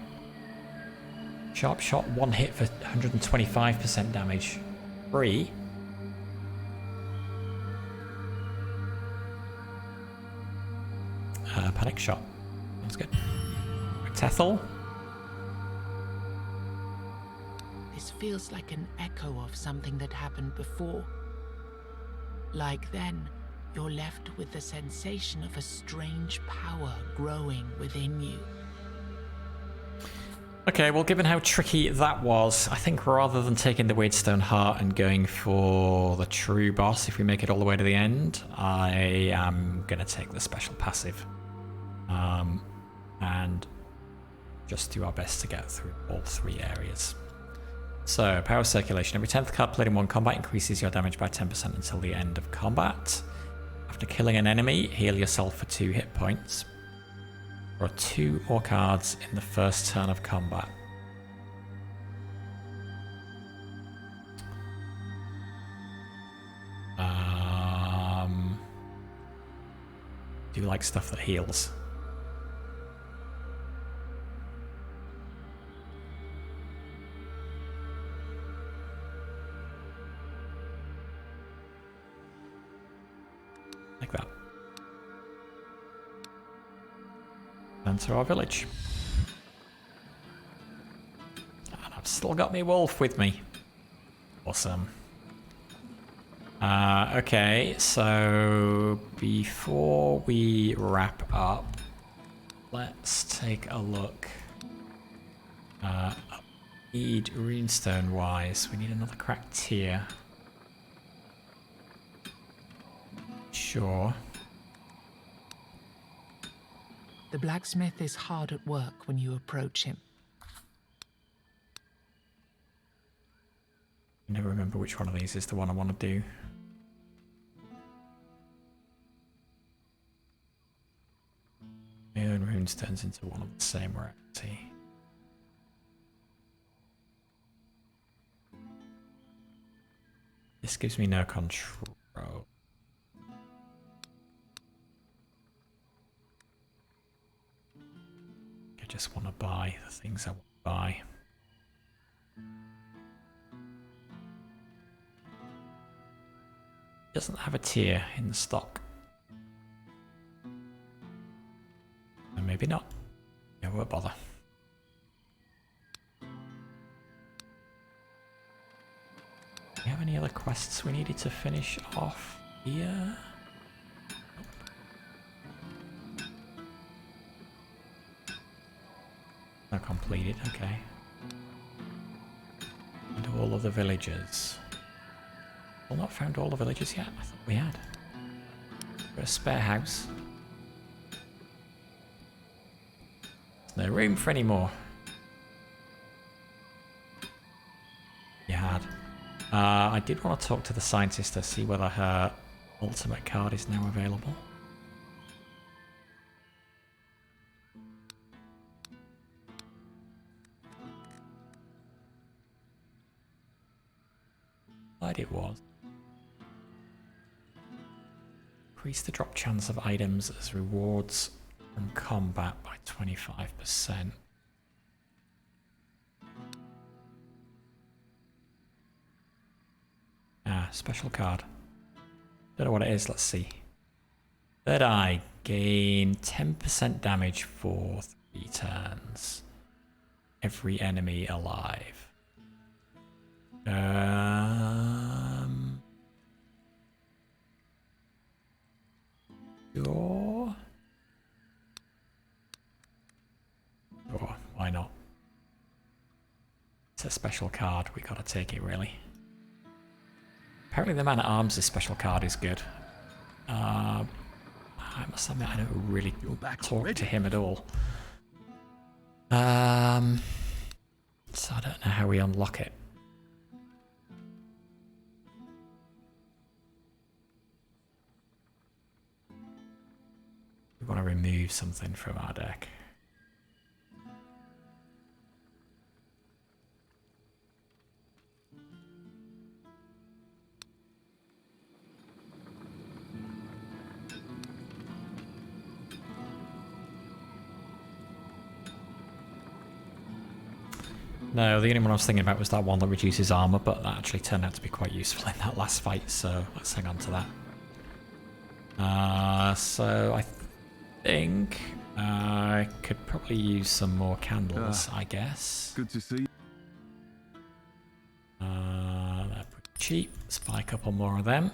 Sharp shot, 1 hit for 125% damage. 3. Panic shot. Sounds good. Tethel. This feels like an echo of something that happened before. Like then, you're left with the sensation of a strange power growing within you. Okay, well, given how tricky that was, I think rather than taking the Wyrdstone Heart and going for the true boss, if we make it all the way to the end, I am going to take the special passive. And just do our best to get through all 3 areas. So, power circulation. Every 10th card played in one combat increases your damage by 10% until the end of combat. After killing an enemy, heal yourself for 2 hit points. Draw 2 more cards in the first turn of combat. Do you like stuff that heals? Like that. Enter our village. And I've still got my wolf with me. Awesome. Okay, so before we wrap up, let's take a look. Need runestone wise, we need another cracked tier. Sure. The blacksmith is hard at work when you approach him. I never remember which one of these is the one I want to do. My own runes turns into one of the same rarity. This gives me no control. I just want to buy the things I want to buy. Doesn't have a tier in the stock. And maybe not. Yeah, won't bother. Do we have any other quests we needed to finish off here? Not completed, okay. And all of the villagers. Still not found all the villagers yet? I thought we had. Got a spare house. There's no room for any more. You had. I did want to talk to the scientist to see whether her ultimate card is now available. Glad it was. Increase the drop chance of items as rewards from combat by 25%. Ah, special card. Don't know what it is, let's see. Third eye, gain 10% damage for 3 turns. Every enemy alive. Sure. Sure, why not? It's a special card, we gotta take it really. Apparently the man at arms, this special card is good. I must admit I don't really talk to him at all. So I don't know how we unlock it. We want to remove something from our deck. No, the only one I was thinking about was that one that reduces armor, but that actually turned out to be quite useful in that last fight, so let's hang on to that. So I think I could probably use some more candles, I guess. Good to see you. They're pretty cheap. Let's buy a couple more of them.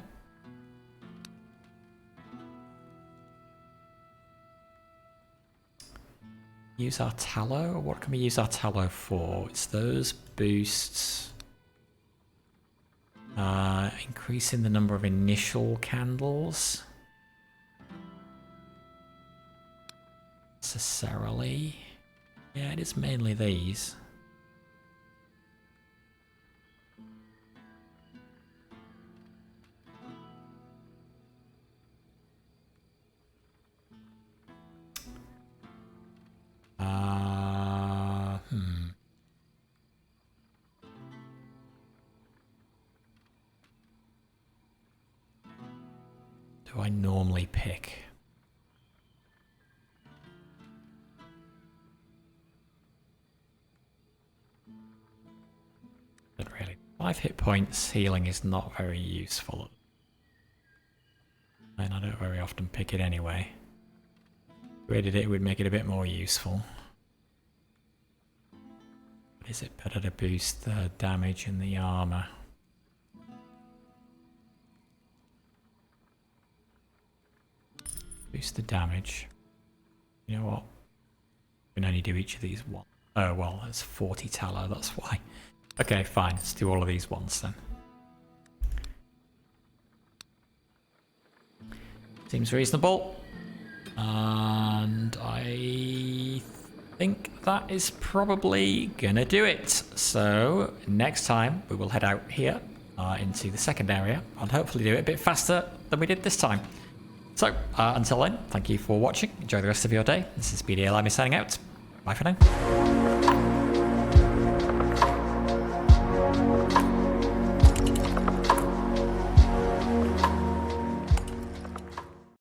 Use our tallow? What can we use our tallow for? It's those boosts. Increasing the number of initial candles. Necessarily. Yeah, it is mainly these. Do I normally pick? Not really. 5 hit points healing is not very useful. And I don't very often pick it anyway. Graded it would make it a bit more useful. But is it better to boost the damage and the armor? Boost the damage. You know what? We can only do each of these one. Oh well, it's 40 tallow, that's why. Okay, fine, let's do all of these once then. Seems reasonable. And I think that is probably gonna do it. So next time we will head out here into the second area and hopefully do it a bit faster than we did this time. So until then, thank you for watching. Enjoy the rest of your day. This is BDLM signing out. Bye for now.